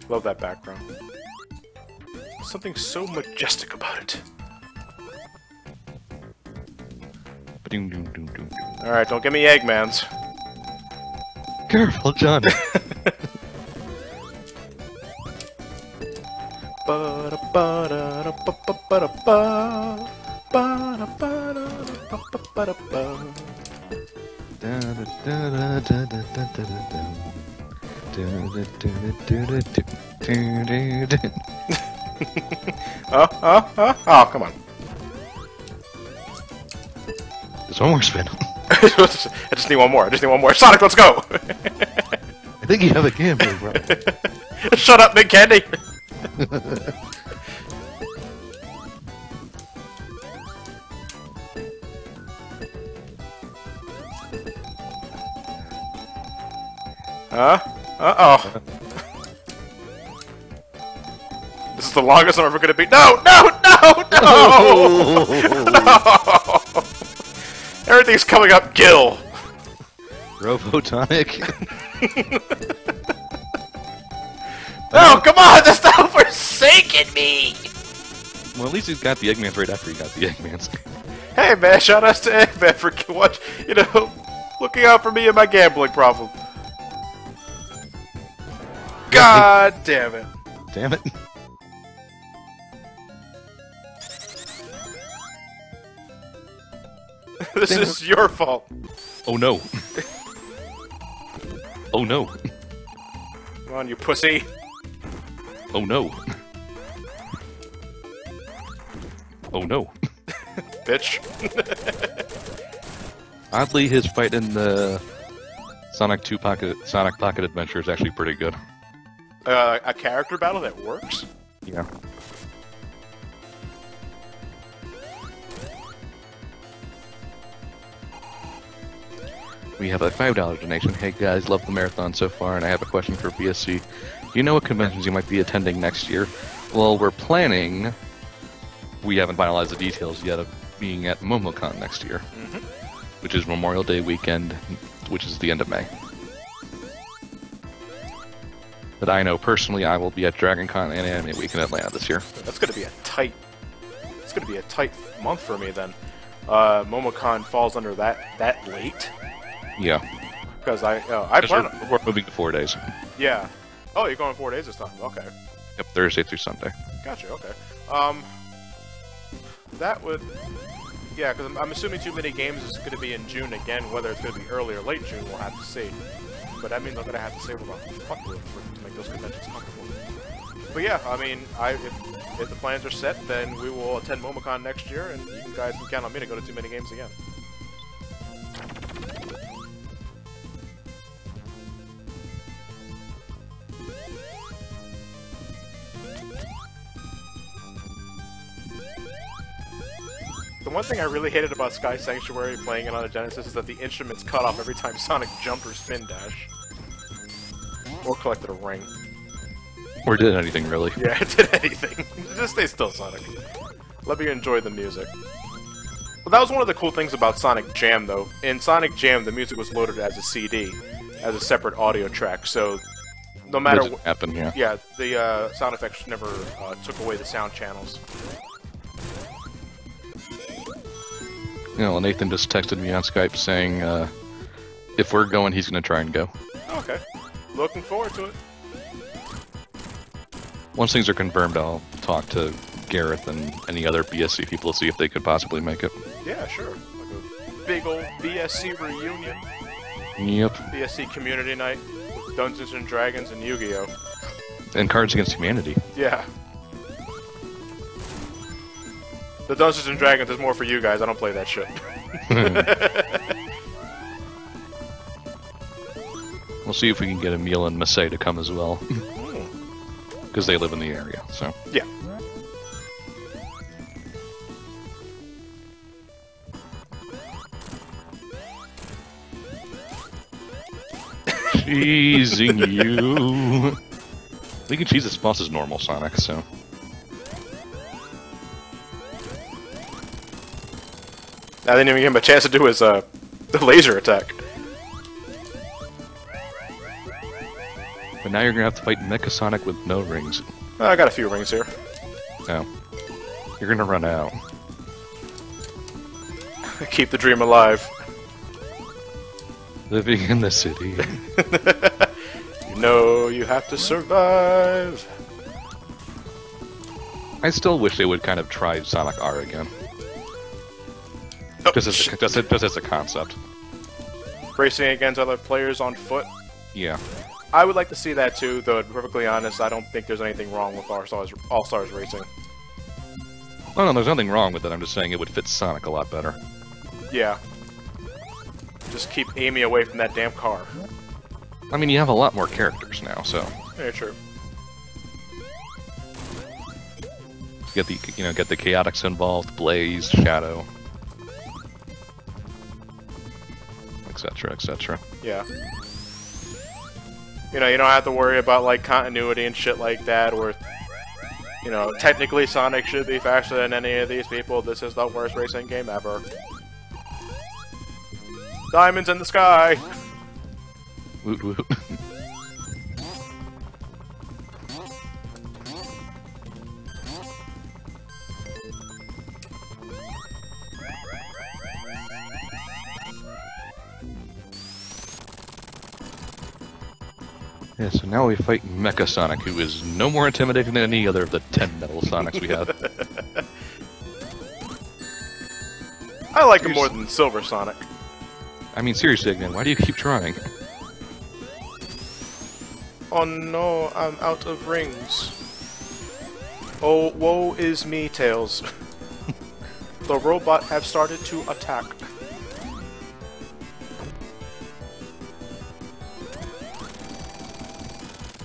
Love that background. Something so majestic about it. Alright, don't give me Eggmans. Careful, Johnny. Oh, come on. There's one more spin. I just need one more. I just need one more. Sonic, let's go! I think you have a game here, bro. Shut up, Big Candy! Uh-oh. This is the longest I'm ever gonna be. No! No! No! No! No! Everything's coming up. Gil! Robotonic. No, come on! That's not forsaking me! Well, at least he's got the Eggmans right after he got the Eggmans. Hey man, shout out to Eggman for looking out for me and my gambling problem. God damn it. Damn it. This is your fault. Oh no. Oh no. Come on, you pussy. Oh no. Oh no. Bitch. Oddly, his fight in the Sonic Pocket Adventure is actually pretty good. A character battle that works? Yeah. We have a $5 donation. Hey guys, love the marathon so far, and I have a question for BSC. Do you know what conventions you might be attending next year? Well, we're planning... We haven't finalized the details yet of being at MomoCon next year, which is Memorial Day weekend, which is the end of May. But I know personally I will be at DragonCon and Anime Week in Atlanta this year. That's gonna be a tight... It's gonna be a tight month for me then. MomoCon falls under that late. Yeah. Because I plan on... We're moving to 4 days. Yeah. Oh, you're going 4 days this time. Okay. Yep, Thursday through Sunday. Gotcha, okay. That would... Yeah, because I'm assuming Too Many Games is going to be in June again. Whether it's going to be early or late June, we'll have to see. but I mean they're gonna have to save about fuckload to make those conventions comfortable. But yeah, I mean, if the plans are set, then we will attend MomoCon next year, and you guys can count on me to go to Too Many Games again. The one thing I really hated about Sky Sanctuary playing it on the Genesis is that the instruments cut off every time Sonic jumped or spin dash. Or collected a ring. Or did anything, really. Yeah, it did anything. Just stay still, Sonic. Let me enjoy the music. Well, that was one of the cool things about Sonic Jam, though. In Sonic Jam, the music was loaded as a CD, as a separate audio track, so no matter what happened, yeah. Yeah, the sound effects never took away the sound channels. You know, Nathan just texted me on Skype saying, if we're going, he's going to try and go. Okay. Looking forward to it. Once things are confirmed, I'll talk to Gareth and any other BSC people to see if they could possibly make it. Yeah, sure. Like a big old BSC reunion. Yep. BSC community night with Dungeons and Dragons and Yu-Gi-Oh! And Cards Against Humanity. Yeah. The Dungeons and Dragons is more for you guys. I don't play that shit. We'll see if we can get Emil and Masay to come as well. Because they live in the area, so. Yeah. Cheesing you. We can cheese this boss as normal Sonic, so. I didn't even give him a chance to do his the laser attack. But now you're gonna have to fight Mecha Sonic with no rings. I got a few rings here. No. You're gonna run out. Keep the dream alive. Living in the city. You know you have to survive. I still wish they would kind of try Sonic R again. Oh, Just as a concept. Racing against other players on foot. Yeah. I would like to see that too, though to be perfectly honest, I don't think there's anything wrong with All-Stars Racing. Oh no, there's nothing wrong with it, I'm just saying it would fit Sonic a lot better. Yeah. Just keep Amy away from that damn car. I mean, you have a lot more characters now, so... Yeah, true. Get the Chaotix involved, Blaze, Shadow... etc, etc. Yeah. You know, you don't have to worry about, like, continuity and shit like that, or... You know, technically Sonic should be faster than any of these people. This is the worst racing game ever. Diamonds in the sky! Woot woot. Yeah, so now we fight Mecha Sonic, who is no more intimidating than any other of the 10 Metal Sonics we have. I like him more than Silver Sonic. I mean, seriously, Eggman, why do you keep trying? Oh no, I'm out of rings. Oh, woe is me, Tails. The robot have started to attack.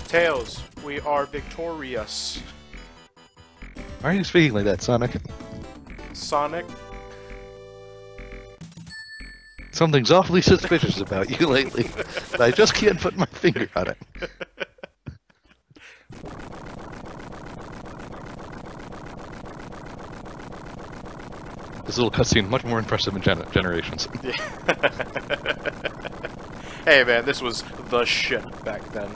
Tails, we are victorious. Why are you speaking like that, Sonic? Sonic? Something's awfully suspicious about you lately, but I just can't put my finger on it. This little cutscene much more impressive in Generations. Yeah. Hey man, this was the shit back then.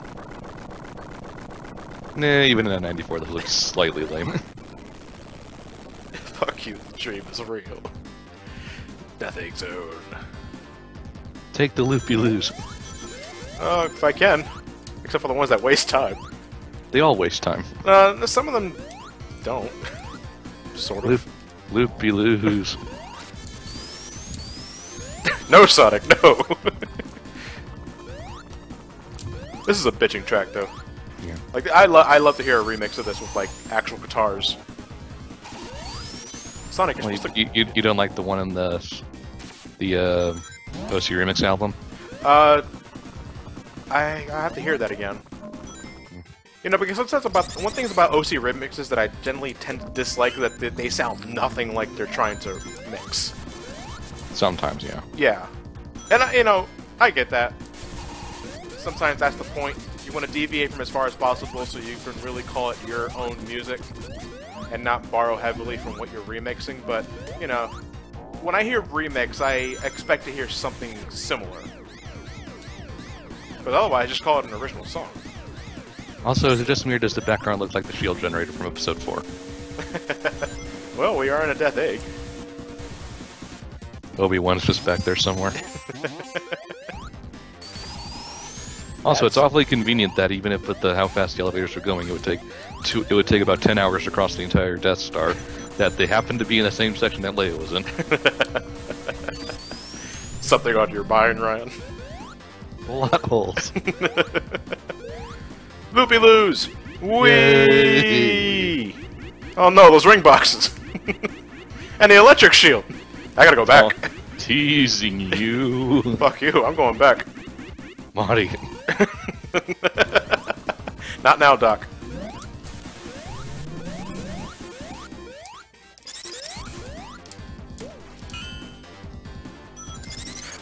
Nah, even in 94, this looks slightly lame. Fuck you, the dream is real. Nothing zone. Take the loopy-loos. If I can. Except for the ones that waste time. They all waste time. Some of them don't. Sort of. Loopy-loos. No, Sonic, no! This is a bitching track, though. Yeah. Like, I love to hear a remix of this with, like, actual guitars. Sonic is Well, supposed to... you don't like the one in the OC Remix album? I have to hear that again. You know, because sometimes one thing about OC remixes that I generally tend to dislike that they sound nothing like they're trying to mix. Sometimes, yeah. Yeah, and you know, I get that. Sometimes that's the point. You want to deviate from as far as possible so you can really call it your own music and not borrow heavily from what you're remixing. But you know, when I hear remix, I expect to hear something similar. But otherwise, just call it an original song. Also, is it just me or does the background look like the shield generator from episode 4? Well, we are in a death egg. Obi-Wan's just back there somewhere. Also, it's awfully convenient that even if with how fast the elevators are going, it would take about 10 hours to cross the entire Death Star. That they happen to be in the same section that Leia was in. Something on your mind, Ryan. Plot holes. Loopy-loos! Whee! Oh no, those ring boxes! And the electric shield! I gotta go back. Oh, teasing you. Fuck you, I'm going back. Marty. Not now, Doc.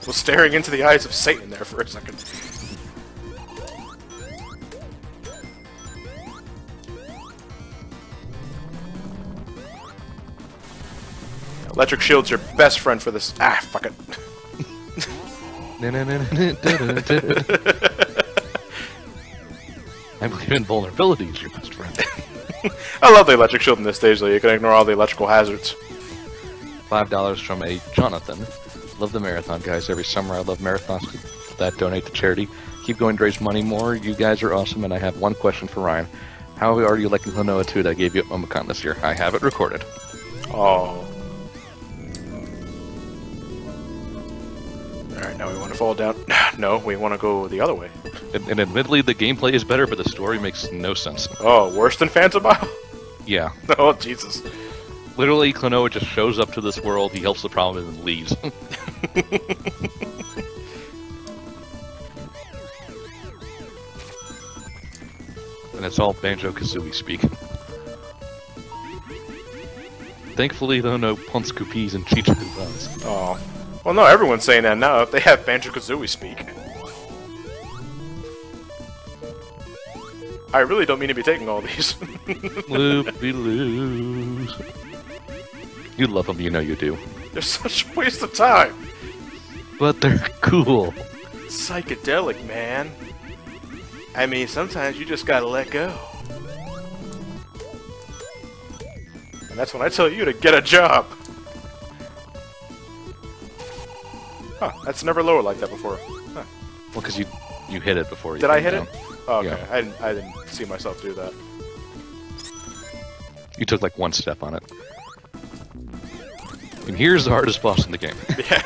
Was staring into the eyes of Satan there for a second. Electric shield's your best friend for this. Ah, fuck it. I believe invulnerability is your best friend. I love the electric shield in this stage, though. You can ignore all the electrical hazards. $5 from a Jonathan. Love the marathon, guys. Every summer I love marathons that donate to charity. Keep going to raise money more. You guys are awesome, and I have one question for Ryan. How are you liking Klonoa 2 that I gave you at MomoCon this year? I have it recorded. Oh. Alright, now we want to fall down. No, we want to go the other way. And admittedly, the gameplay is better, but the story makes no sense. Oh, worse than Phantom Isle? Yeah. Oh, Jesus. Literally, Klonoa just shows up to this world, he helps the problem, and then leaves. And it's all Banjo-Kazooie speak. Thankfully, though, no Ponskoopies and Chichikoopas. Oh. Well, no, everyone's saying that now if they have Banjo-Kazooie speak. I really don't mean to be taking all these. Loopy-loos. You love them, you know you do. They're such a waste of time. But they're cool. Psychedelic, man. I mean, sometimes you just gotta let go. And that's when I tell you to get a job. Huh, that's never lower like that before. Huh. Well, because you hit it before you Did I came hit down. it? Oh, okay, Yeah. I didn't see myself do that. You took like one step on it. And here's the hardest boss in the game. Yeah.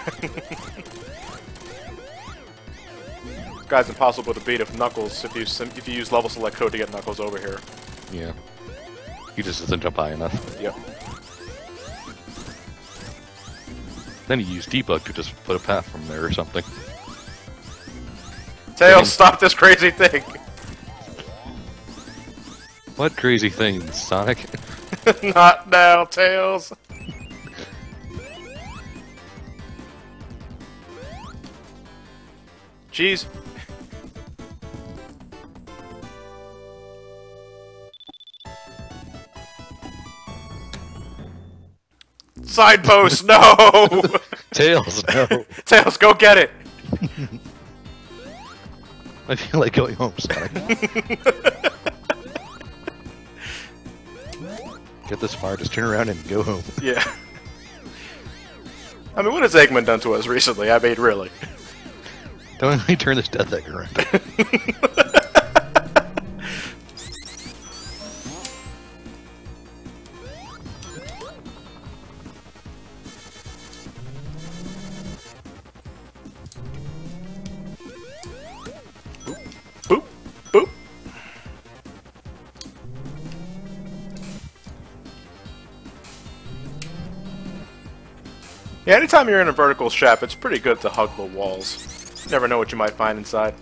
This guy's impossible to beat if Knuckles, if you use level select code to get Knuckles over here. Yeah. He just doesn't jump high enough. Yep. Then you use debug to just put a path from there or something. Tails, stop this crazy thing! What crazy things, Sonic? Not now, Tails! Jeez. Side post, no! Tails, no. Tails, go get it! I feel like going home, Sonic. Get this far, just turn around and go home. Yeah. I mean, what has Eggman done to us recently? I mean, really. Don't let me turn this death egg around. Boop. Yeah, anytime you're in a vertical shaft, it's pretty good to hug the walls. Never know what you might find inside.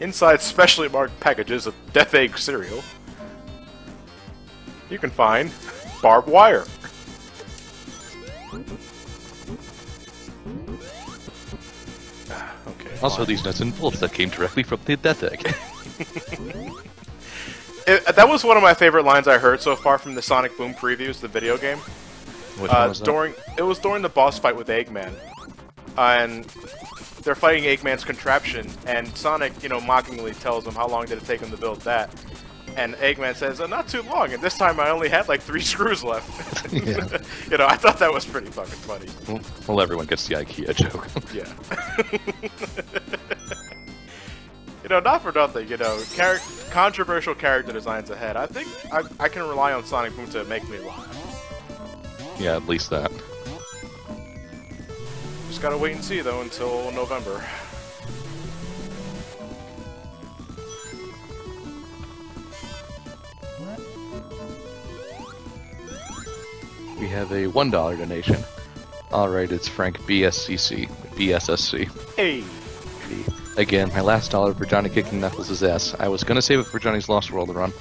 Inside specially marked packages of Death Egg cereal, you can find barbed wire. Okay. Also, fine. these nuts and bolts that came directly from the Death Egg. That was one of my favorite lines I heard so far from the Sonic Boom previews, the video game. Which one was that? It was during the boss fight with Eggman, and they're fighting Eggman's contraption, and Sonic, you know, mockingly tells him how long did it take him to build that, and Eggman says, not too long, and this time I only had like 3 screws left. Yeah. You know, I thought that was pretty fucking funny. Well, everyone gets the IKEA joke. Yeah. You know, not for nothing, you know, controversial character designs ahead. I think I can rely on Sonic Boom to make me laugh. Yeah, at least that. Just gotta wait and see, though, until November. We have a $1 donation. Alright, it's Frank BSSC. Hey! Again, my last dollar for Johnny kicking Knuckles' ass. I was gonna save it for Johnny's Lost World run.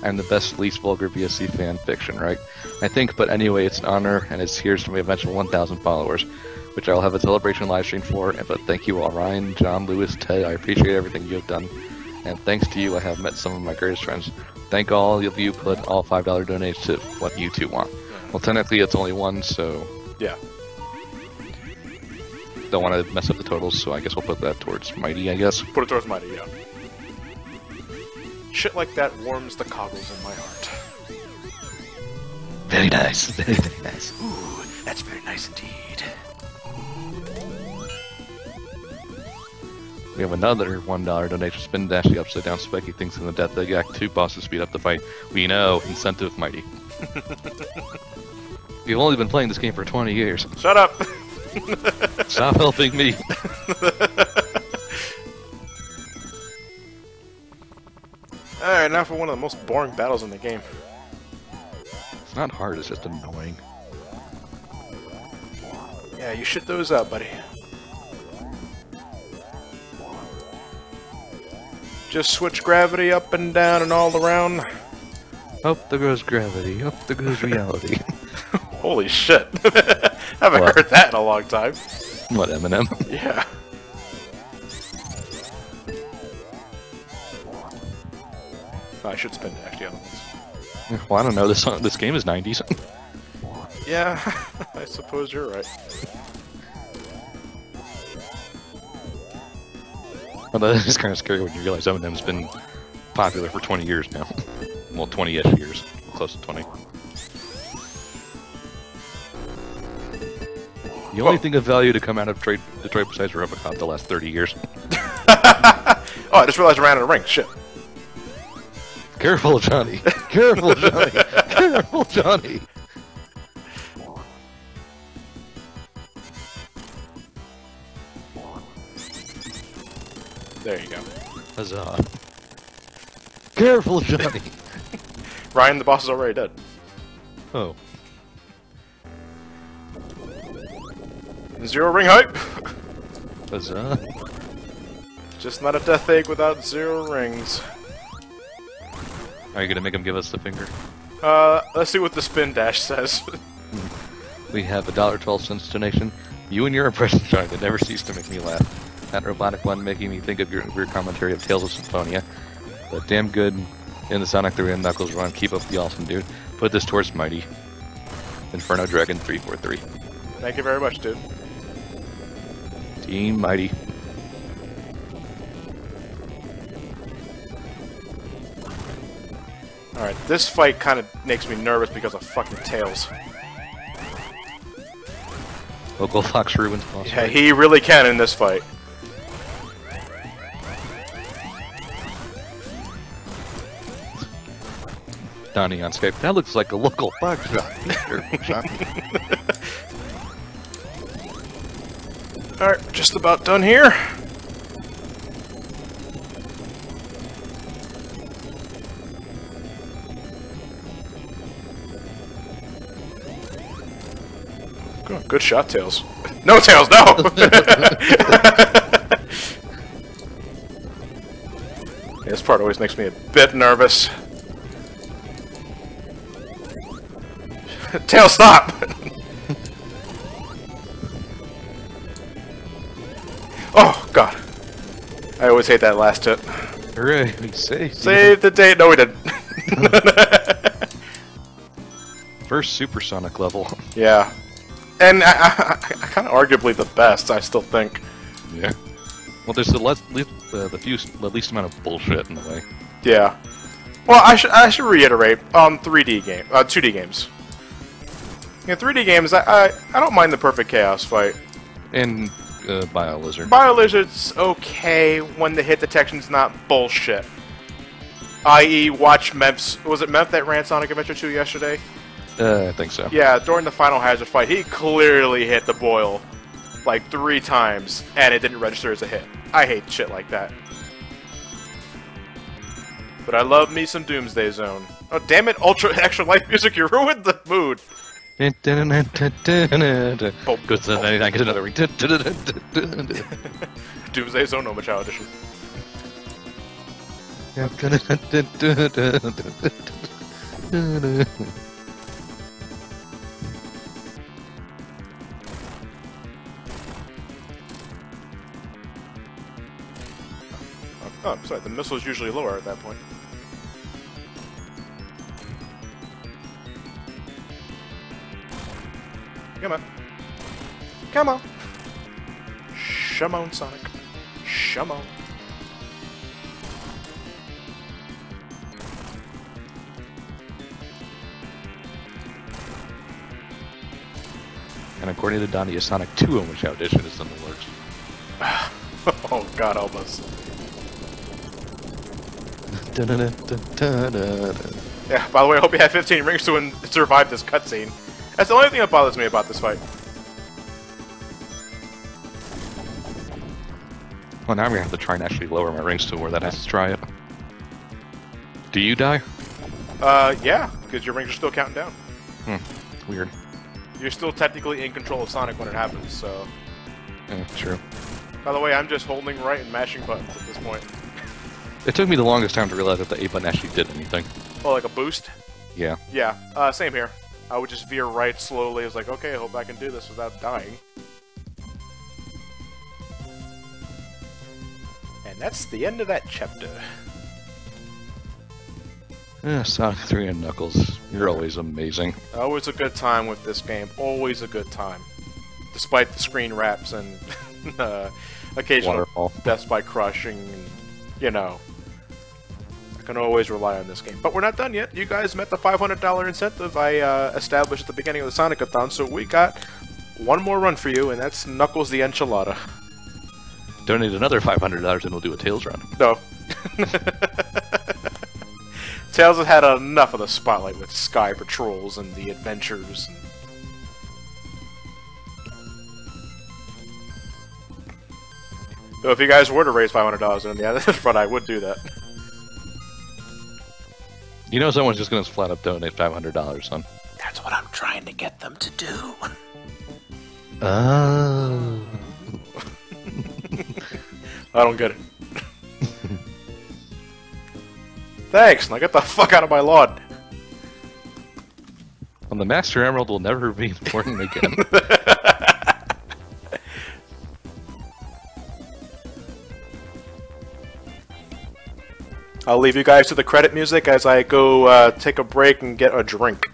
I'm the best, least vulgar BSC fan fiction, right? I think, but anyway, it's an honor, and it's here's to my eventual 1,000 followers, which I'll have a celebration live stream for. But thank you all, Ryan, John, Lewis, Ted. I appreciate everything you have done, and thanks to you, I have met some of my greatest friends. Thank all of you. Put all $5 donations to what you two want. Well, technically, it's only one, so Yeah. don't want to mess up the totals. So I guess we'll put that towards Mighty. I guess. Put it towards Mighty, yeah. Shit like that warms the coggles in my heart. Very nice. Very, very nice. Ooh, that's very nice indeed. We have another $1 donation. Spin dash the upside down spiky things in the Death Egg Act 2 boss to speed up the fight. We know. Incentive Mighty. We've only been playing this game for 20 years. Shut up! Stop helping me. Alright, now for one of the most boring battles in the game. It's not hard, it's just annoying. Yeah, you shit those out, buddy. Just switch gravity up and down and all around. Up there goes gravity, up there goes reality. Holy shit. Haven't What? heard that in a long time. What, Eminem? Yeah. I should spin dash the other ones. Well, I don't know, this game is 90s. Yeah, I suppose you're right. Well, that is kind of scary when you realize Eminem's been popular for 20 years now. Well, 20-ish years. Close to 20. The only thing of value to come out of Detroit besides Robocop the last 30 years. Oh, I just realized I ran out of ring. Shit. Careful, Johnny. Careful, Johnny. Careful, Johnny. There you go. Huzzah. Careful, Johnny. Ryan, the boss is already dead. Oh. Zero ring hype. Huzzah. Just not a death egg without 0 rings. Are you gonna make him give us the finger? Let's see what the spin dash says. We have $1.12 donation. You and your impression, Johnny, that never cease to make me laugh. That robotic one making me think of your commentary of Tales of Symphonia. But damn good in the Sonic 3 and Knuckles run. Keep up the awesome, dude. Put this towards Mighty. Inferno Dragon 343. Thank you very much, dude. Team Mighty. Alright, this fight kind of makes me nervous because of fucking Tails. Local Fox Rubens boss. Yeah, he really can in this fight. Donnie on Skype. That looks like a local Fox shop. Alright, just about done here. Oh, good shot, Tails. No, Tails, no! This part always makes me a bit nervous. Tails, stop! Oh, God. I always hate that last hit. Hooray, we saved. Save the date. No, we didn't. First supersonic level. Yeah. And I kind of arguably the best, I still think. Yeah. Well, there's the least amount of bullshit in the way. Yeah. Well, I should reiterate. 2D games. Yeah, 3D games. I don't mind the Perfect Chaos fight. And Bio-Lizard. Bio-Lizard's okay when the hit detection's not bullshit. I.e., watch Memp's. Was it Memp that ran Sonic Adventure 2 yesterday? I think so. Yeah, during the final hazard fight, he clearly hit the boil like 3 times, and it didn't register as a hit. I hate shit like that. But I love me some Doomsday Zone. Oh, damn it, Ultra Extra Life music, you ruined the mood! Good, so then I get another ring. Doomsday Zone No Child Edition. Oh, sorry, the missile's usually lower at that point. Come on. Come on. Shimon, Sonic. Shimon. And according to Donnie, a Sonic 2 in which Edition is in the works. Oh god, almost. Yeah, by the way, I hope you had 15 rings to survive this cutscene. That's the only thing that bothers me about this fight. Well, now I'm gonna have to try and actually lower my rings to where that has to try it. Do you die? Yeah, because your rings are still counting down. Weird. You're still technically in control of Sonic when it happens, so... Yeah, true. By the way, I'm just holding right and mashing buttons at this point. It took me the longest time to realize that the A button actually did anything. Oh, like a boost? Yeah. Yeah, same here. I would just veer right slowly. I was like, okay, I hope I can do this without dying. And that's the end of that chapter. Sonic 3 and Knuckles, you're always amazing. Always a good time with this game. Always a good time. Despite the screen wraps and occasional Waterfall. deaths by crushing, and, you know. I can always rely on this game. But we're not done yet. You guys met the $500 incentive I established at the beginning of the Sonic-a-thon, so we got one more run for you, and that's Knuckles the Enchilada. Donate another $500 and we'll do a Tails run. No. Tails has had enough of the spotlight with Sky Patrols and the adventures. So if you guys were to raise $500 in the other front, I would do that. You know someone's just gonna flat up donate $500, son. That's what I'm trying to get them to do. Oh. I don't get it. Thanks, now get the fuck out of my lawn. Well, the Master Emerald will never be important again. I'll leave you guys to the credit music as I go take a break and get a drink.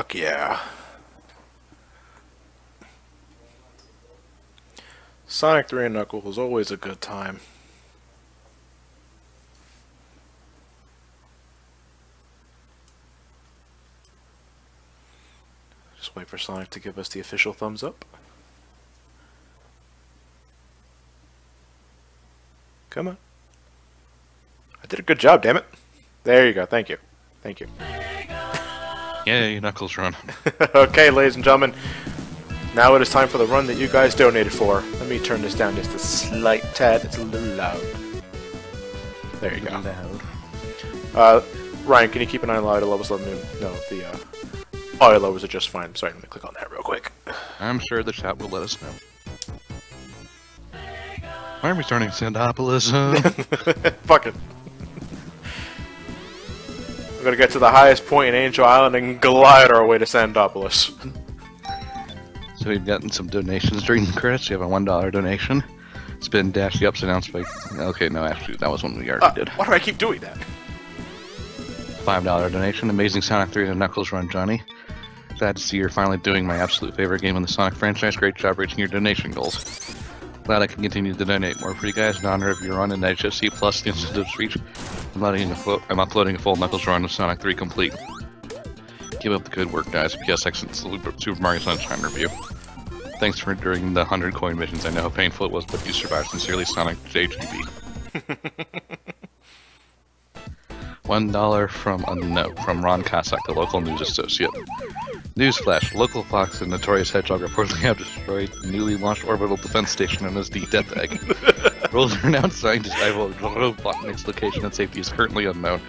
Fuck yeah. Sonic 3 and Knuckles was always a good time. Just wait for Sonic to give us the official thumbs up. Come on. I did a good job, damn it. There you go, thank you. Thank you. Yay, Knuckles run. Okay, ladies and gentlemen. Now it is time for the run that you guys donated for. Let me turn this down just a slight tad. It's a little loud. There you go. Loud. Ryan, can you keep an eye on the audio levels? Let me know if the audio levels are just fine. Sorry, let me click on that real quick. I'm sure the chat will let us know. Why are we starting Sandopolis? Fuck it. We're gonna get to the highest point in Angel Island and glide our way to Sandopolis. So we've gotten some donations during the credits. You have a $1 donation. It's been dashed ups announced by... Okay, no, actually, that was one we already did. Why do I keep doing that? $5 donation. Amazing Sonic 3 and Knuckles Run, Johnny. Glad to see you're finally doing my absolute favorite game in the Sonic franchise. Great job reaching your donation goals. Glad I can continue to donate more for you guys in honor of your run and HFC Plus the incentives reach. I'm uploading a full Knuckles Run of Sonic 3 complete. Keep up the good work, guys. PS excellent Super Mario Sunshine review. Thanks for enduring the 100 coin missions. I know how painful it was, but you survived. Sincerely, Sonic JGB. $1 from a note from Ron Cossack, the local news associate. Newsflash: local Fox and notorious Hedgehog reportedly have destroyed the newly launched orbital defense station known as the Death Egg. Rules are now designed to survival of Robotnik's location and safety is currently unknown,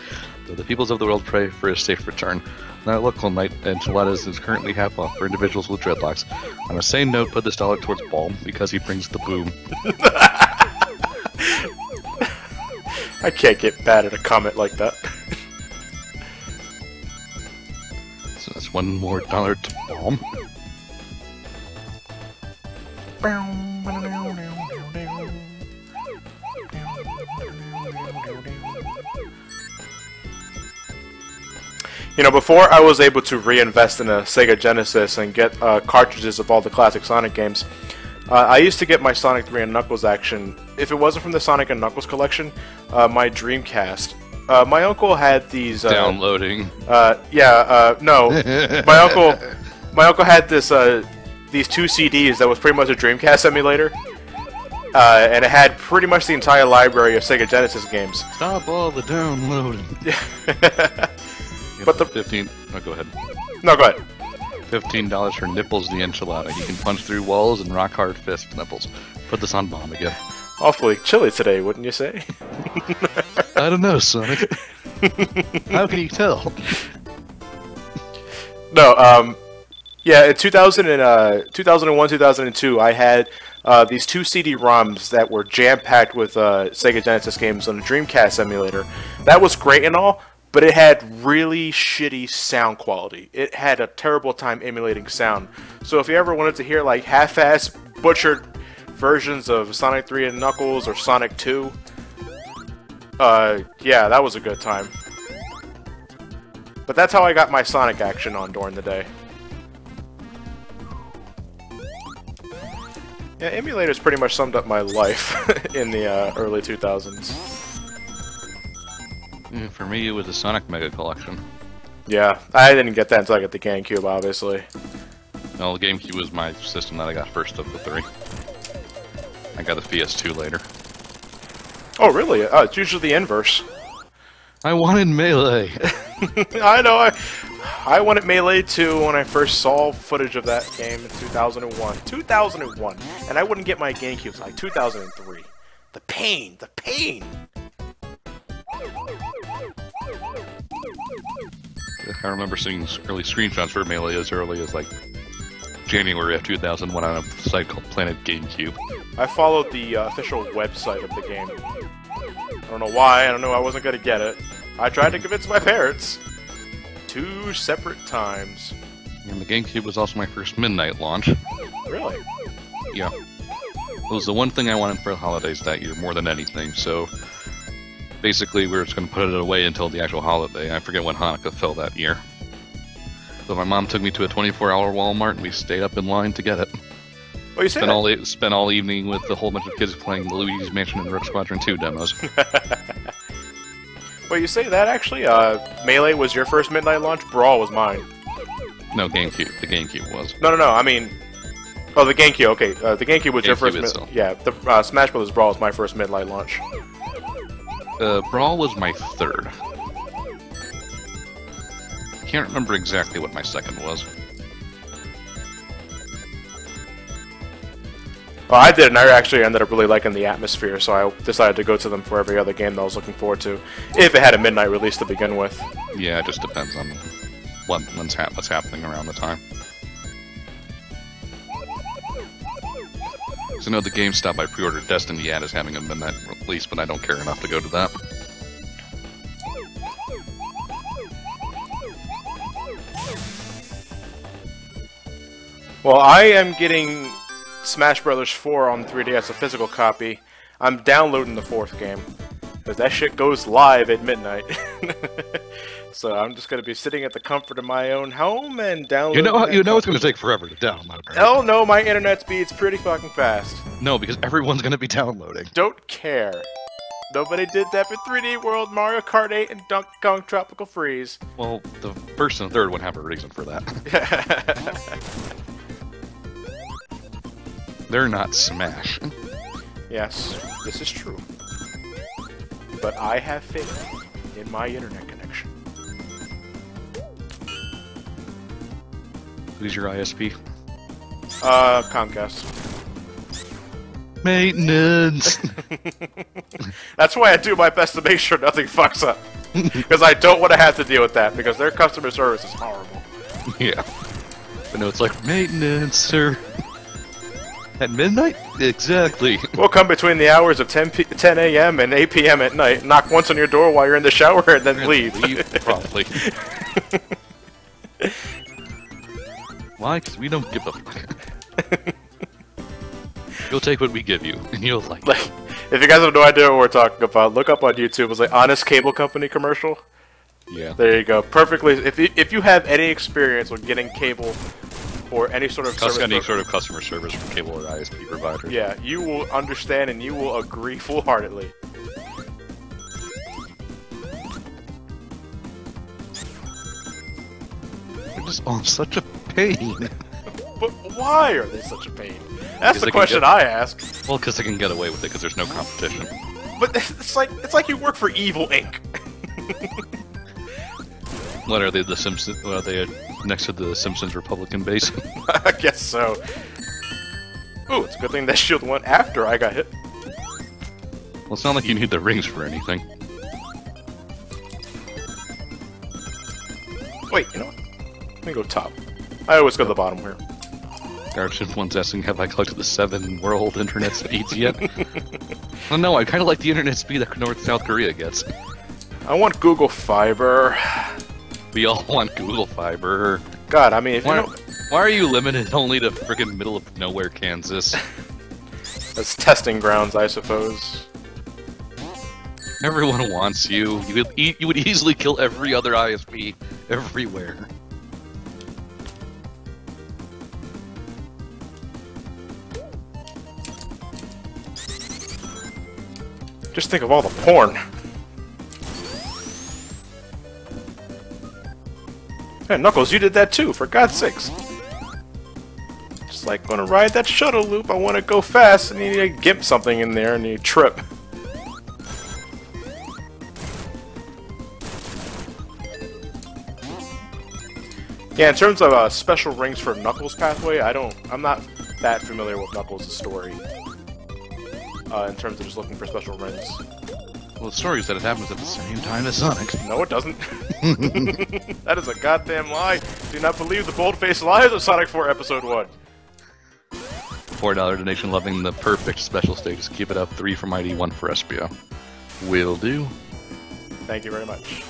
though the peoples of the world pray for his safe return. Now, local night enchiladas is currently half off for individuals with dreadlocks. On a same note, put this dollar towards Balm because he brings the boom. I can't get bad at a comment like that. So that's one more dollar to Balm. You know, before I was able to reinvest in a Sega Genesis and get cartridges of all the classic Sonic games, I used to get my Sonic 3 and Knuckles action. If it wasn't from the Sonic and Knuckles collection, my Dreamcast. My uncle had these... Downloading. No. My uncle had this, these two CDs that was pretty much a Dreamcast emulator. And it had pretty much the entire library of Sega Genesis games. Stop all the downloading. But the 15. Oh, go ahead. No, go ahead. $15 for Nipples the Enchilada. He can punch through walls and rock hard fist Nipples. Put this on Bomb again. Awfully chilly today, wouldn't you say? I don't know, Sonic. How can you tell? No, yeah, in 2001, 2002, I had these two CD-ROMs that were jam-packed with Sega Genesis games on a Dreamcast emulator. That was great and all, but it had really shitty sound quality. It had a terrible time emulating sound. So if you ever wanted to hear like half-ass butchered versions of Sonic 3 and Knuckles or Sonic 2, yeah, that was a good time. But that's how I got my Sonic action on during the day. Yeah, emulators pretty much summed up my life in the early 2000s. For me, it was the Sonic Mega Collection. Yeah, I didn't get that until I got the GameCube, obviously. No, the GameCube was my system that I got first of the three. I got the PS2 later. Oh, really? Oh, it's usually the inverse. I wanted Melee! I know, I wanted Melee too when I first saw footage of that game in 2001. 2001! And I wouldn't get my GameCube until like 2003. The pain! The pain! I remember seeing early screenshots for Melee as early as like January of 2001 on a site called Planet GameCube. I followed the official website of the game. I don't know why, I don't know I wasn't gonna get it. I tried to convince my parents. 2 separate times. And the GameCube was also my first midnight launch. Really? Yeah. It was the one thing I wanted for the holidays that year more than anything, so basically we were just going to put it away until the actual holiday. I forget when Hanukkah fell that year. But my mom took me to a 24-hour Walmart, and we stayed up in line to get it. Well, you say Spent all evening with a whole bunch of kids playing the Luigi's Mansion and Rogue Squadron 2 demos. Well, you say that actually. Melee was your first midnight launch. Brawl was mine. No, GameCube. The GameCube was. No. I mean, oh, the GameCube. Okay, the GameCube was your first. Yeah, the Smash Brothers Brawl was my first midnight launch. Brawl was my third. Can't remember exactly what my second was. Well, I did, and I actually ended up really liking the atmosphere, so I decided to go to them for every other game that I was looking forward to, if it had a midnight release to begin with. Yeah, it just depends on what's happening around the time. So I know the GameStop I pre-ordered Destiny at is having a midnight release, but I don't care enough to go to that. Well, I am getting Smash Brothers 4 on 3DS, a physical copy. I'm downloading the 4th game, because that shit goes live at midnight. So I'm just going to be sitting at the comfort of my own home and downloading. You know it's going to take forever to download, right? Oh no, my internet speed's pretty fucking fast. No, because everyone's going to be downloading. Don't care. Nobody did that for 3D World, Mario Kart 8, and Donkey Kong Tropical Freeze. Well, the first and third one have a reason for that. They're not Smash. Yes, this is true. But I have faith in my internet connection. Who's your ISP? Comcast. Maintenance! That's why I do my best to make sure nothing fucks up. Because I don't want to have to deal with that, because their customer service is horrible. Yeah. But no, it's like, maintenance, sir. At midnight? Exactly. We'll come between the hours of 10 a.m. and 8 p.m. at night, knock once on your door while you're in the shower, and then leave. Probably. Why? Because we don't give a fuck. You'll take what we give you, and you'll like it. If you guys have no idea what we're talking about, look up on YouTube. It's like Honest Cable Company commercial. Yeah. There you go. Perfectly. If you have any experience with getting cable or any sort of customer service from cable or ISP provider. Yeah, you will understand and you will agree full-heartedly. They're just all such a pain. But why are they such a pain? That's the question I ask. Well, because they can get away with it because there's no competition. But it's like you work for Evil Inc. What are they, the Simpsons? Well, they are next to the Simpsons Republican base. I guess so. Ooh, it's a good thing that shield went after I got hit. Well, it's not like you need the rings for anything. Wait, you know what? Let me go top. I always go to the bottom here. Garchip one's asking, have I collected the 7 world internet speeds yet? Well, no, I kind of like the internet speed that South Korea gets. I want Google Fiber. We all want Google Fiber. God, I mean, if why are you limited only to friggin' middle of nowhere, Kansas? That's testing grounds, I suppose. Everyone wants you. You would easily kill every other ISP everywhere. Just think of all the porn. Hey, Knuckles, you did that too, for God's sakes. Just like gonna ride that shuttle loop, I wanna go fast, and you need to gimp something in there and you trip. Yeah, in terms of special rings for Knuckles pathway, I'm not that familiar with Knuckles' story. In terms of just looking for special rings. Well, the story is that it happens at the same time as Sonic. No, it doesn't. That is a goddamn lie. Do not believe the bold-faced lies of Sonic 4 Episode 1. $4 donation, loving the perfect special status. Keep it up. 3 for Mighty, 1 for Espio. Will do. Thank you very much.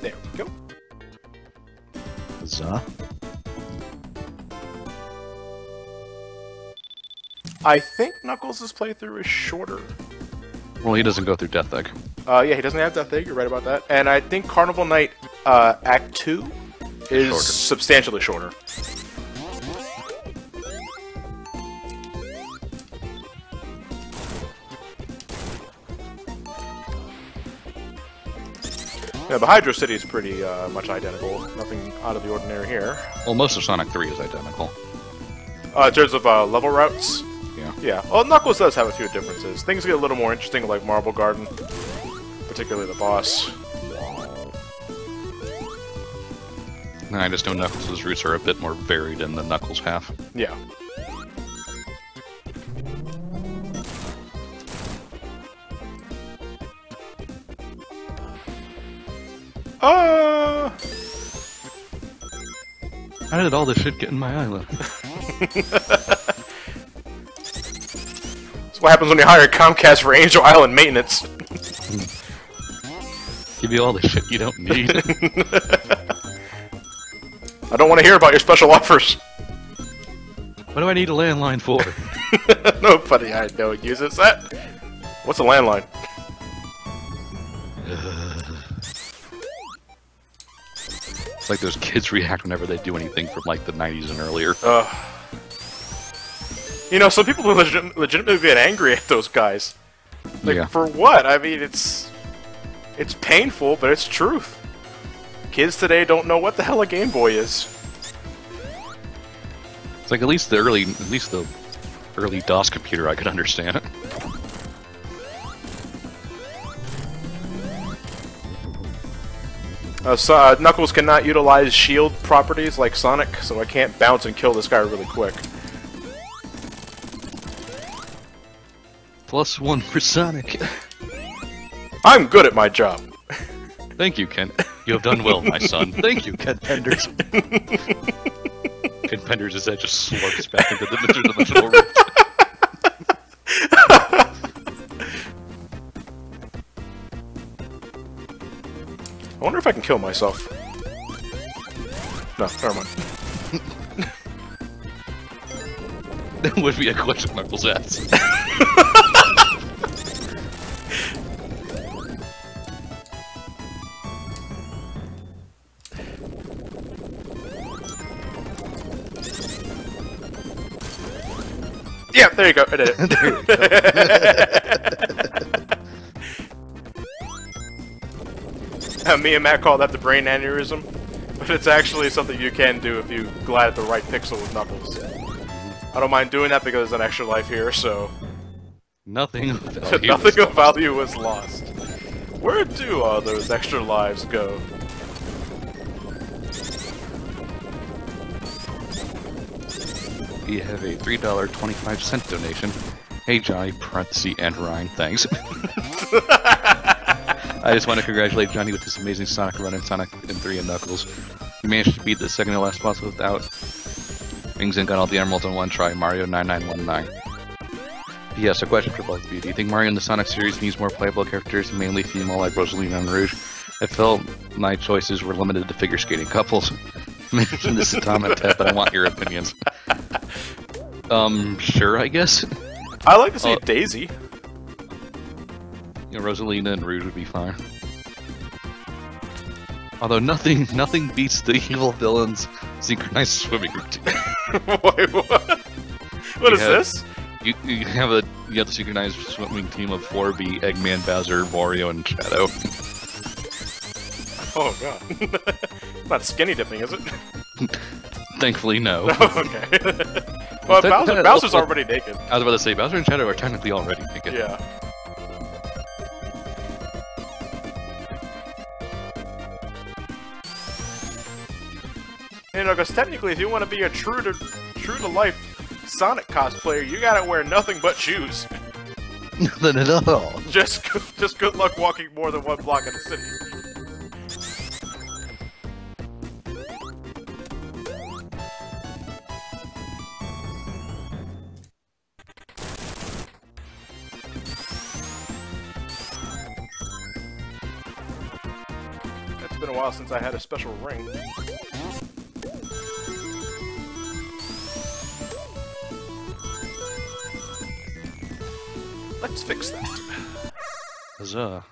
There we go. Huzzah. I think Knuckles' playthrough is shorter. Well, he doesn't go through Death Egg. Yeah, he doesn't have Death Egg, you're right about that. And I think Carnival Night Act 2 is Shorter. substantially shorter. Yeah, but Hydro City is pretty much identical. Nothing out of the ordinary here. Well, most of Sonic 3 is identical. In terms of level routes? Yeah. Yeah. Well, Knuckles does have a few differences. Things get a little more interesting, like Marble Garden. Particularly the boss. I just know Knuckles' routes are a bit more varied than the Knuckles have. Yeah. How did all this shit get in my island? That's what happens when you hire Comcast for Angel Island maintenance. Give you all the shit you don't need. I don't want to hear about your special offers. What do I need a landline for? Nobody I know uses that. What's a landline? It's like those kids react whenever they do anything from like the 90s and earlier. You know, some people will legitimately get angry at those guys. Like, Yeah. for what? I mean, it's painful, but it's truth. Kids today don't know what the hell a Game Boy is. It's like at least the early DOS computer I could understand it. Knuckles cannot utilize shield properties like Sonic, so I can't bounce and kill this guy really quick. +1 for Sonic. I'm good at my job. Thank you, Ken. You have done well, my son. Thank you, Ken Penders. Ken Penders' head just slurps back into the interdimensional rift. I wonder if I can kill myself. No, never mind. That would be a question Knuckles ass. Yeah, there you go. I did it. There you go. Me and Matt call that the brain aneurysm, but it's actually something you can do if you glide at the right pixel with Knuckles. I don't mind doing that because there's an extra life here, so Nothing of value. nothing of value was lost. Where do all those extra lives go? We have a $3.25 donation. Hey Johnny, parenthesis, and Ryan, thanks. I just want to congratulate Johnny with this amazing Sonic run in Sonic and 3 and Knuckles. He managed to beat the second to last boss without wings and got all the emeralds in one try, Mario 9919. Yes, a question for both of you. Do you think Mario in the Sonic series needs more playable characters, mainly female like Rosalina and Rouge? I felt my choices were limited to figure skating couples. Mention this is Tom and Ted, but I want your opinions. Sure, I guess. I like to see Daisy. You know, Rosalina and Rouge would be fine. Although nothing beats the evil villain's synchronized swimming routine. Wait, what? What is this? You have the synchronized swimming team of 4B, Eggman, Bowser, Wario, and Shadow. Oh god. Not skinny dipping, is it? Thankfully, no. Okay. Well, Bowser's already naked. I was about to say, Bowser and Shadow are technically already naked. Yeah. You know, because technically, if you want to be a true to life Sonic cosplayer, you gotta wear nothing but shoes. Nothing at all. Just good luck walking more than one block in the city. It's been a while since I had a special ring. Let's fix that. Huzzah.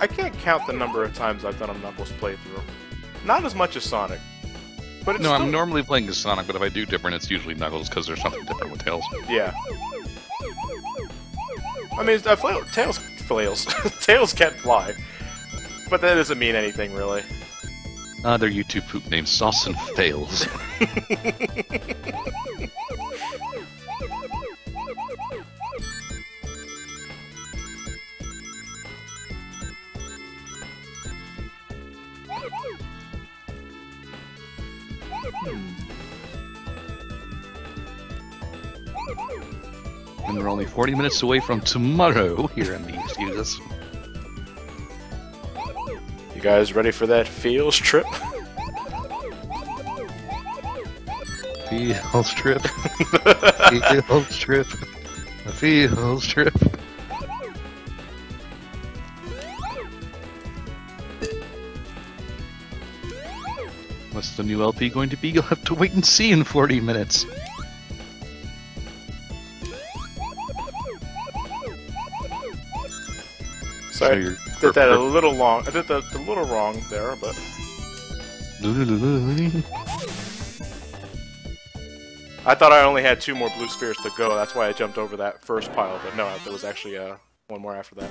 I can't count the number of times I've done a Knuckles playthrough. Not as much as Sonic. But it's No, still... I'm normally playing as Sonic, but if I do different, it's usually Knuckles, because there's something different with Tails. Yeah. I mean, Tails flails. Tails can't fly. But that doesn't mean anything, really. Their YouTube poop named Sauce and Fails. And we're only 40 minutes away from tomorrow here in the US. You guys ready for that feels trip? Field strip. Field strip. A field strip. What's the new LP going to be? You'll have to wait and see in 40 minutes. Sorry, So did that a little long. I did that a little wrong there, but I thought I only had 2 more blue spheres to go. That's why I jumped over that first pile. But no, there was actually one more after that.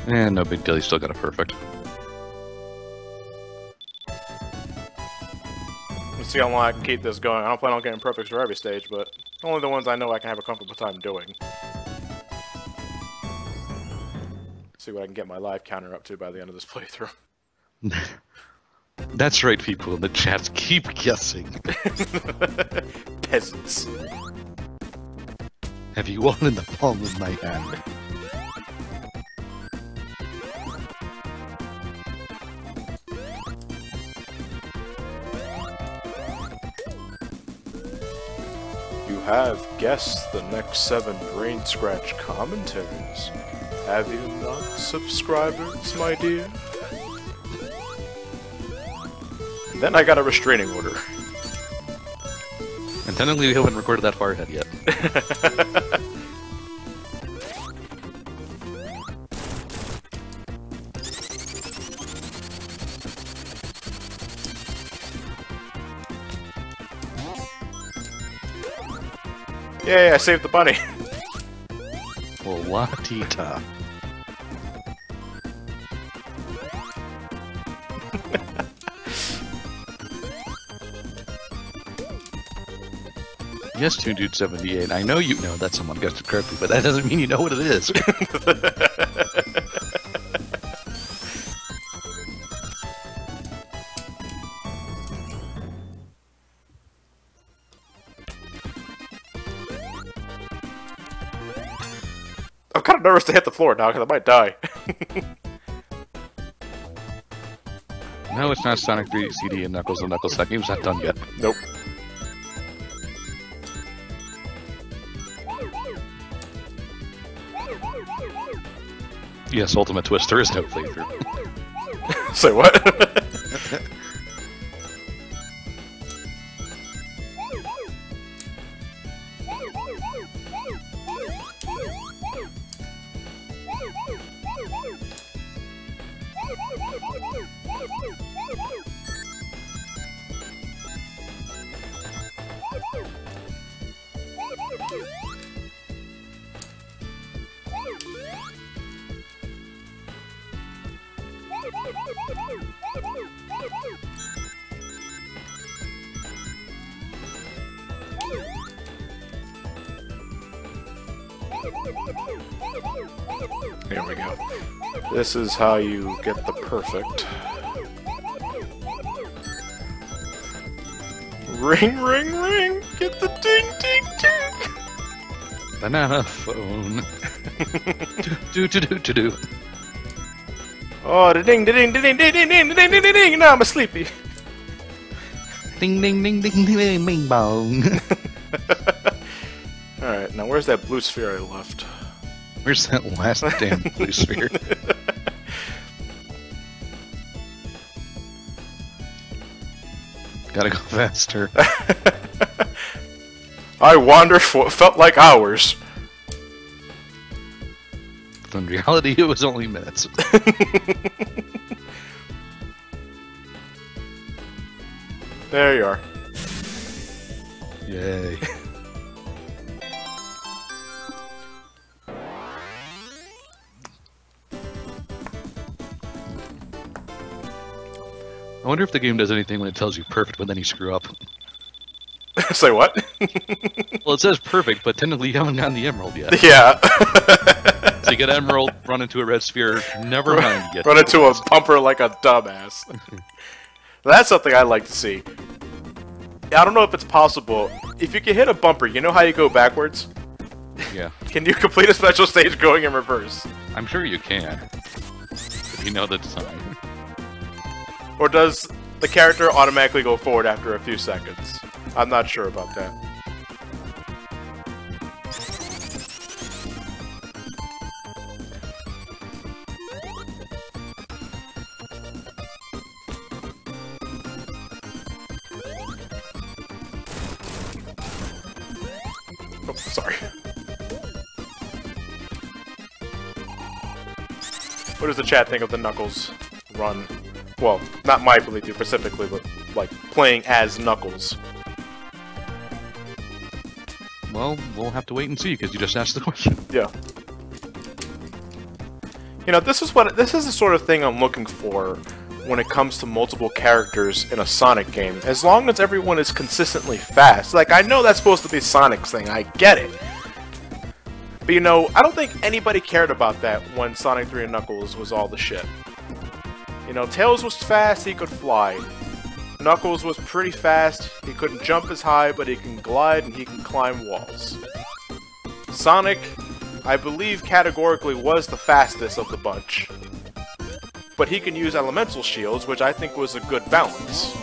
And no big deal, you still got a perfect. Let's see how long I can keep this going. I don't plan on getting perfects for every stage, but only the ones I know I can have a comfortable time doing. See what I can get my live counter up to by the end of this playthrough. That's right, people in the chat. Keep guessing. Peasants. Have you all in the palm of my hand? You have guessed the next 7 Brain Scratch commentaries. Have you not, subscribers, my dear? Then I got a restraining order. And technically we haven't recorded that far ahead yet. Yay, I saved the bunny! Well, la-ti-ta. Yes, Toon Dude 78. I know you know that someone guessed it correctly, but that doesn't mean you know what it is. I'm kind of nervous to hit the floor now because I might die. No, it's not Sonic 3 CD and Knuckles and Knuckles. That game's not done yet. Nope. Yes, Ultimate Twist, there is no playthrough. Say what? Here we go. This is how you get the perfect. Ring, ring, ring! Get the ding, ding, ding! Banana phone. do. Oh, the ding, the ding, the ding, ding, ding, ding, ding, ding, ding, ding! Now I'm sleepy. Ding ding ding ding ding ding bong. Alright. Now where's that blue sphere I left? Where's that last damn blue sphere? Gotta go faster. I wandered for what felt like hours. But in reality, it was only minutes. There you are. Yay. I wonder if the game does anything when it tells you perfect, but then you screw up. Say what? Well, it says perfect, but technically you haven't gotten the emerald yet. Yeah. So you get emerald, run into a red sphere, never mind. Yet. Run into a bumper like a dumbass. That's something I'd like to see. I don't know if it's possible. If you can hit a bumper, you know how you go backwards? Yeah. Can you complete a special stage going in reverse? I'm sure you can. If you know the design. Or does the character automatically go forward after a few seconds? I'm not sure about that. Oh, sorry. What does the chat think of the Knuckles run? Well, not my playthrough specifically, but like playing as Knuckles. Well, we'll have to wait and see because you just asked the question. Yeah. You know, this is the sort of thing I'm looking for when it comes to multiple characters in a Sonic game. As long as everyone is consistently fast. Like, I know that's supposed to be Sonic's thing, I get it. But you know, I don't think anybody cared about that when Sonic 3 and Knuckles was all the shit. You know, Tails was fast, he could fly. Knuckles was pretty fast, he couldn't jump as high, but he can glide and he can climb walls. Sonic, I believe categorically was the fastest of the bunch. But he can use elemental shields, which I think was a good balance.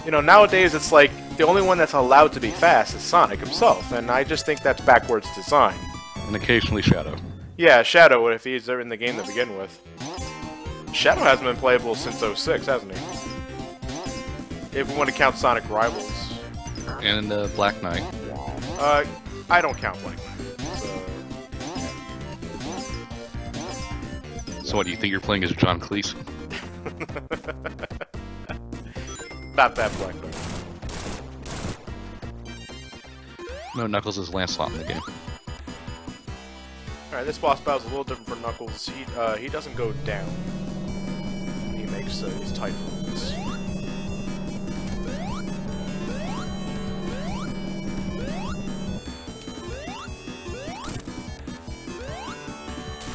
You know, nowadays it's like, the only one that's allowed to be fast is Sonic himself, and I just think that's backwards design. And occasionally Shadow. Yeah, Shadow, if he's in the game to begin with. Shadow hasn't been playable since 06, hasn't he? If we want to count Sonic Rivals. And Black Knight. I don't count Black Knight. So what, do you think you're playing as John Cleese? Not that Black Knight. No, Knuckles is Lancelot in the game. Alright, this boss battle is a little different for Knuckles. He doesn't go down. He makes his typhoons.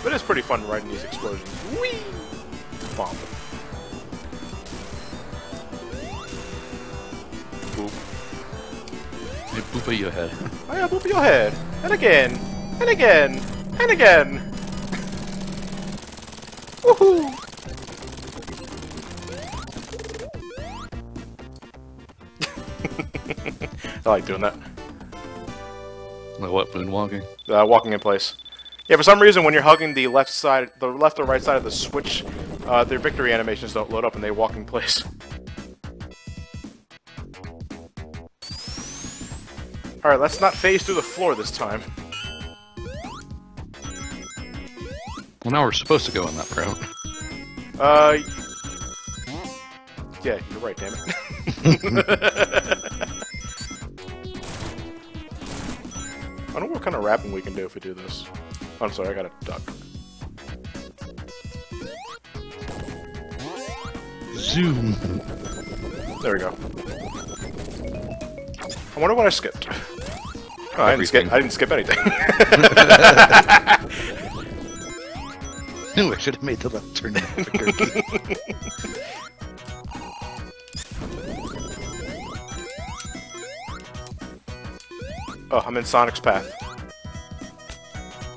But it's pretty fun riding these explosions. Whee! Bomb. Boop. They boop at your head. Oh yeah, boop at your head. And again. And again. And again. Woohoo! I like doing that. Like what, moonwalking? Walking in place. Yeah, for some reason when you're hugging the left or right side of the switch, their victory animations don't load up and they walk in place. Alright, let's not phase through the floor this time. Well, now we're supposed to go on that route. Yeah, you're right, damn it. I don't know what kind of rapping we can do if we do this. Oh, I'm sorry, I gotta duck. Zoom. There we go. I wonder what I skipped. Oh, I didn't skip anything. I should have made the left turn. Oh, I'm in Sonic's path.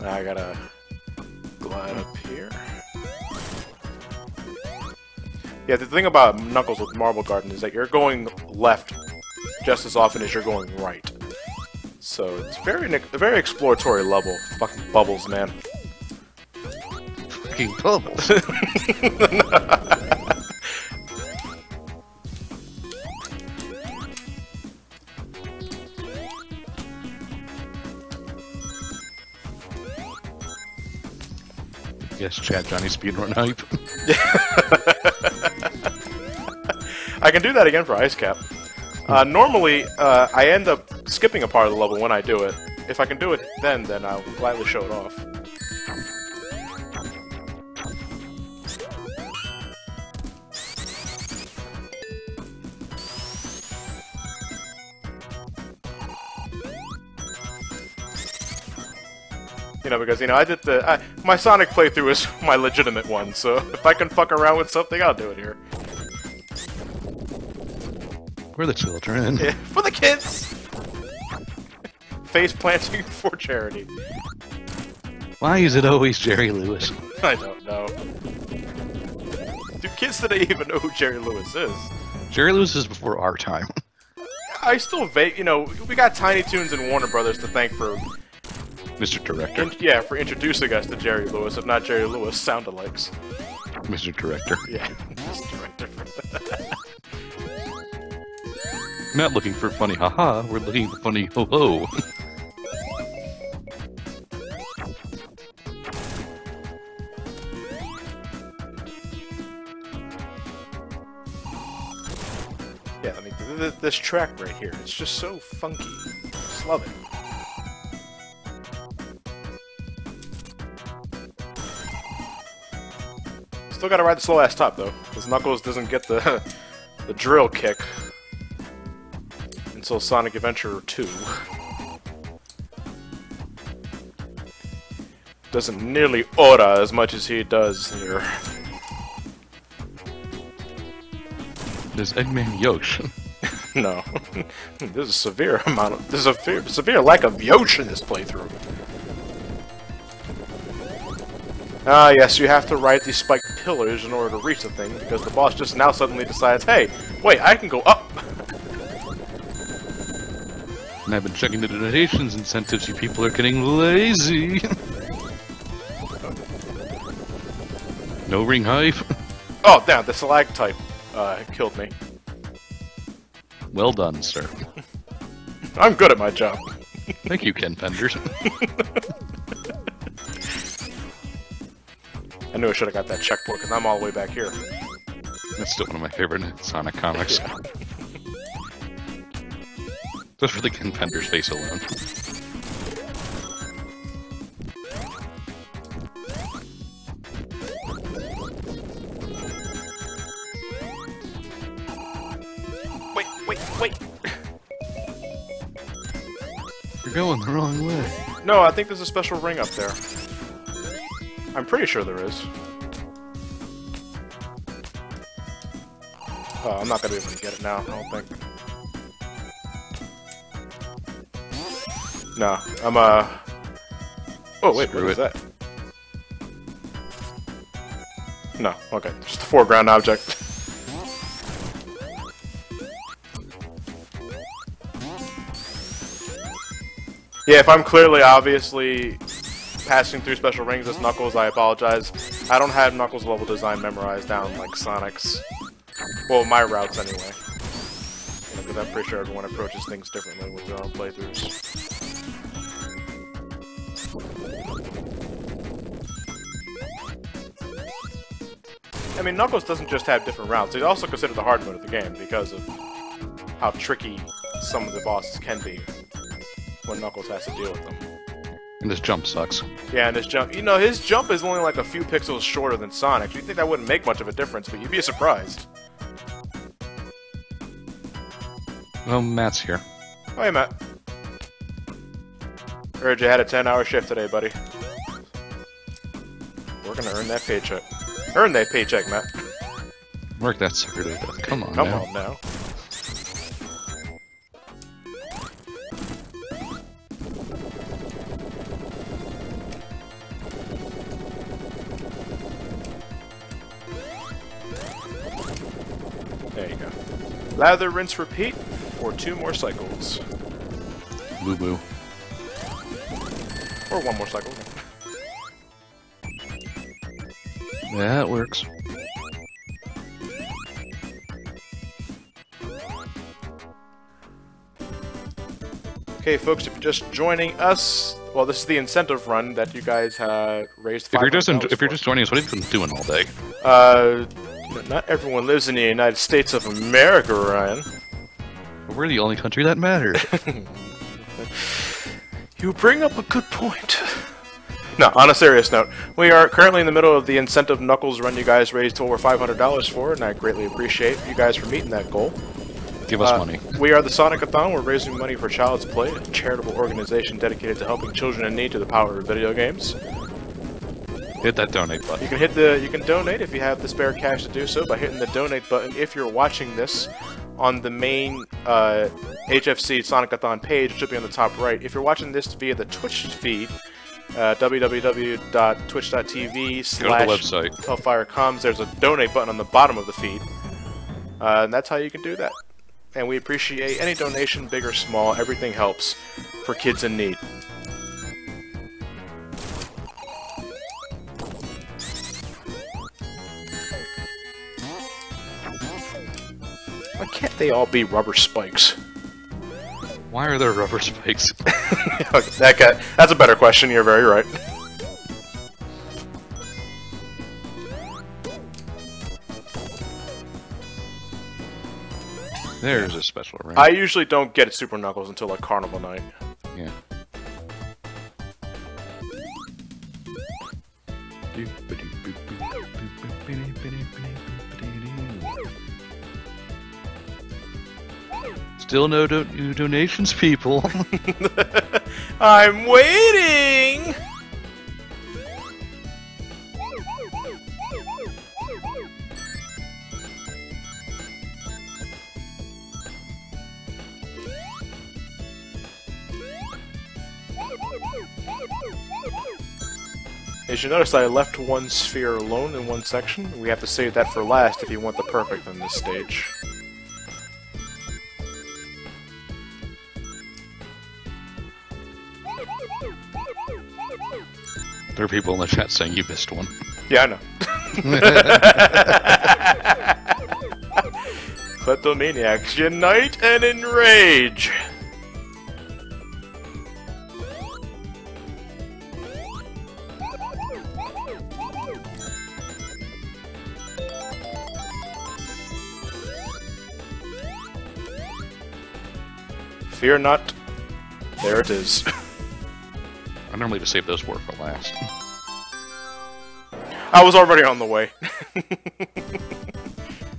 Now I gotta glide up here. Yeah, the thing about Knuckles with Marble Garden is that you're going left just as often as you're going right. So it's a very exploratory level. Fucking bubbles, man. Fucking bubbles. Yes, chat Johnny speedrun hype. I can do that again for Ice Cap. Normally, I end up skipping a part of the level when I do it. If I can do it then I'll gladly show it off. You know, because, you know, I did my Sonic playthrough is my legitimate one, so if I can fuck around with something, I'll do it here. We're the children. Yeah, for the kids! Face planting for charity. Why is it always Jerry Lewis? I don't know. Do kids today even know who Jerry Lewis is? Jerry Lewis is before our time. I still you know, we got Tiny Toons and Warner Brothers to thank for... Mr. Director. Yeah, for introducing us to Jerry Lewis, if not Jerry Lewis, sound-alikes. Mr. Director. Yeah, Mr. Director. Not looking for funny haha, we're looking for funny ho ho. Yeah, I mean, this track right here, it's just so funky. Just love it. Still gotta ride the slow-ass top, though, because Knuckles doesn't get the drill kick until Sonic Adventure 2. Doesn't nearly aura as much as he does here. There's Eggman Yosh. No. There's a severe amount of... There's a severe lack of Yosh in this playthrough. Ah, yes, you have to ride these spiked pillars in order to reach the thing, because the boss just now suddenly decides, hey, wait, I can go up! And I've been checking the donations incentives, you people are getting lazy. No ring hype. Oh, damn, the stalactite killed me. Well done, sir. I'm good at my job. Thank you, Ken Penders. I knew I should have got that checkpoint, because I'm all the way back here. That's still one of my favorite Sonic comics. Yeah. Just for the Ken Penders face alone. Wait! You're going the wrong way. No, I think there's a special ring up there. I'm pretty sure there is. Oh, I'm not gonna be able to get it now, I don't think. No, I'm Oh, wait, Screw what is it. that? No, okay, just a foreground object. Yeah, if I'm clearly, obviously passing through special rings as Knuckles, I apologize. I don't have Knuckles' level design memorized down like Sonic's. Well, my routes anyway. Because I'm pretty sure everyone approaches things differently with their own playthroughs. I mean, Knuckles doesn't just have different routes. He's also considered the hard mode of the game because of how tricky some of the bosses can be when Knuckles has to deal with them. And this jump sucks. Yeah, and his jump, you know, his jump is only like a few pixels shorter than Sonic. You'd think that wouldn't make much of a difference, but you'd be surprised. Well, Matt's here. Oh, hey, Matt. Heard you had a 10-hour shift today, buddy. We're gonna earn that paycheck. Earn that paycheck, Matt. Work that sucker to death. Come on, Come now. on now. There you go. Lather, rinse, repeat for 2 more cycles. Boo boo. Or one more cycle. Yeah, it works. Okay, folks, if you're just joining us, well, this is the incentive run that you guys raised. If you're just joining us, what have you been doing all day? Not everyone lives in the United States of America, Ryan. We're the only country that matters. You bring up a good point. No, on a serious note, we are currently in the middle of the incentive Knuckles run you guys raised over $500 for, and I greatly appreciate you guys for meeting that goal. Give us money. We are the Sonic-a-thon. We're raising money for Child's Play, a charitable organization dedicated to helping children in need to the power of video games. Hit that donate button. You can donate if you have the spare cash to do so by hitting the donate button. If you're watching this on the main HFC Sonic-a-thon page, it should be on the top right. If you're watching this via the Twitch feed, www.twitch.tv/HellfireComs, there's a donate button on the bottom of the feed. And that's how you can do that. And we appreciate any donation, big or small. Everything helps for kids in need. Why can't they all be rubber spikes? Why are there rubber spikes? Okay, that's a better question. You're very right. There's a special round. I usually don't get Super Knuckles until like Carnival night. Yeah. Still no new donations, people. I'm waiting! As you notice, I left one sphere alone in one section. We have to save that for last if you want the perfect on this stage. There are people in the chat saying you missed one. Yeah, I know. Kleptomaniacs, unite and enrage! Fear not. There it is. I normally just save those for last. I was already on the way.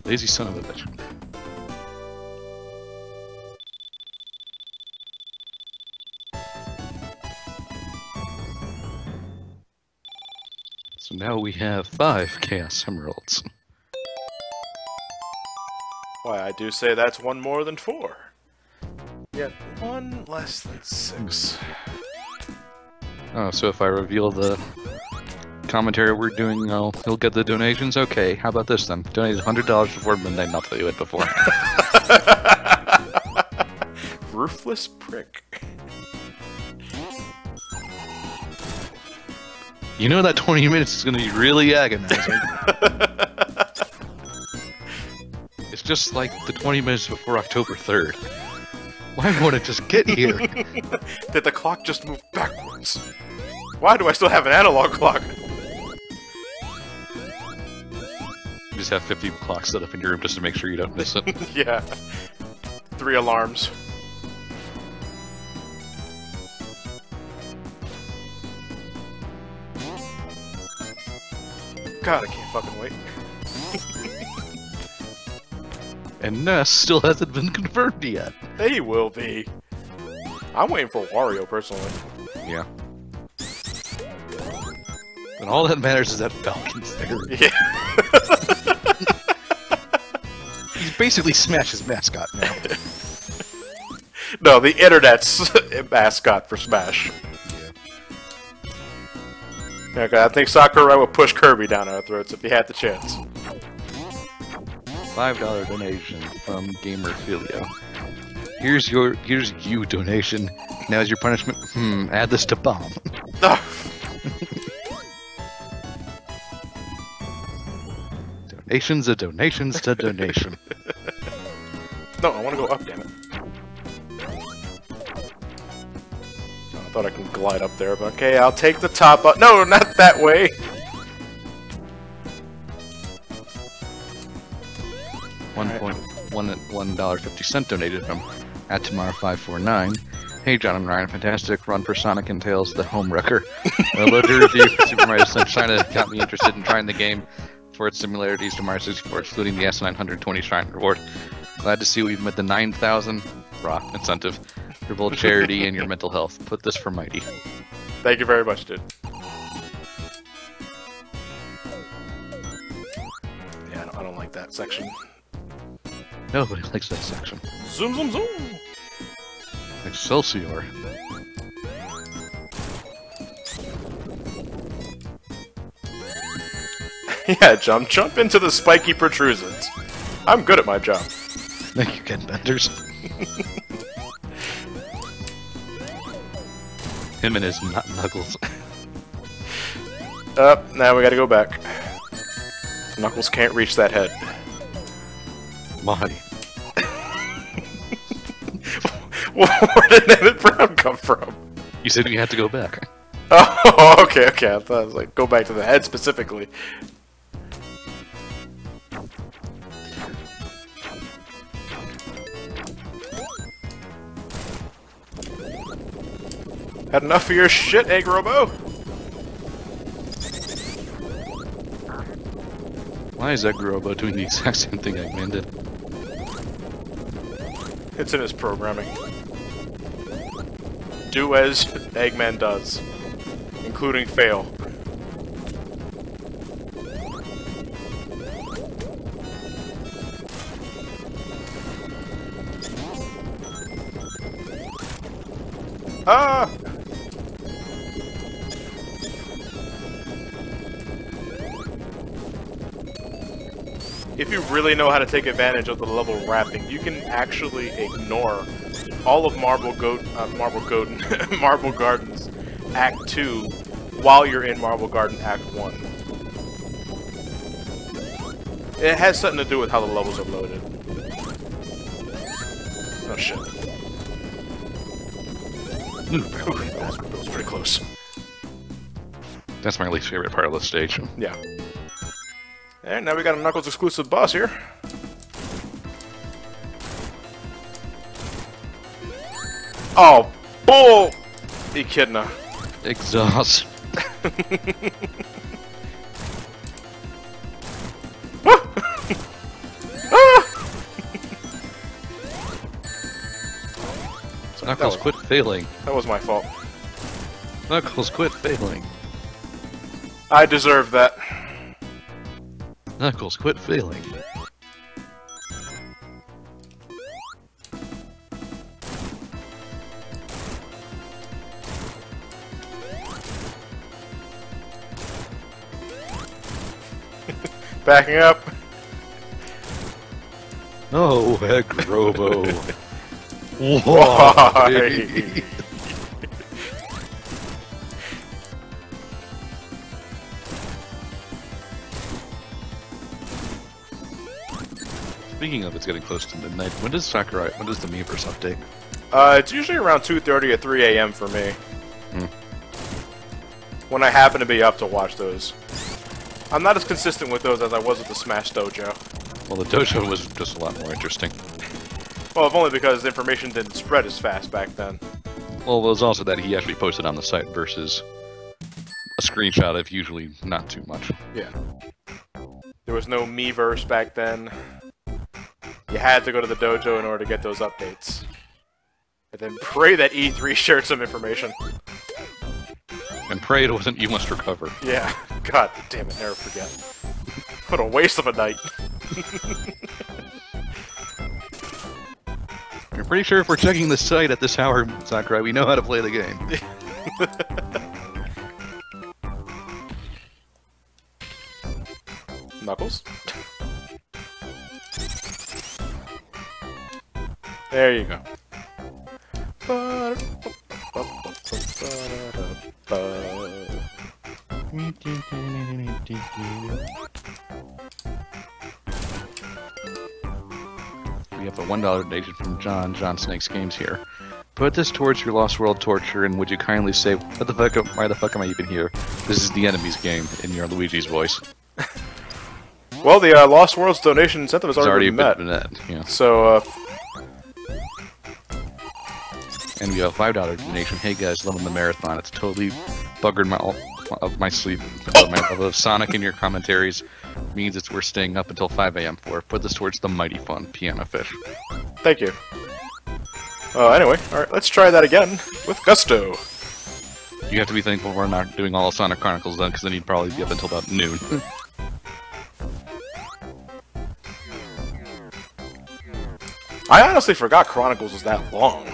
Lazy son of a bitch. So now we have 5 Chaos Emeralds. Why, I do say that's one more than 4. Yet one less than 6. Oh, so if I reveal the commentary we're doing, he'll get the donations? Okay, how about this then? Donate $100 before midnight, not tell you it before. Ruthless prick. You know that 20 minutes is going to be really agonizing. It's just like the 20 minutes before October 3rd. Why won't it just get here? Did the clock just move backwards? Why do I still have an analog clock? You just have 50 clocks set up in your room just to make sure you don't miss it. Yeah. 3 alarms. God, I can't fucking wait. And Ness still hasn't been confirmed yet. They will be. I'm waiting for Wario, personally. Yeah. And all that matters is that Falcon's there. Yeah. He's basically Smash's mascot now. No, the internet's mascot for Smash. Yeah. Okay, I think Sakurai would push Kirby down our throats if he had the chance. $5 donation from Gamerphilio. Here's you donation. Now is your punishment. Add this to bomb. No, Nations of donations to donation. No, I want to go up, damn it. Oh, I thought I can glide up there, but okay, I'll take the top up. No, not that way! $1.50 donated from @Tomorrow549. Hey John and Ryan, fantastic run for Sonic and Tails, the home wrecker. I loved your review for Super Mario Sunshine. Got me interested in trying the game for its similarities to Mario 64, including the S920 Shrine reward. Glad to see we've met the 9,000 incentive for both charity and your mental health. Put this for Mighty. Thank you very much, dude. Yeah, I don't like that section. Nobody likes that section. Zoom, zoom, zoom! Excelsior. Yeah, jump into the spiky protrusions. I'm good at my job. Thank you, Ken Benders. Him and his nut knuckles. Now we gotta go back. Knuckles can't reach that head. Why? Where did Emmett Brown come from? You said we had to go back. Oh, okay. I thought I was like, go back to the head specifically. Had enough of your shit, Egg Robo? Why is Egg Robo doing the exact same thing Eggman did? It's in his programming. Do as Eggman does, including fail. Ah! If you really know how to take advantage of the level wrapping, you can actually ignore all of Marble Gardens Act 2 while you're in Marble Garden Act 1. It has something to do with how the levels are loaded. Oh shit. Ooh, that was pretty close. That's my least favorite part of the stage. Yeah. And now we got a Knuckles exclusive boss here. Oh, bull! Echidna. Exhaust. Knuckles, quit failing. That was my fault. Knuckles, quit failing. I deserve that. Knuckles, quit failing. Backing up. Oh, Egg Robo. Why? Speaking of, it's getting close to midnight. When does the Miiverse update? It's usually around 2:30 or 3 a.m. for me. Hmm. When I happen to be up to watch those. I'm not as consistent with those as I was with the Smash Dojo. Well, the dojo was just a lot more interesting. Well, if only because information didn't spread as fast back then. Well, it was also that he actually posted on the site versus a screenshot of usually not too much. Yeah. There was no Miiverse back then. You had to go to the dojo in order to get those updates. And then pray that E3 shared some information. And pray it wasn't You Must Recover. Yeah. God damn it, never forget. What a waste of a night. I'm pretty sure if we're checking the site at this hour, Sakurai, we know how to play the game. Knuckles? There you go. have a $1 donation from John Snakes Games here. Put this towards your Lost World torture, and would you kindly say, why the fuck am I even here? This is the enemy's game, in your Luigi's voice. Well, the Lost World's donation incentive has already been met. Yeah. So, And we have a $5 donation. Hey guys, loving the marathon. It's totally buggered my sleep. My love of Sonic in your commentaries means it's worth staying up until 5 a.m. for. Put this towards the mighty fun Piano Fish. Thank you. Anyway, alright, let's try that again with gusto. You have to be thankful we're not doing all of Sonic Chronicles then, because then you'd probably be up until about noon. I honestly forgot Chronicles was that long.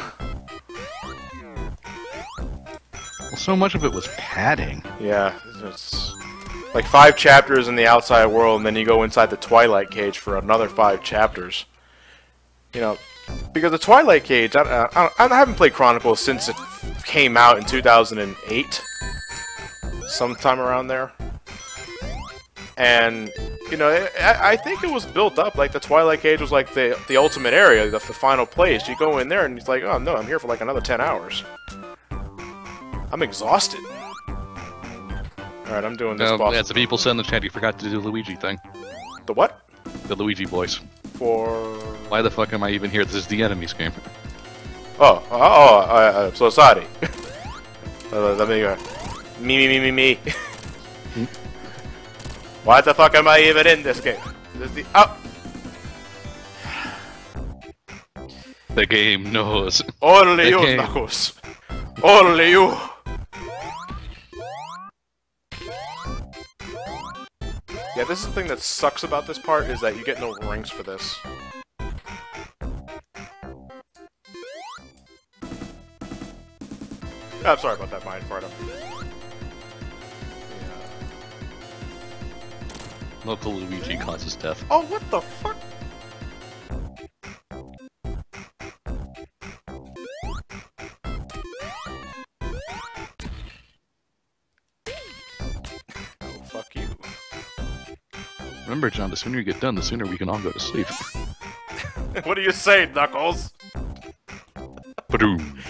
Well, so much of it was padding. Yeah, it's like 5 chapters in the outside world, and then you go inside the Twilight Cage for another 5 chapters. You know, because the Twilight Cage, I haven't played Chronicles since it came out in 2008, sometime around there. And, you know, I think it was built up, like the Twilight Cage was like the ultimate area, the final place. You go in there and it's like, oh no, I'm here for like another 10 hours. I'm exhausted. Alright, I'm doing this boss. Yeah, the people said in the chat you forgot to do the Luigi thing. The what? The Luigi voice. For... Why the fuck am I even here? This is the enemy's game. So sorry. Let me go. Me. Why the fuck am I even in this game? This is the... Oh! The game knows. Only you, Knuckles. Only you. Yeah, this is the thing that sucks about this part, is that you get no rings for this. I'm sorry about that mind part. Local Luigi causes death. Oh, what the fuck? Oh, fuck you. Remember, John, the sooner you get done, the sooner we can all go to sleep. What do you say, Knuckles? Ba-doom.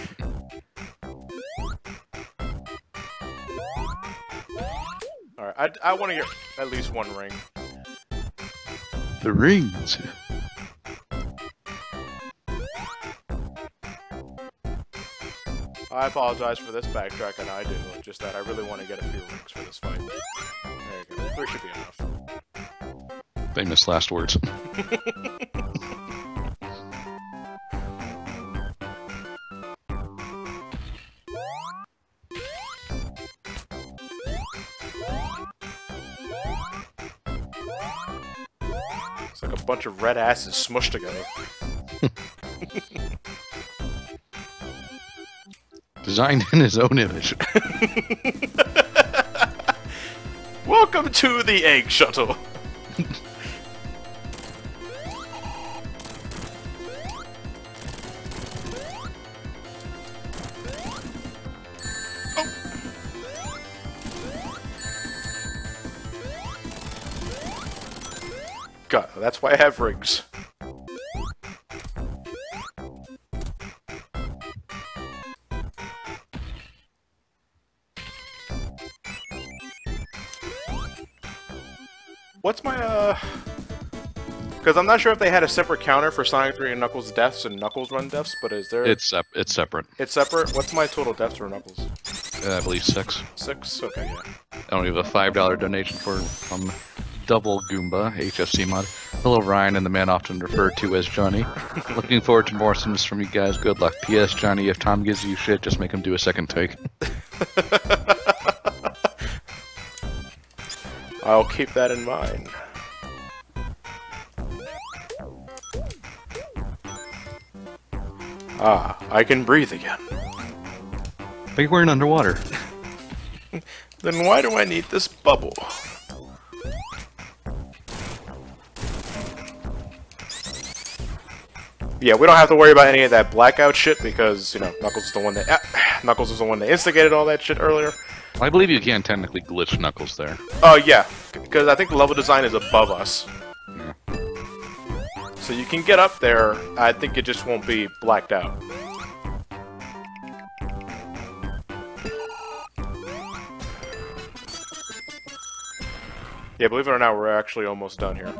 Alright, I want to get at least one ring. The rings. I apologize for this backtracking I do, just that I really want to get a few rings for this fight. There you go. 3 should be enough. Famous last words. It's like a bunch of red asses smushed together. Designed in his own image. Welcome to the egg shuttle. God, that's why I have rings. What's my, because I'm not sure if they had a separate counter for Sonic 3 and Knuckles deaths and Knuckles run deaths, but is there... It's separate. It's separate? What's my total deaths for Knuckles? I believe 6. 6? Okay, yeah. I don't have a $5 donation from Double Goomba, HFC mod. Hello Ryan and the man often referred to as Johnny. Looking forward to more sims from you guys. Good luck. P.S. Johnny, if Tom gives you shit, just make him do a second take. I'll keep that in mind. Ah, I can breathe again. But you weren't underwater. Then why do I need this bubble? Yeah, we don't have to worry about any of that blackout shit because, you know, Knuckles is the one that instigated all that shit earlier. I believe you can technically glitch Knuckles there. Oh, yeah, because I think the level design is above us. Yeah. So you can get up there, I think it just won't be blacked out. Yeah, believe it or not, we're actually almost done here.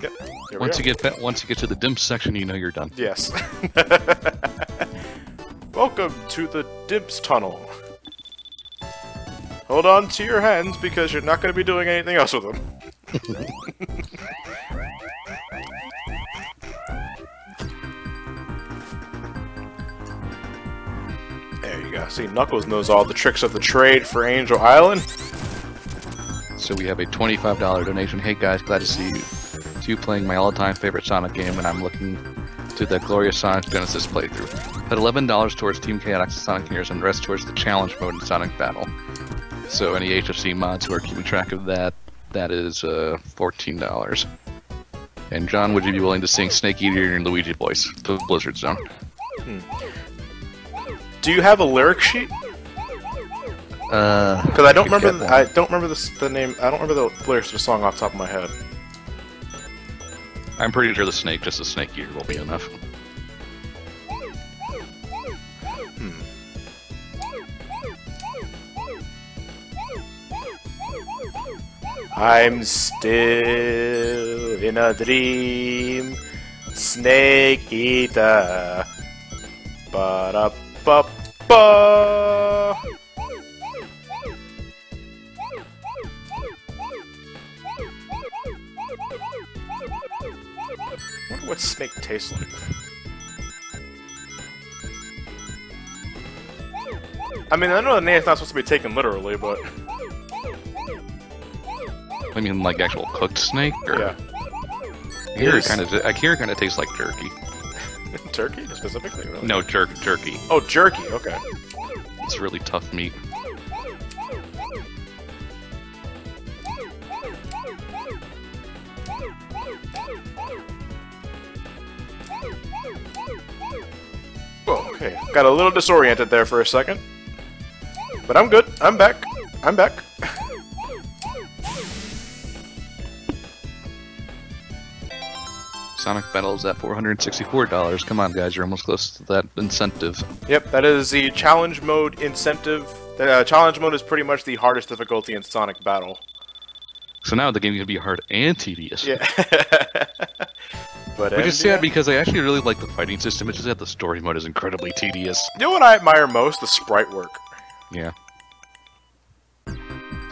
Yep. Once you get to the dim section, you know you're done. Yes. Welcome to the Dimps Tunnel. Hold on to your hands because you're not going to be doing anything else with them. There you go. See, Knuckles knows all the tricks of the trade for Angel Island. So we have a $25 donation. Hey guys, glad to see you. It's you playing my all-time favorite Sonic game, and I'm looking to the glorious Sonic Genesis playthrough. Put $11 towards Team Chaotix Sonic Heroes and the rest towards the challenge mode in Sonic Battle. So any HFC mods who are keeping track of that, that is $14. And John, would you be willing to sing Snake Eater in your Luigi voice, the Blizzard Zone? Do you have a lyric sheet? Because I don't remember. The name. I don't remember the lyrics to the song off the top of my head. I'm pretty sure just the Snake Eater will be enough. I'm still in a dream, Snake Eater. Ba-da-ba-ba. I wonder what snake tastes like. I mean, I know the name's not supposed to be taken literally, but... I mean, like actual cooked snake? Or... Yeah. I hear it kind of tastes like turkey. Turkey, specifically? Really? No, jerky. Oh, jerky, okay. It's really tough meat. Oh, okay. Got a little disoriented there for a second. But I'm good. I'm back. I'm back. Sonic Battle is at $464. Come on, guys, you're almost close to that incentive. Yep, that is the challenge mode incentive. The challenge mode is pretty much the hardest difficulty in Sonic Battle. So now the game can be hard and tedious. Yeah. But which is sad because I actually really like the fighting system. It's just that the story mode is incredibly tedious. You know what I admire most? The sprite work. Yeah.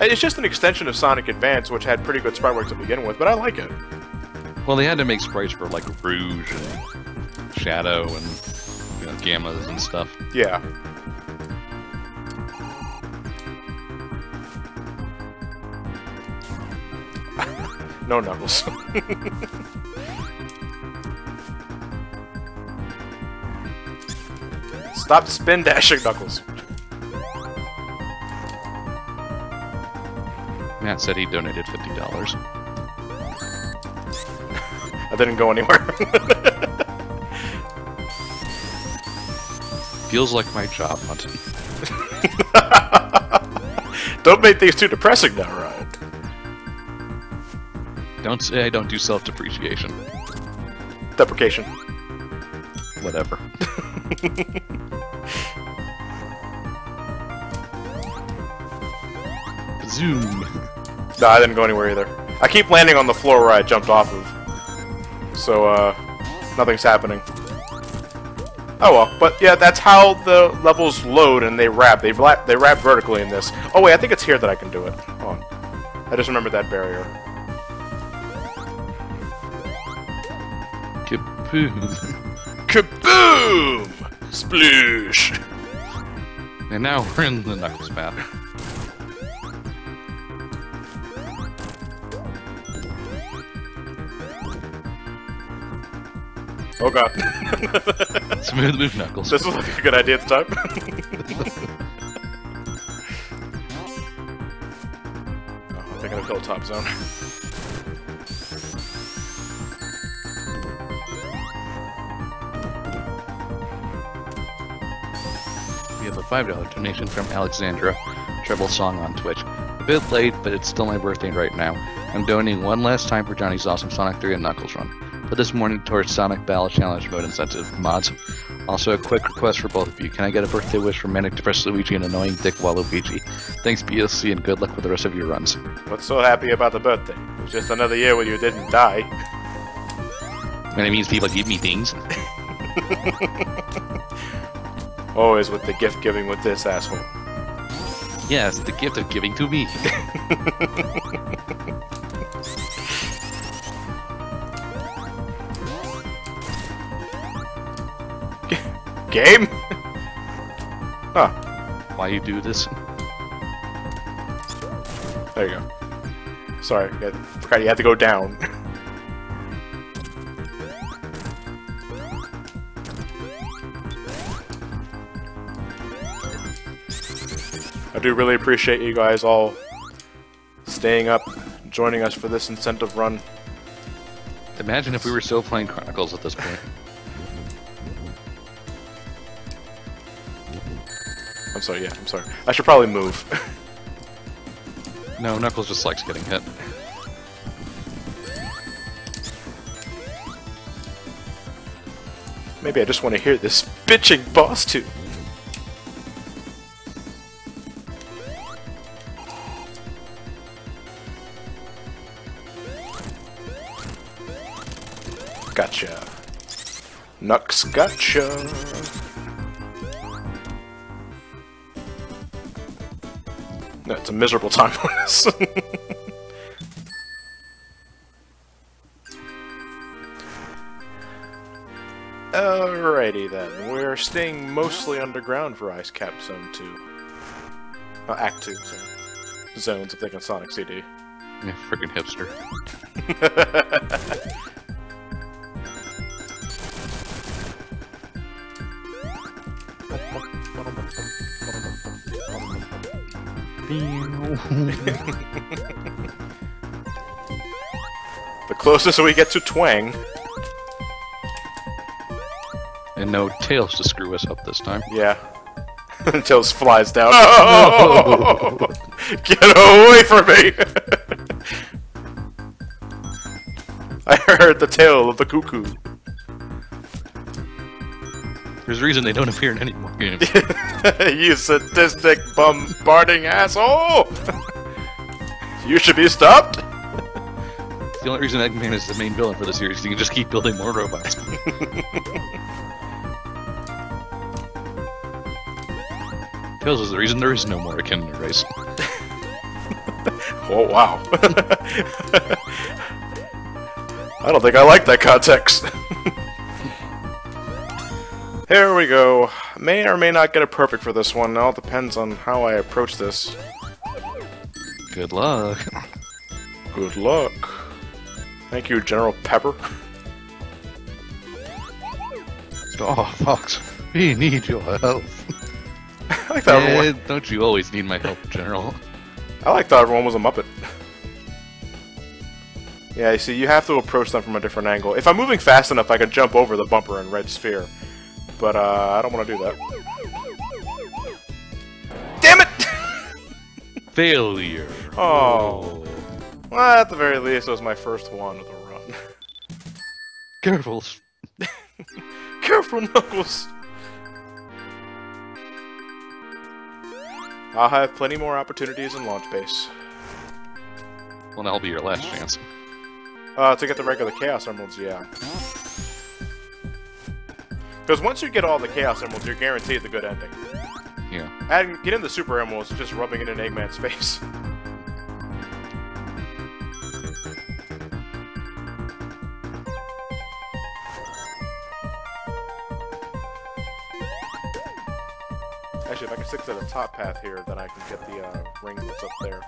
It's just an extension of Sonic Advance, which had pretty good sprite work to begin with, but I like it. Well, they had to make sprites for like Rouge and Shadow and Gammas and stuff. Yeah. No Knuckles. Stop spin dashing, Knuckles. Matt said he donated $50. I didn't go anywhere. Feels like my job, hunting. Don't make things too depressing now, Ryan. Don't say I don't do self-depreciation. Deprecation. Whatever. Zoom. No, I didn't go anywhere either. I keep landing on the floor where I jumped off of. So, nothing's happening. Oh well, but yeah, that's how the levels load and they wrap. They wrap vertically in this. Oh wait, I think it's here that I can do it. Hold on. I just remembered that barrier. Kaboom. Kaboom! Sploosh! And now we're in the Knuckles path. Oh god. Smooth move, Knuckles. This was like a good idea at the time. Oh, I'm thinking of Hilltop Zone. $5 donation from Alexandra, Treble Song on Twitch. A bit late, but it's still my birthday right now. I'm donating one last time for Johnny's awesome Sonic 3 and Knuckles run. But this morning towards Sonic Battle Challenge mode incentive mods. Also, a quick request for both of you. Can I get a birthday wish from Manic Depressed Luigi and Annoying Dick Waluigi? Thanks, BLC, and good luck with the rest of your runs. What's so happy about the birthday? It's just another year when you didn't die. And it means people give me things. Always with the gift giving with this asshole. Yes, the gift of giving to me. Game? Huh. Why you do this? There you go. Sorry, I forgot you had to go down. I do really appreciate you guys all staying up, joining us for this incentive run. Imagine if we were still playing Chronicles at this point. I'm sorry, yeah, I'm sorry. I should probably move. No, Knuckles just likes getting hit. Maybe I just want to hear this bitching boss too. Gotcha. Nux gotcha. No, it's a miserable time for this. Alrighty then, we're staying mostly underground for Ice Cap Zone 2. Act 2, sorry. Zones, I'm thinking Sonic CD. Yeah, freaking hipster. The closest we get to Twang. And no Tails to screw us up this time. Yeah. Tails flies down. Oh! Get away from me! I heard the tail of the cuckoo. There's a reason they don't appear in any more games. You sadistic, bombarding asshole! You should be stopped! It's the only reason Eggman is the main villain for the series. You can just keep building more robots. Tails is the reason there is no more Echidna race. Oh, wow. I don't think I like that context. Here we go. May or may not get it perfect for this one. It all depends on how I approach this. Good luck. Good luck. Thank you, General Pepper. Oh, Fox, we need your help. I like that everyone. Don't you always need my help, General? I like that everyone was a Muppet. Yeah, you see, you have to approach them from a different angle. If I'm moving fast enough, I can jump over the bumper and red sphere. But, I don't want to do that. Damn it! Failure. Oh. Well, at the very least, it was my first one of the run. Careful. Careful, Knuckles! I'll have plenty more opportunities in launch base. Well, that'll be your last chance. To get the regular Chaos Emeralds, yeah. Because once you get all the Chaos Emeralds, you're guaranteed the good ending. Yeah. And getting the Super Emeralds is just rubbing it in Eggman's face. Actually, if I can stick to the top path here, then I can get the ring that's up there.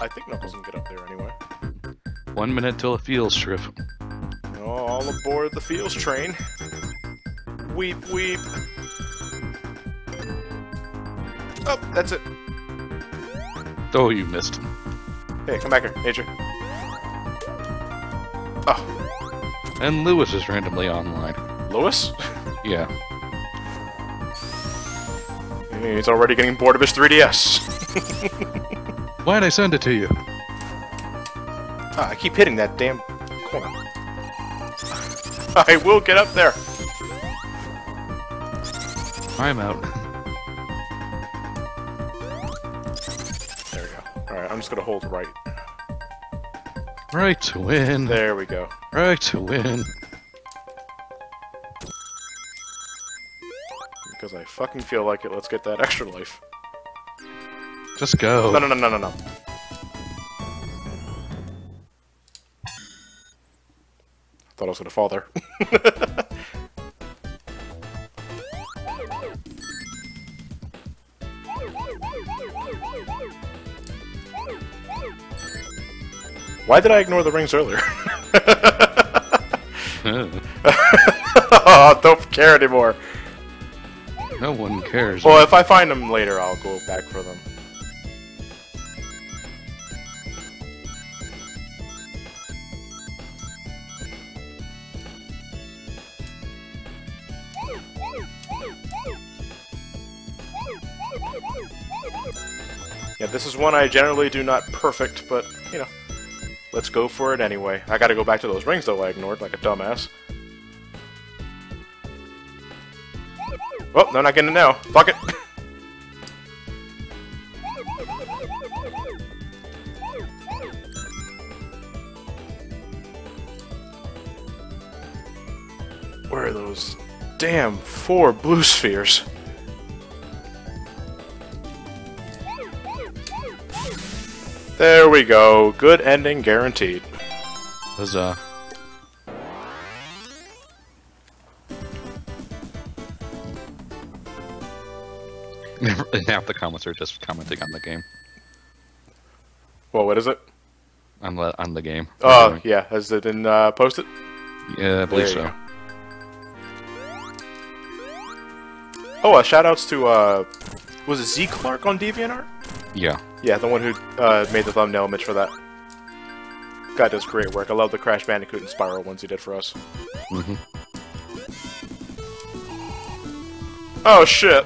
I think Knuckles can get up there anyway. 1 minute till a field trip. Oh, all aboard the Fields train. Weep, weep. Oh, that's it. Oh, you missed. Hey, come back here, AJ. Oh. And Lewis is randomly online. Lewis? Yeah. He's already getting bored of his 3DS. Why'd I send it to you? Ah, I keep hitting that damn corner. I will get up there. I'm out. There we go. Alright, I'm just gonna hold right. Right to win. There we go. Right to win. Because I fucking feel like it, let's get that extra life. Just go. No, no, no, no, no, no. Thought I was gonna fall there. Why did I ignore the rings earlier? Oh, don't care anymore. No one cares. Well, if I find them later, I'll go back for them. Yeah, this is one I generally do not perfect, but, you know, let's go for it anyway. I gotta go back to those rings, though, I ignored like a dumbass. Oh, no, not getting it now. Fuck it. Where are those damn 4 blue spheres? There we go. Good ending guaranteed. Huzzah. Half the comments are just commenting on the game. Well, what is it? On the game. Oh, yeah. Has it been posted? Yeah, I believe There you so. go. Oh, shoutouts to, was it Z Clark on DeviantArt? Yeah. Yeah, the one who made the thumbnail image for that. Guy does great work. I love the Crash Bandicoot and Spyro ones he did for us. Mm-hmm. Oh, shit.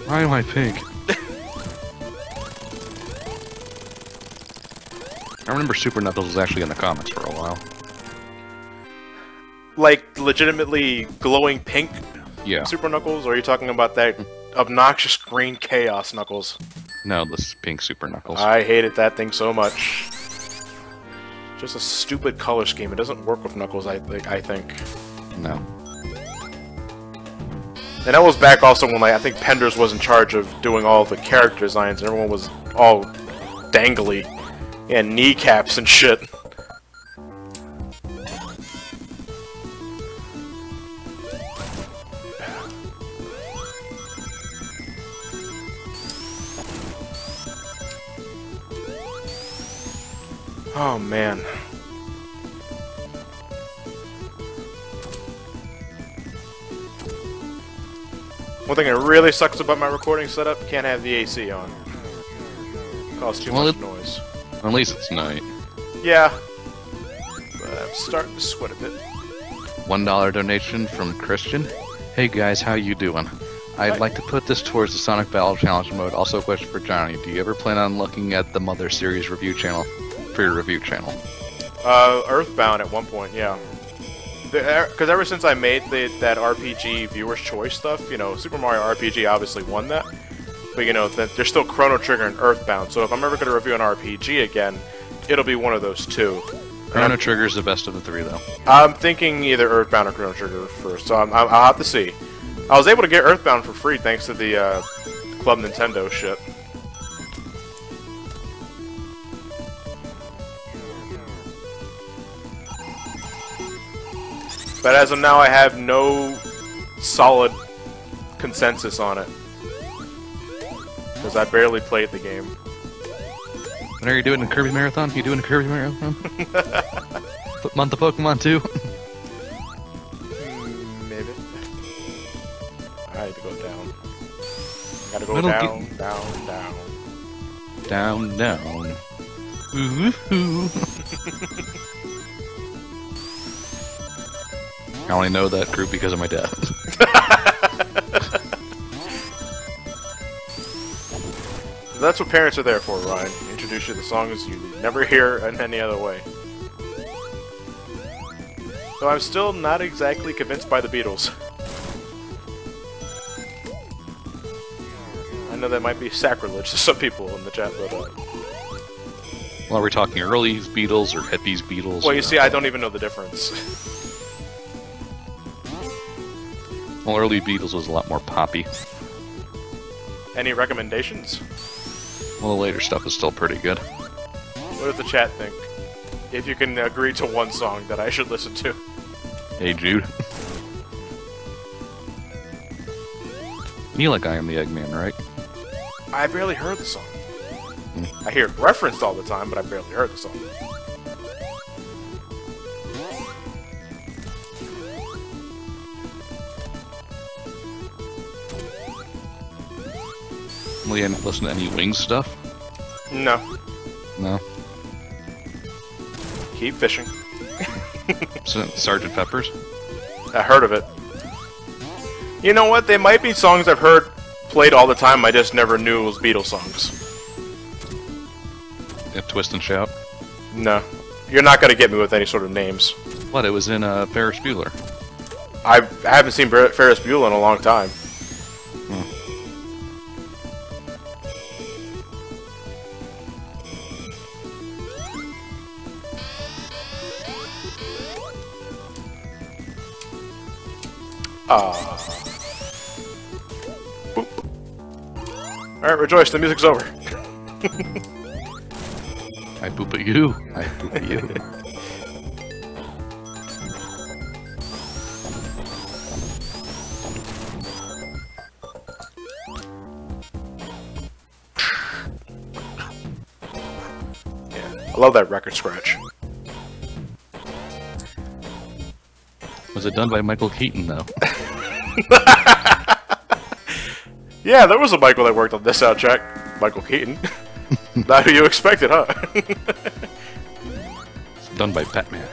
Why am I pink? I remember Super Knuckles was actually in the comics for a while. Like, legitimately glowing pink Yeah. Super Knuckles? Or are you talking about that obnoxious green Chaos Knuckles? No, this pink Super Knuckles. I hated that thing so much. Just a stupid color scheme. It doesn't work with Knuckles, I think. No. And that was back also when, like, I think Penders was in charge of doing all the character designs, and everyone was all dangly and kneecaps and shit. Oh man. One thing that really sucks about my recording setup, can't have the AC on. Causes too much noise. At least it's night. Yeah. But I'm starting to sweat a bit. $1 donation from Christian. Hey guys, how you doing? I'd like to put this towards the Sonic Battle Challenge mode. Also a question for Johnny. Do you ever plan on looking at the Mother Series review channel for your review channel? Earthbound at one point, yeah. Because ever since I made that RPG Viewer's Choice stuff, you know, Super Mario RPG obviously won that. But, you know, there's still Chrono Trigger and Earthbound, so if I'm ever going to review an RPG again, it'll be one of those two. Chrono Trigger's the best of the three, though. I'm thinking either Earthbound or Chrono Trigger first, so I'll have to see. I was able to get Earthbound for free thanks to the Club Nintendo shit. But as of now, I have no solid consensus on it. Because I barely played the game. What are you doing in Kirby Marathon? You doing a Kirby Marathon? Month of Pokemon too? Maybe. I need to go down. Gotta go Little down, down, down. Down, down. Ooh. I only know that group because of my dad. That's what parents are there for, Ryan. Introduce you to songs you never hear in any other way. So I'm still not exactly convinced by the Beatles. I know that might be sacrilege to some people in the chat, but Well, are we talking early Beatles or hippies Beatles? well, you see, I don't even know the difference. Well, early Beatles was a lot more poppy. Any recommendations? Well, the later stuff is still pretty good. What does the chat think? If you can agree to one song that I should listen to. Hey, Jude. You like I Am the Eggman, right? I barely heard the song. I hear it referenced all the time, but I barely heard the song. Well, you didn't listen to any Wings stuff? No. No. Keep fishing. Sergeant Pepper's? I heard of it. You know what? They might be songs I've heard played all the time, I just never knew it was Beatles songs. Yeah, Twist and Shout? No. You're not gonna get me with any sort of names. What? It was in Ferris Bueller. I haven't seen Ferris Bueller in a long time. Boop. Alright, rejoice, the music's over. I poop at you. I poop at you. Yeah, I love that record scratch. Was it done by Michael Keaton, though? Yeah, there was a Michael that worked on this soundtrack. Michael Keaton. Not who you expected, huh? It's done by Batman.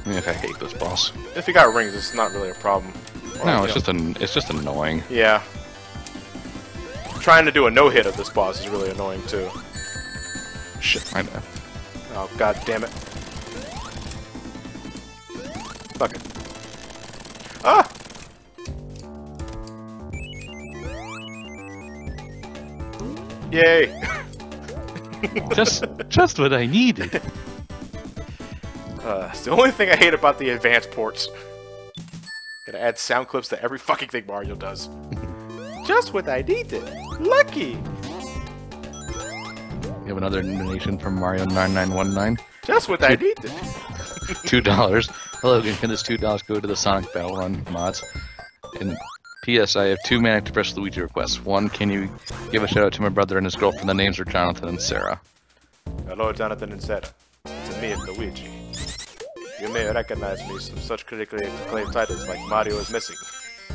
I hate this boss. If you got rings, it's not really a problem. Or, No, you know. it's just annoying. Yeah. Trying to do a no-hit of this boss is really annoying, too. Shit. I know. Oh, god damn it. Fuck it. Ah! Yay! just what I needed. It's the only thing I hate about the advanced ports. Gotta add sound clips to every fucking thing Mario does. Just what I needed. Lucky! You have another donation from Mario9919. Just what I needed. $2. Hello again, can this $2 go to the Sonic Battle Run mods? And P.S. I have 2 Manic Depressed Luigi requests. One, can you give a shout out to my brother and his girlfriend? The names are Jonathan and Sarah. Hello, Jonathan and Sarah. It's me, Luigi. You may recognize me from such critically acclaimed titles like Mario is Missing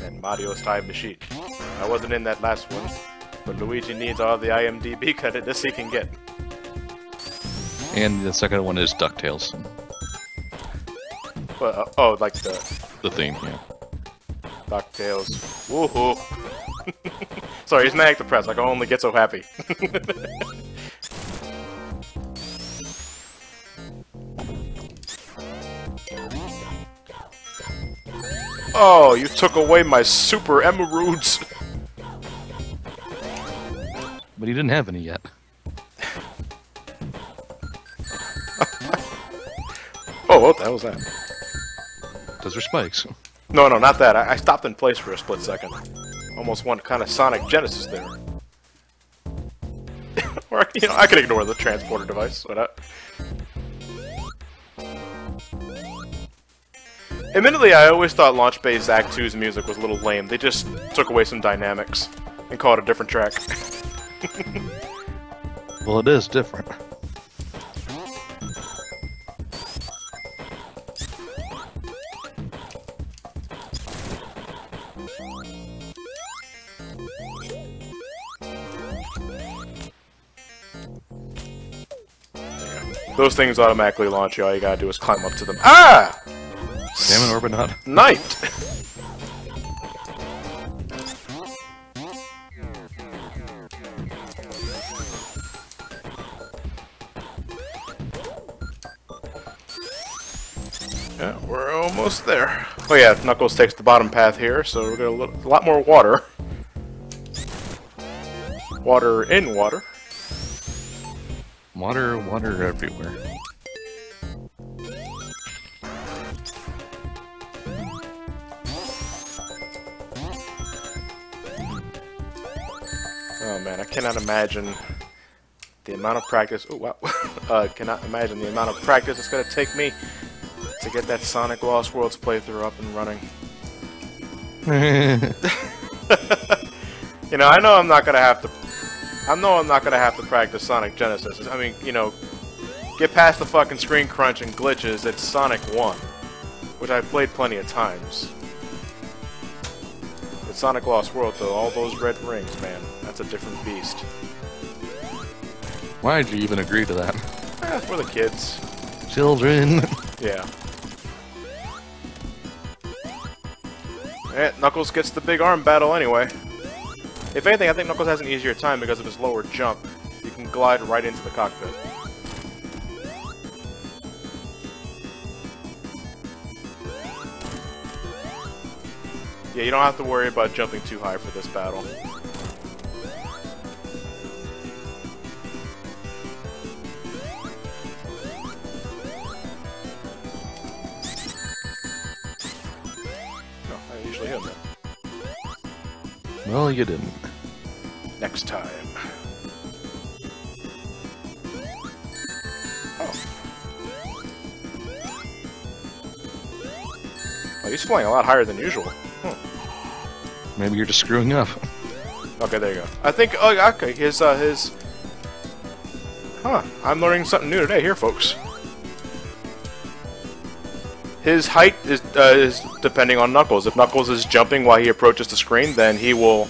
and Mario's Time Machine. I wasn't in that last one, but Luigi needs all the IMDb credit this he can get. And the second one is DuckTales. But, oh, like the theme, yeah. DuckTales. Woohoo! Sorry, he's manic depressed. I can only get so happy. Oh, you took away my super emeralds! But he didn't have any yet. Oh, what the hell was that? Those are spikes. No, no, not that. I stopped in place for a split second. Almost went kind of Sonic Genesis there. Or, you know, I could ignore the transporter device, but admittedly, I always thought Launch Bay's Act 2's music was a little lame. They just took away some dynamics and called it a different track. Well, it is different. Those things automatically launch you. All you gotta do is climb up to them. Ah! Yeah, Damn it, Orbinaut. Night! Yeah, we're almost there. Oh yeah, Knuckles takes the bottom path here, so we're gonna a lot more water. Water in water. Water, water everywhere. Oh man, I cannot imagine the amount of practice. Oh wow, cannot imagine the amount of practice it's gonna take me to get that Sonic Lost Worlds playthrough up and running. You know, I know I'm not gonna have to practice Sonic Genesis. I mean, you know, get past the fucking screen crunch and glitches. It's Sonic 1, which I've played plenty of times. It's Sonic Lost World, though. All those red rings, man. That's a different beast. Why'd you even agree to that? For the kids. Children. Yeah. Knuckles gets the big arm battle anyway. If anything, I think Knuckles has an easier time because of his lower jump. You can glide right into the cockpit. Yeah, you don't have to worry about jumping too high for this battle. No, I usually hit him. Well, you didn't. Next time. Oh. Oh, he's flying a lot higher than usual. Maybe you're just screwing up. Okay, there you go. I think, oh, okay, his, huh, I'm learning something new today here, folks. His height is depending on Knuckles. If Knuckles is jumping while he approaches the screen, then he will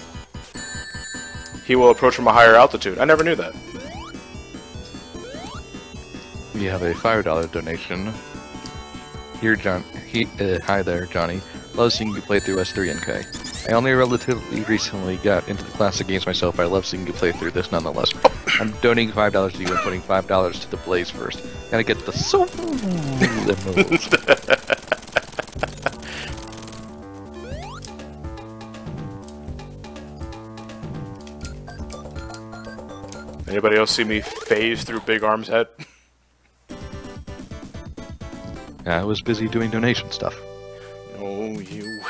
approach from a higher altitude. I never knew that. We have a $5 donation. Here, John. Hi there, Johnny. Love seeing you play through S3 and K. I only relatively recently got into the classic games myself, but I love seeing you play through this nonetheless. I'm donating $5 to you and putting $5 to the Blaze first. Gotta get the soul that moves. Anybody else see me phase through Big Arm's head? I was busy doing donation stuff. Oh, you.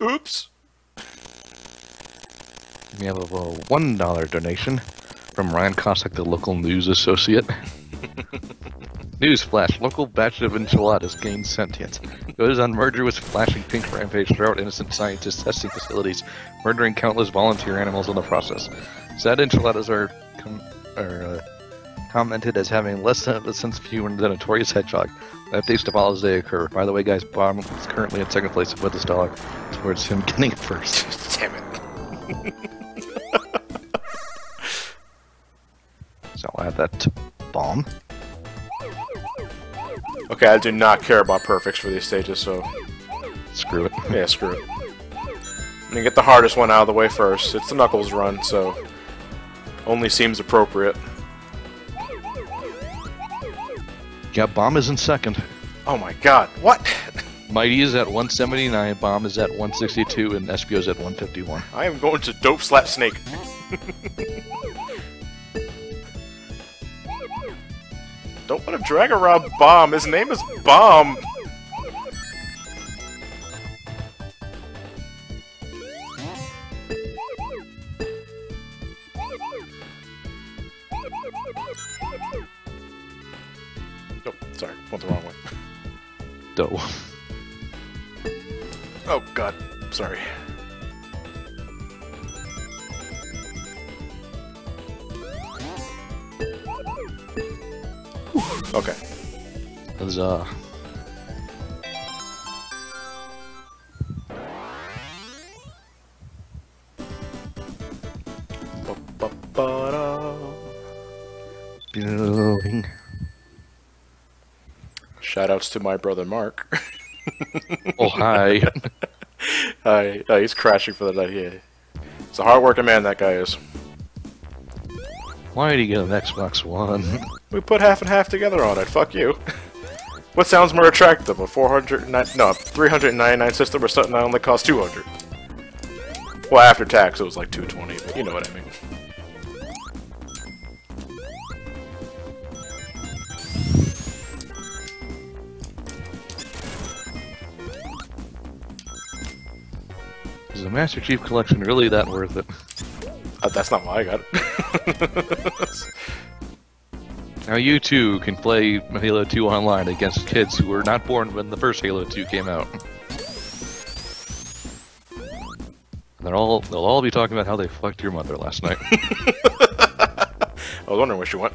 Oops. We have a $1 donation from Ryan Cossack, the local news associate. Newsflash, local batch of enchiladas gains sentience. Goes on merger with flashing pink rampage throughout innocent scientists' testing facilities, murdering countless volunteer animals in the process. Said enchiladas are commented as having less of a sense of humor than a notorious hedgehog. Updates to follow as they occur. By the way, guys, Bomb is currently in second place with his dollar towards him getting it first. Damn it. So I'll add that to Bomb. Okay, I do not care about perfects for these stages, so... Screw it. Yeah, screw it. I'm gonna get the hardest one out of the way first. It's the Knuckles run, so... Only seems appropriate. Yeah, Bomb is in second. Oh my god, what? Mighty is at 179, Bomb is at 162, and Espio is at 151. I am going to dope slap Snake. Don't want to drag around Bomb. His name is Bomb. Oh, sorry, went the wrong way. Doe. Oh god, sorry. Okay. Huzzah. Ba-ba-ba-da. Going Shoutouts to my brother Mark. Oh, hi. Hi. He's crashing for the night. Yeah. He's a hard-working man, that guy is. Why did he get an Xbox One? We put half and half together on it. Fuck you. What sounds more attractive? A 399 system or something that only costs 200? Well, after tax, it was like 220, but you know what I mean. Is the Master Chief Collection really that worth it? That's not why I got it. Now you too can play Halo 2 online against kids who were not born when the first Halo 2 came out. They'll all be talking about how they fucked your mother last night. I was wondering where she went.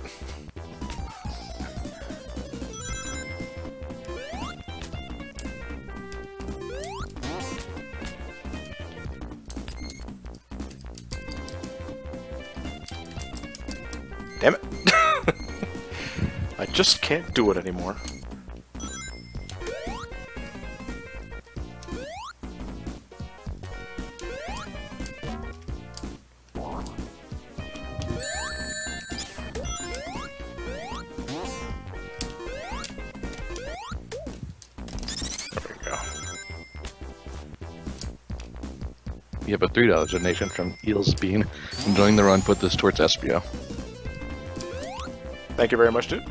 Damn it. I just can't do it anymore. You have a $3 donation from Eels Bean. Enjoying the run, put this towards SBO. Thank you very much, dude.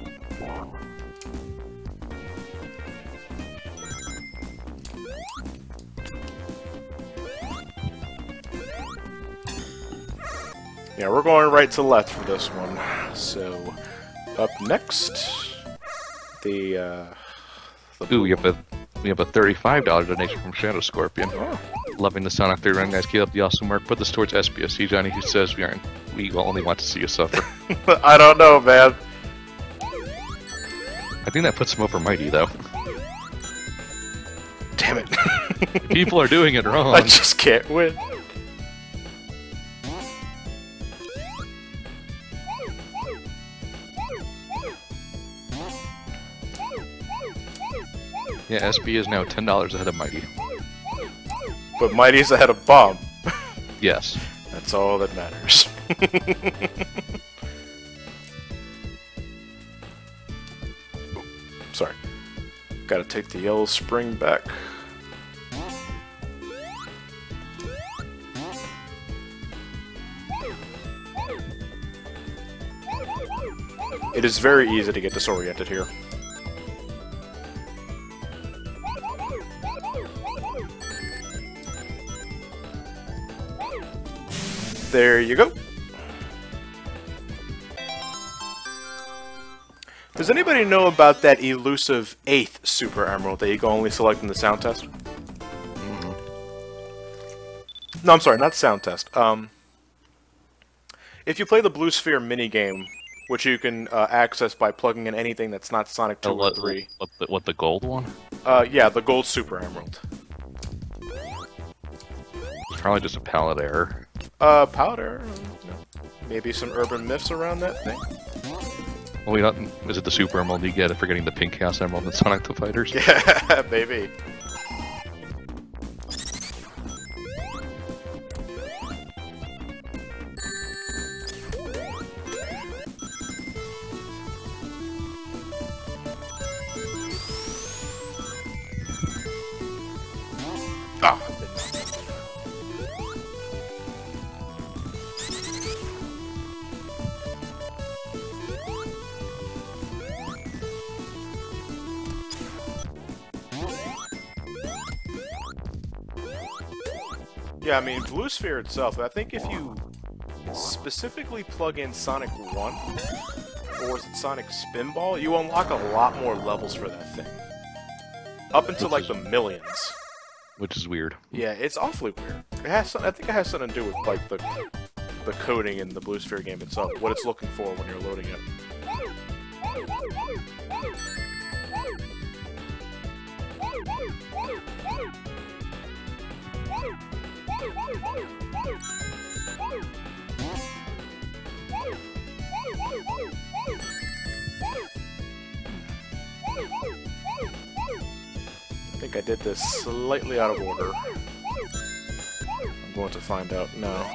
Yeah, we're going right to left for this one. So, up next, Ooh, we have a $35 donation from Shadow Scorpion. Oh. Loving the Sonic 3 run, guys. Keep up the awesome work. Put this towards SBSC, Johnny, who says we only want to see you suffer. I don't know, man. I think that puts him over Mighty, though. Damn it. People are doing it wrong. I just can't win. Yeah, SB is now $10 ahead of Mighty. But Mighty's ahead of Bomb. Yes. That's all that matters. Sorry. Gotta take the yellow spring back. It is very easy to get disoriented here. There you go. Does anybody know about that elusive 8th Super Emerald that you can only select in the sound test? Mm-hmm. No, I'm sorry, not sound test. If you play the Blue Sphere minigame, which you can access by plugging in anything that's not Sonic 2 or 3. What, the gold one? Yeah, the Gold Super Emerald. It's probably just a palette error. Powder? No. Maybe some urban myths around that thing? Well, we don't. Is it the Super Emerald you get? Forgetting the Pink Chaos Emerald in Sonic the Fighters? Yeah, maybe. Ah. Yeah, I mean, Blue Sphere itself, I think if you specifically plug in Sonic 1, or is it Sonic Spinball, you unlock a lot more levels for that thing. Up into, like, the millions. Which is weird. Yeah, it's awfully weird. It has I think it has something to do with, like, the coding in the Blue Sphere game itself, what it's looking for when you're loading it. think I did this slightly out of order. I'm going to find out now.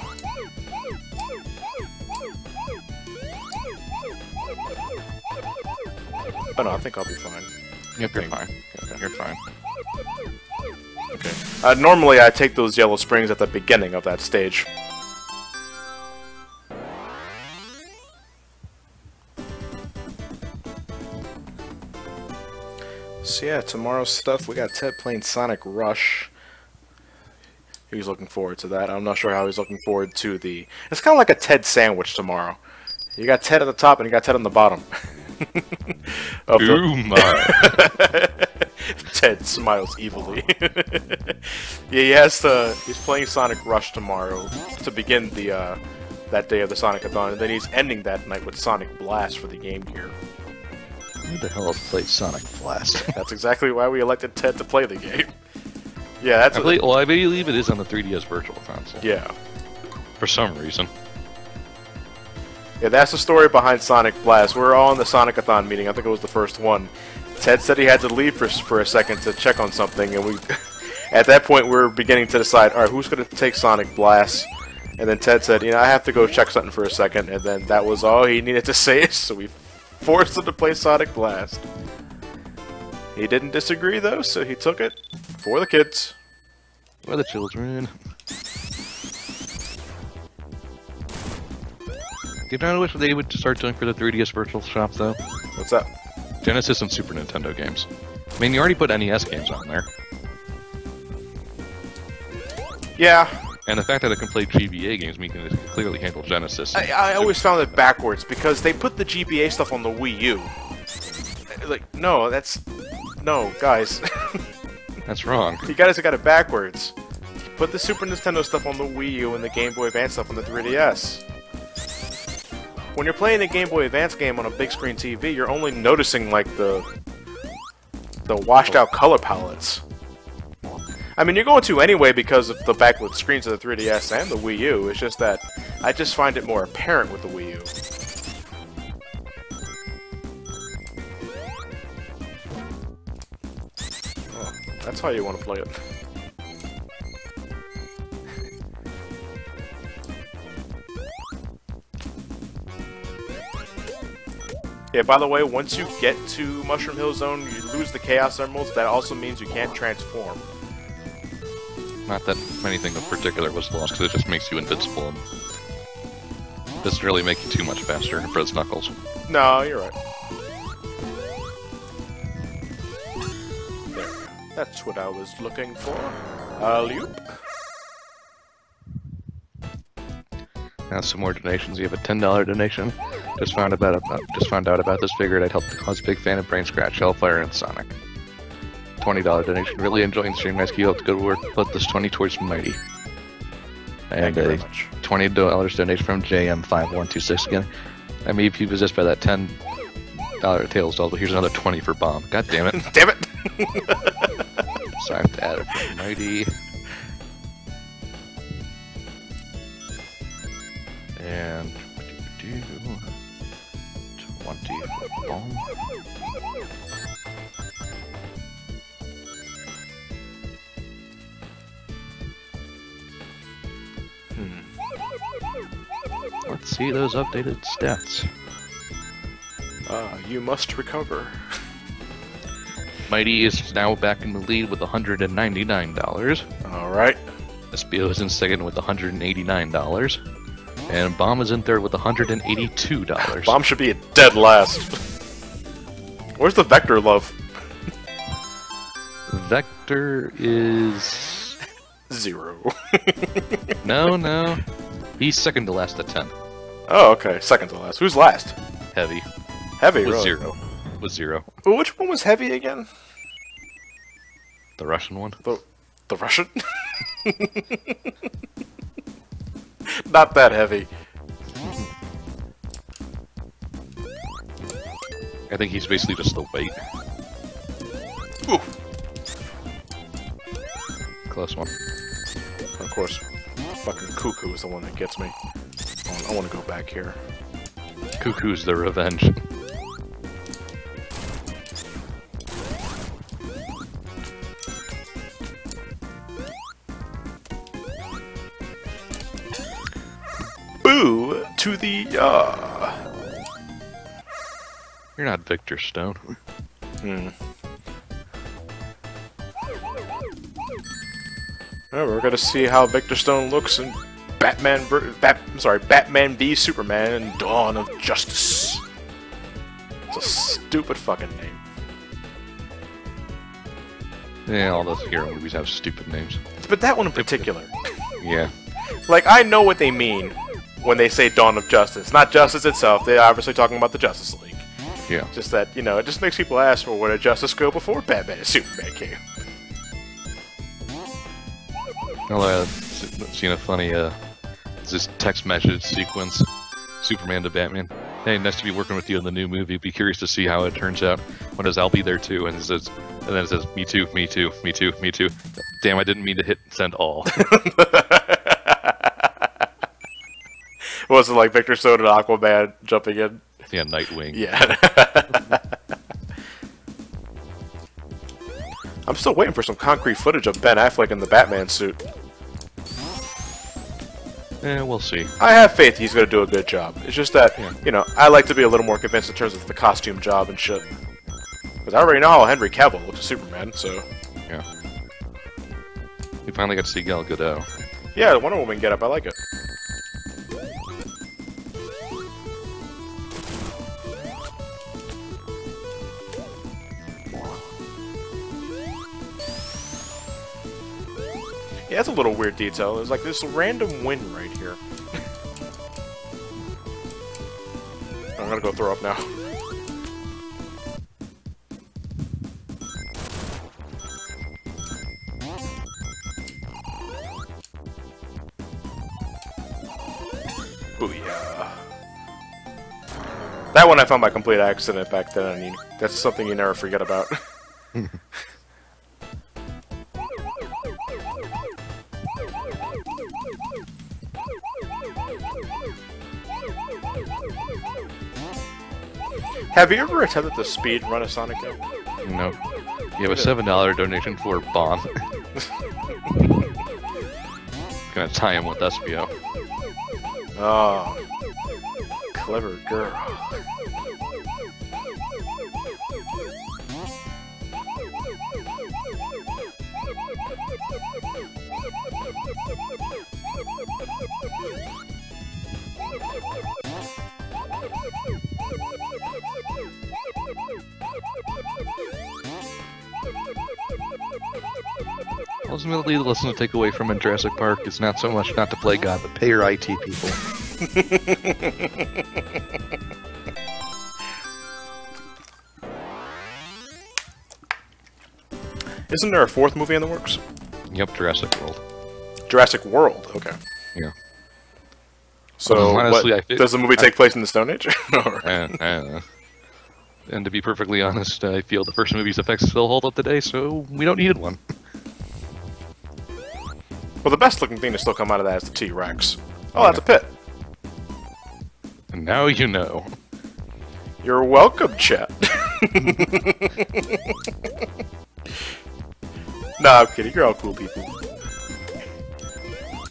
Oh no, I think I'll be fine. Yep, you're fine. Okay. You're fine. Okay. Normally I take those yellow springs at the beginning of that stage. So yeah, tomorrow's stuff, we got Ted playing Sonic Rush. He's looking forward to that. I'm not sure how he's looking forward to the... It's kind of like a Ted sandwich tomorrow. You got Ted at the top and you got Ted on the bottom. Ooh, my. Ted smiles evilly. Yeah, he's playing Sonic Rush tomorrow to begin the that day of the Sonic-a-thon, and then he's ending that night with Sonic Blast for the Game Gear. Who the hell played Sonic Blast? That's exactly why we elected Ted to play the game. Yeah, that's... I believe it is on the 3DS Virtual Console. Yeah. For some reason. Yeah, that's the story behind Sonic Blast. We were all in the Sonic-a-thon meeting. I think it was the first one. Ted said he had to leave for a second to check on something, and we... At that point, we were beginning to decide, alright, who's going to take Sonic Blast? And then Ted said, I have to go check something for a second, and then that was all he needed to say, so we forced him to play Sonic Blast. He didn't disagree, though, so he took it for the kids. For the children. Do you know what they would start doing for the 3DS Virtual Shop, though? What's that? Genesis and Super Nintendo games. I mean, you already put NES games on there. Yeah. And the fact that it can play GBA games means it can clearly handle Genesis. I always found it backwards, because they put the GBA stuff on the Wii U. Like, no, that's... No, guys. That's wrong. You guys got it backwards. Put the Super Nintendo stuff on the Wii U and the Game Boy Advance stuff on the 3DS. When you're playing a Game Boy Advance game on a big screen TV, you're only noticing, like, the washed out color palettes. I mean, you're going to anyway because of the backlit screens of the 3DS and the Wii U. It's just that I just find it more apparent with the Wii U. Oh, that's how you want to play it. Yeah, by the way, once you get to Mushroom Hill Zone, you lose the Chaos Emeralds. That also means you can't transform. Not that anything in particular was lost, because it just makes you invincible and doesn't really make you too much faster for its Knuckles. No, you're right. There. That's what I was looking for. Alley-oop. Now some more donations. You have a $10 donation. Just found out about this. Figured I'd help the cause. Big fan of Brain Scratch, Hellfire, and Sonic. $20 donation. Really enjoying the stream. Nice keep up the good work. Put this 20 towards Mighty. And a $20 donation from JM5126 again. I may be possessed by that $10 Tails doll, but here's another 20 for Bomb. God damn it. Damn it! So I have to add it for Mighty. And 20 for Bomb. Let's see those updated stats. You must recover. Mighty is now back in the lead with $199. Alright. SBO is in second with $189. And Bomb is in third with $182. Bomb should be a dead last. Where's the Vector love? Vector is... 0. No. He's second to last at 10. Oh, okay. Second to last. Who's last? Heavy. Heavy, With really? 0. With 0. Well, which one was Heavy again? The Russian one? The Russian? Not that heavy. I think he's basically just the weight. Ooh. Close one. Of course, fucking Cuckoo is the one that gets me. I want to go back here. Cuckoo's the revenge. to the, You're not Victor Stone. Well, we're gonna see how Victor Stone looks in Batman v Superman and Dawn of Justice. It's a stupid fucking name. Yeah, all those hero movies have stupid names. But that one in particular. Yeah. Like, I know what they mean when they say Dawn of Justice. Not Justice itself, they're obviously talking about the Justice League. Yeah. Just that, you know, it just makes people ask, well, where did Justice go before Batman and Superman came? Well, seen a funny, this text message sequence, Superman to Batman. Hey, nice to be working with you in the new movie. Be curious to see how it turns out. When does I'll be there too? And then it says, me too, me too, me too, me too. Damn, I didn't mean to hit send all. Was it like Victor Stone and Aquaman jumping in? Yeah, Nightwing. Yeah. I'm still waiting for some concrete footage of Ben Affleck in the Batman suit. We'll see. I have faith he's going to do a good job. It's just that, you know, I like to be a little more convinced in terms of the costume job and shit. Because I already know how Henry Cavill looks as Superman, so... Yeah. We finally got to see Gal Gadot. Yeah, the Wonder Woman get up, I like it. Yeah, that's a little weird detail. There's like this random wind right here. I'm gonna go throw up now. Booyah. That one I found by complete accident back then, and that's something you never forget about. Have you ever attempted to speed run a Sonic game? No. You have a $7 donation for Bon. Gonna tie him with SBO. Oh. Clever girl. Ultimately, the lesson to take away from in Jurassic Park is not so much not to play God, but pay your IT people. Isn't there a fourth movie in the works? Yep, Jurassic World. Jurassic World, okay. Yeah. So, honestly, does the movie take place in the Stone Age? And to be perfectly honest, I feel the first movie's effects still hold up today, so we don't need one. Well, the best looking thing to still come out of that is the T-Rex. Oh, that's a pit. And now you know. You're welcome, chat. Nah, I'm kidding. You're all cool people.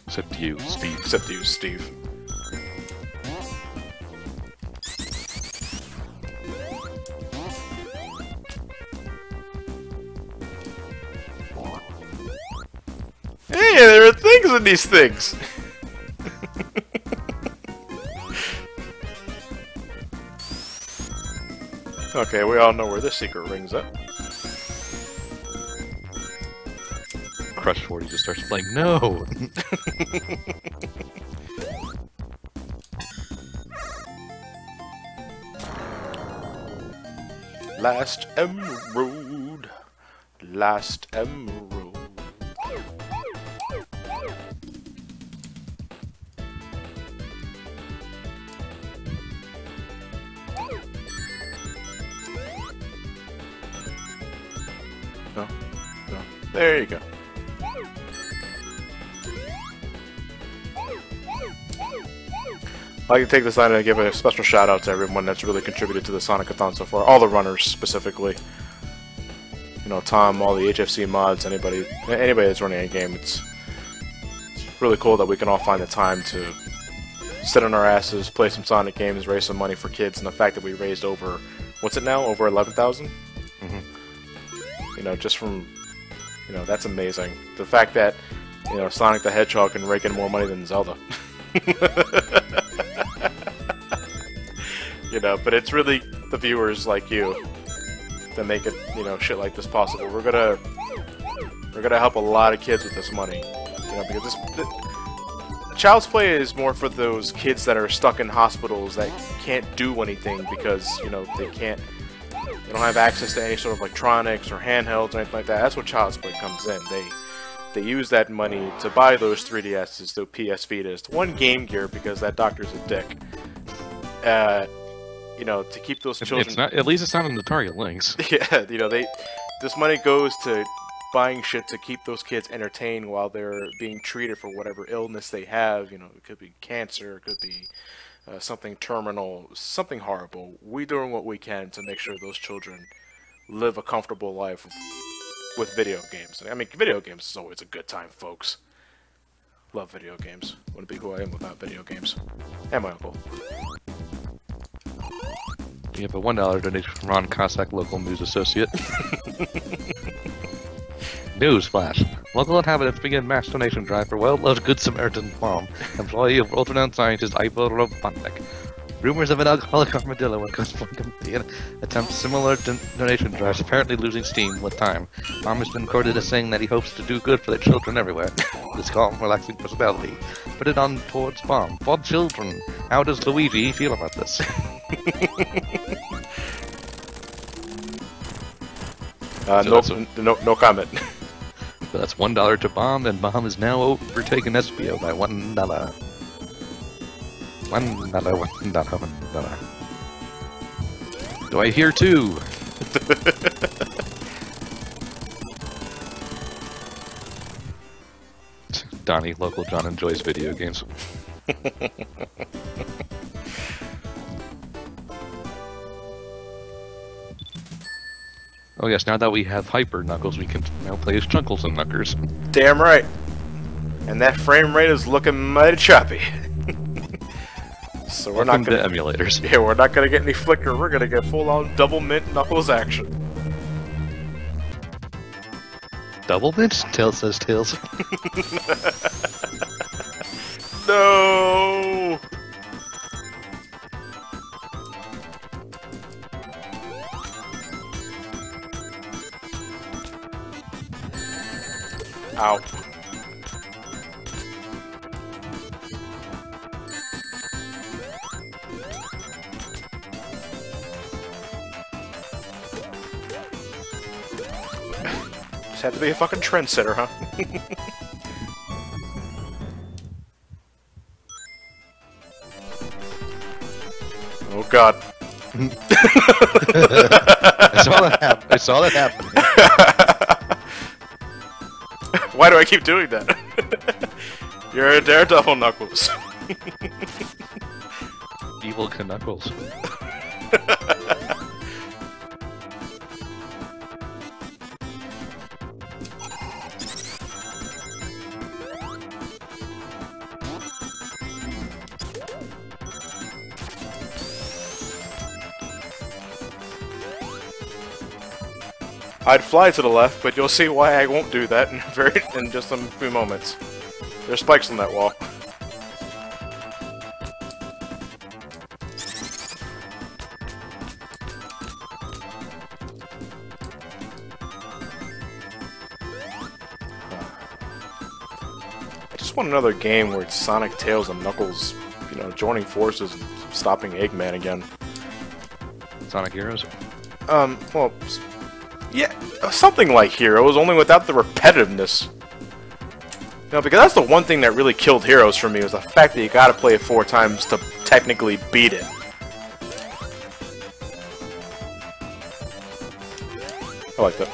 Except you, Steve. Except you, Steve. Hey, there are things in these things! Okay, we all know where this secret ring's at. Crush 40 just starts playing, no! Last emerald. Last emerald. No. No. There you go. I'd like to take this time to give a special shout out to everyone that's really contributed to the Sonic-a-thon so far. All the runners, specifically. You know, Tom, all the HFC mods, anybody that's running a game. It's really cool that we can all find the time to sit on our asses, play some Sonic games, raise some money for kids, and the fact that we raised over, what's it now, over 11,000? Mm-hmm. You know, just from, you know, that's amazing. The fact that, you know, Sonic the Hedgehog can rake in more money than Zelda. You know, but it's really the viewers like you that make it, you know, shit like this possible. We're gonna help a lot of kids with this money, you know, because Child's Play is more for those kids that are stuck in hospitals that can't do anything because, you know, they don't have access to any sort of electronics or handhelds or anything like that. That's where Child's Play comes in. They use that money to buy those 3DSs, those PS Vitas, one Game Gear because that doctor's a dick. You know, to keep those children. It's not, at least it's not in the Target links. Yeah, you know, this money goes to buying shit to keep those kids entertained while they're being treated for whatever illness they have. You know, it could be cancer, it could be something terminal, something horrible. We're doing what we can to make sure those children live a comfortable life with video games. I mean, video games is always a good time, folks. Love video games. Wouldn't be who I am without video games. And my uncle. You have a $1 donation from Ron Cossack, local news associate. Newsflash. Local inhabitants begin mass donation drive for well-loved Good Samaritan Farm, employee of world-renowned scientist Ivo Robotnik. Rumors of an alcoholic armadillo and cosplay comedian attempt similar donation drives, apparently losing steam with time. Mom has been quoted as saying that he hopes to do good for the children everywhere. This calm, relaxing personality. Put it on towards Bomb. For children. How does Luigi feel about this? No comment. So that's $1 to Bomb, and Bomb is now overtaken Espio by $1. $1. Do I hear two? Donnie, local John enjoys video games. Oh yes, now that we have Hyper Knuckles, we can now play as Chunkles and Knuckers. Damn right. And that frame rate is looking mighty choppy. So we're not gonna emulators. Yeah, we're not gonna get any flicker. We're gonna get full-on double mint Knuckles action. Double mint? Tails says Tails. No. Ow. Just had to be a fucking trendsetter, huh? Oh god. I saw that happen. Why do I keep doing that? You're a daredevil, Knuckles. Evil Knuckles. I'd fly to the left, but you'll see why I won't do that in just a few moments. There's spikes on that wall. I just want another game where it's Sonic, Tails, and Knuckles, you know, joining forces and stopping Eggman again. Sonic Heroes? Well, yeah, something like Heroes, only without the repetitiveness. You know, because that's the one thing that really killed Heroes for me, was the fact that you gotta play it 4 times to technically beat it. I like that.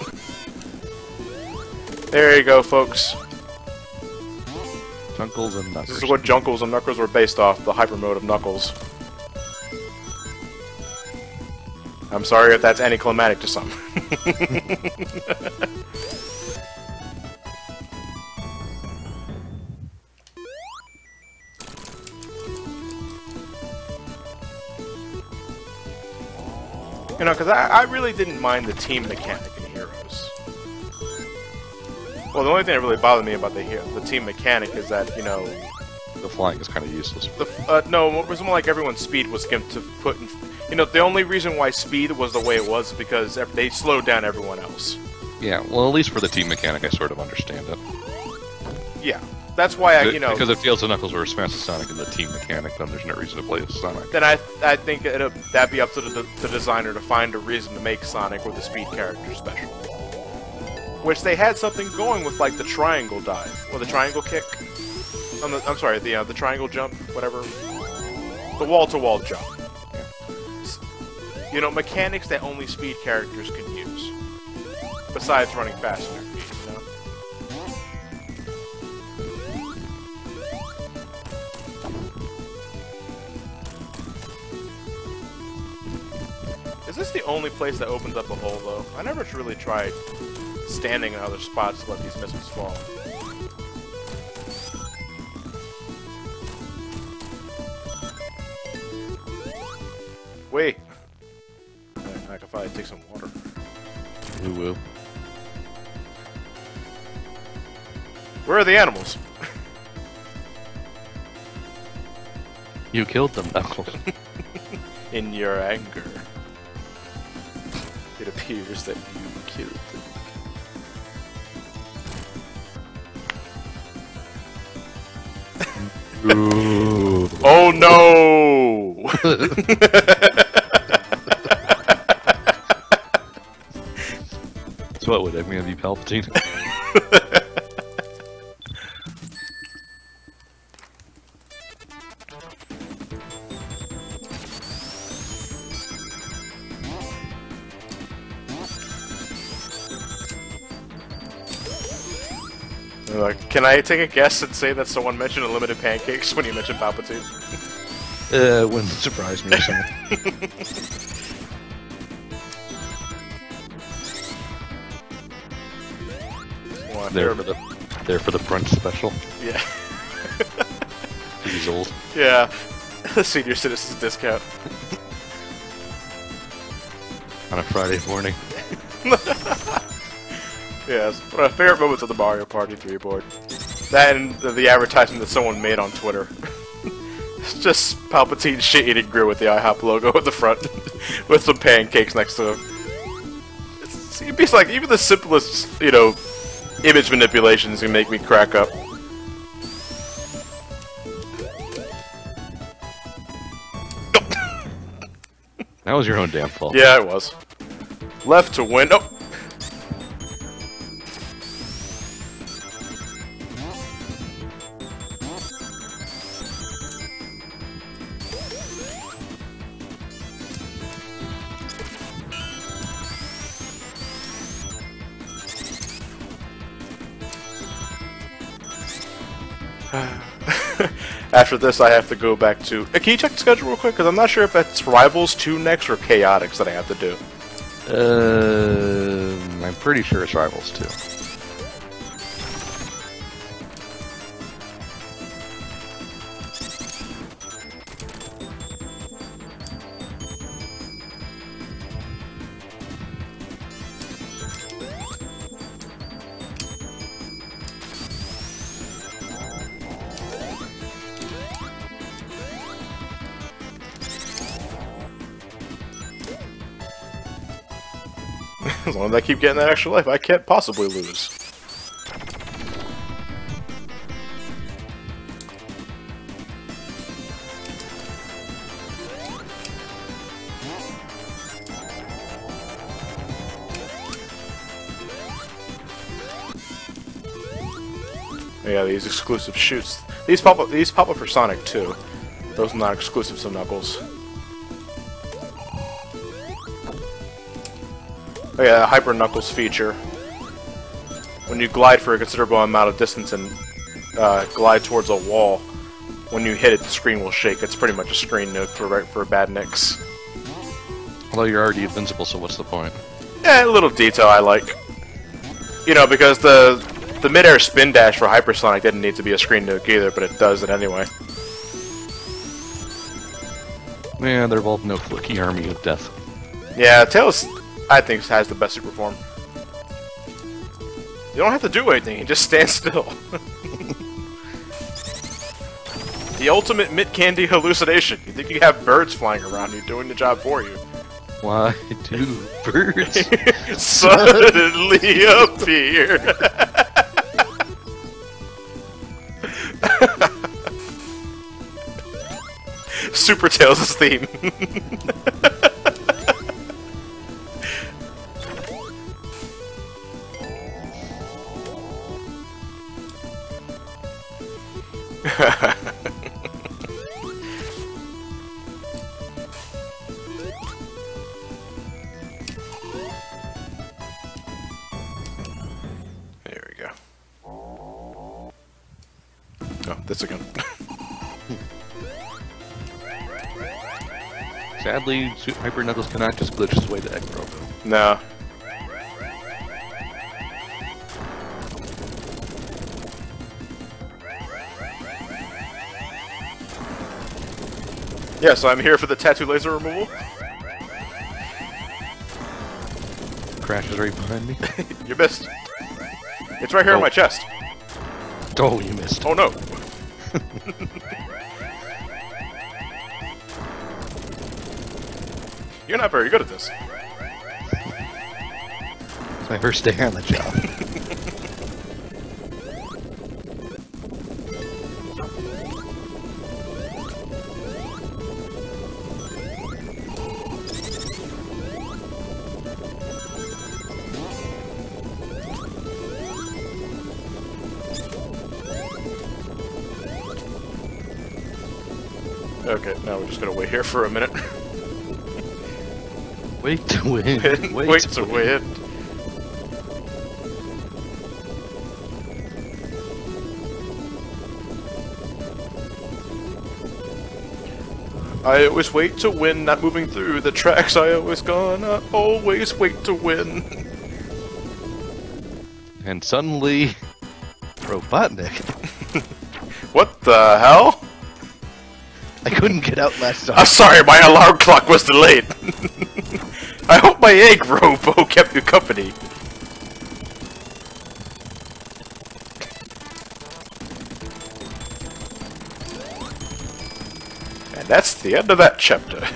There you go, folks. Chunkles and Knuckles. This is what Junkles and Knuckles were based off, the hyper mode of Knuckles. I'm sorry if that's anticlimactic to some. You know, because I really didn't mind the team mechanic in Heroes. Well, the only thing that really bothered me about the team mechanic is that, you know... The flying is kind of useless. No, it was more like everyone's speed was given to put in... You know, the only reason why speed was the way it was because they slowed down everyone else. Yeah, well, at least for the team mechanic, I sort of understand it. Yeah, that's why you know... Because if Tails and Knuckles were as fast as Sonic in the team mechanic, then there's no reason to play as Sonic. Then I think that'd be up to the designer to find a reason to make Sonic with the speed character special. Which they had something going with, like, the triangle dive, or the triangle kick. I'm sorry, the triangle jump, whatever. The wall-to-wall jump. Yeah. You know, mechanics that only speed characters can use. Besides running fast in their feet, you know? Is this the only place that opens up a hole, though? I never really tried standing in other spots to let these missiles fall. Wait! I can finally take some water. Woo-woo. Where are the animals? You killed them, Knuckles. In your anger, it appears that you killed them. Ooh. Oh no! So what would it mean to be Palpatine? Can I take a guess and say that someone mentioned unlimited pancakes when you mentioned Palpatine? Wouldn't surprise me or something. Well, There for the brunch special. Yeah. He's old. Yeah. Senior citizens discount. On a Friday morning. Yes, one of my favorite moments of the Mario Party 3 board. That and the advertisement that someone made on Twitter. It's just Palpatine's shit-eating grill with the IHOP logo at the front, with some pancakes next to him. It's like, even the simplest, you know, image manipulations can make me crack up. That was your own damn fault. Yeah, it was. Left to win. Oh! After this, I have to go back to... Can you check the schedule real quick? Because I'm not sure if that's Rivals 2 next or Chaotix that I have to do. I'm pretty sure it's Rivals 2. As long as I keep getting that extra life, I can't possibly lose. Yeah, these exclusive shoots. These pop up for Sonic too. Those are not exclusive to Knuckles. Oh yeah, Hyper Knuckles feature. When you glide for a considerable amount of distance and glide towards a wall, when you hit it, the screen will shake. It's pretty much a screen nuke for bad nicks. Although you're already invincible, so what's the point? Yeah, a little detail I like. You know, because the mid-air spin dash for Hypersonic didn't need to be a screen nuke either, but it does it anyway. Yeah, they're both no flicky army of death. Yeah, Tails, I think, has the best super form. You don't have to do anything, you just stand still. The ultimate mid-candy hallucination. You think you have birds flying around you doing the job for you. Why do birds suddenly appear? Super Tails' theme. There we go. Oh, this again. Sadly, Hyper Knuckles cannot just glitch his way to egg rope. No. Yeah, so I'm here for the tattoo laser removal. Crash is right behind me. You missed. It's right here on my chest. Oh, you missed. Oh no. You're not very good at this. It's my first day on the job. Okay, now we're just gonna wait here for a minute. Wait to win. Wait to win. I always wait to win, not moving through the tracks. I always gonna always wait to win. And suddenly, Robotnik. What the hell? I couldn't get out last time. I'm sorry, my alarm clock was delayed. I hope my egg robo kept you company. And that's the end of that chapter.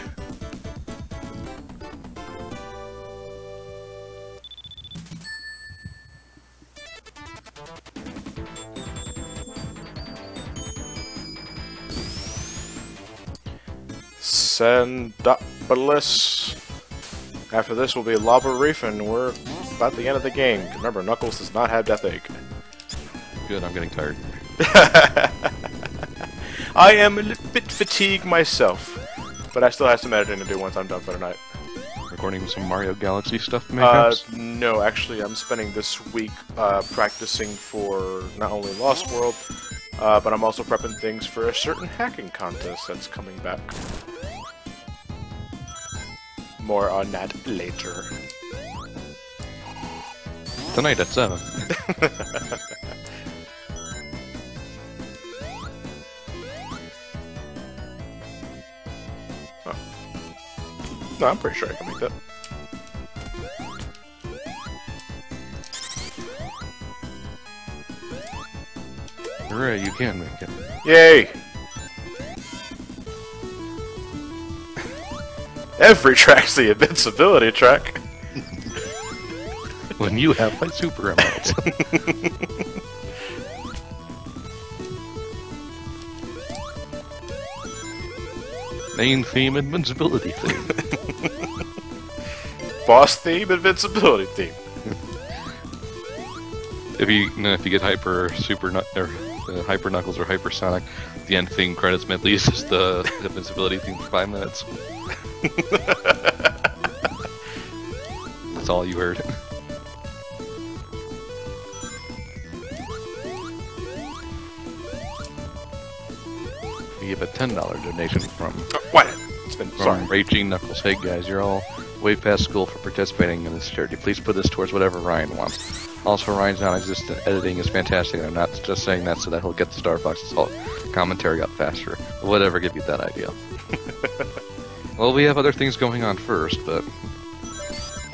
Sandopolis. After this will be Lava Reef, and we're about the end of the game. Remember, Knuckles does not have Death Egg. Good, I'm getting tired. I am a little bit fatigued myself, but I still have some editing to do once I'm done for the night. Recording some Mario Galaxy stuff, maybe? No, actually, I'm spending this week practicing for not only Lost World, but I'm also prepping things for a certain hacking contest that's coming back. More on that later. Tonight at 7. Oh. No, I'm pretty sure I can make that. Hooray, you can make it. Yay! Every track's the invincibility track. When you have my super emeralds. Main theme, invincibility theme. Boss theme, invincibility theme. If you get Hyper Hyper Knuckles or Hyper Sonic, the end theme credits at least is the invincibility theme for 5 minutes. That's all you heard. We give a $10 donation from What? It's been sorry. Raging Knuckles. Hey guys, you're all way past school for participating in this charity. Please put this towards whatever Ryan wants. Also, Ryan's non-existent editing is fantastic, and I'm not just saying that so that he'll get the Star Fox's commentary up faster. Whatever give you that idea. Well, we have other things going on first, but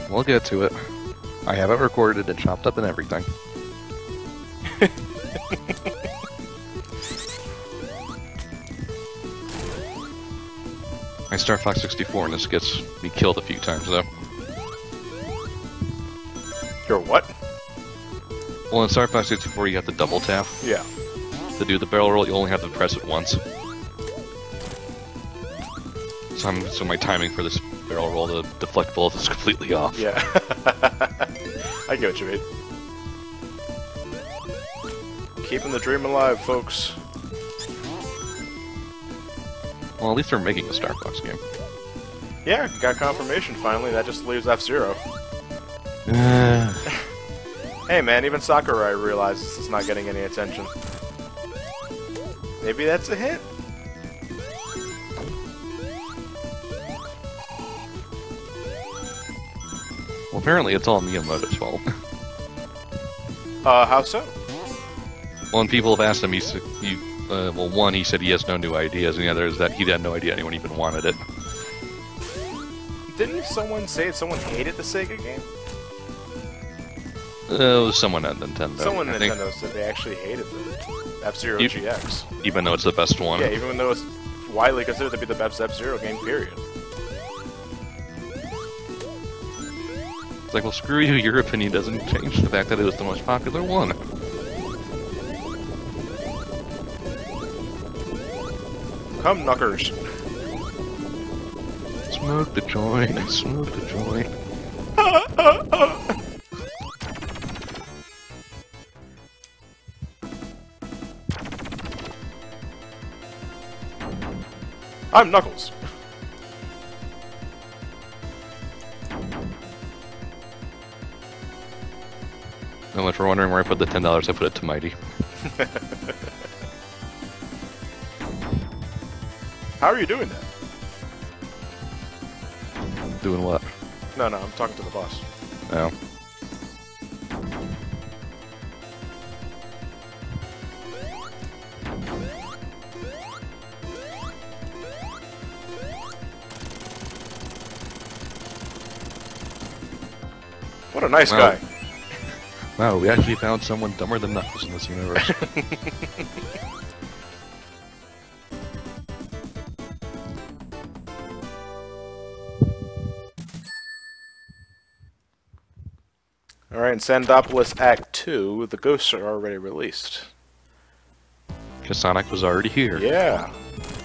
We'll get to it. I have it recorded and chopped up and everything. I Star Fox 64 and this gets me killed a few times though. Your what? Well, in Star Fox 64 you have to double tap. Yeah. To do the barrel roll, you only have to press it once. So my timing for this barrel roll to deflect bullets is completely off. Yeah. I get what you mean. Keeping the dream alive, folks. Well, at least they're making a Star Fox game. Yeah, got confirmation finally. That just leaves F-Zero. Hey man, even Sakurai realizes it's not getting any attention. Maybe that's a hint. Well, apparently it's all Miyamoto's fault. How so? Well, when people have asked him, well, one, he said he has no new ideas, and the other is that he had no idea anyone even wanted it. Didn't someone say someone hated the Sega game? It was someone at Nintendo. Someone at Nintendo said they actually hated the F-Zero GX. Even though it's the best one. Yeah, even though it's widely considered to be the best F-Zero game, period. It's like, well, screw you, your opinion doesn't change the fact that it was the most popular one. Come, knuckers. Smoke the joint, smoke the joint. I'm Knuckles. So much for wondering where I put the $10, I put it to Mighty. How are you doing that? Doing what? No, I'm talking to the boss. Oh. What a nice guy. Wow, we actually found someone dumber than Knuckles in this universe. Alright, in Sandopolis Act 2, the ghosts are already released. Because Sonic was already here. Yeah.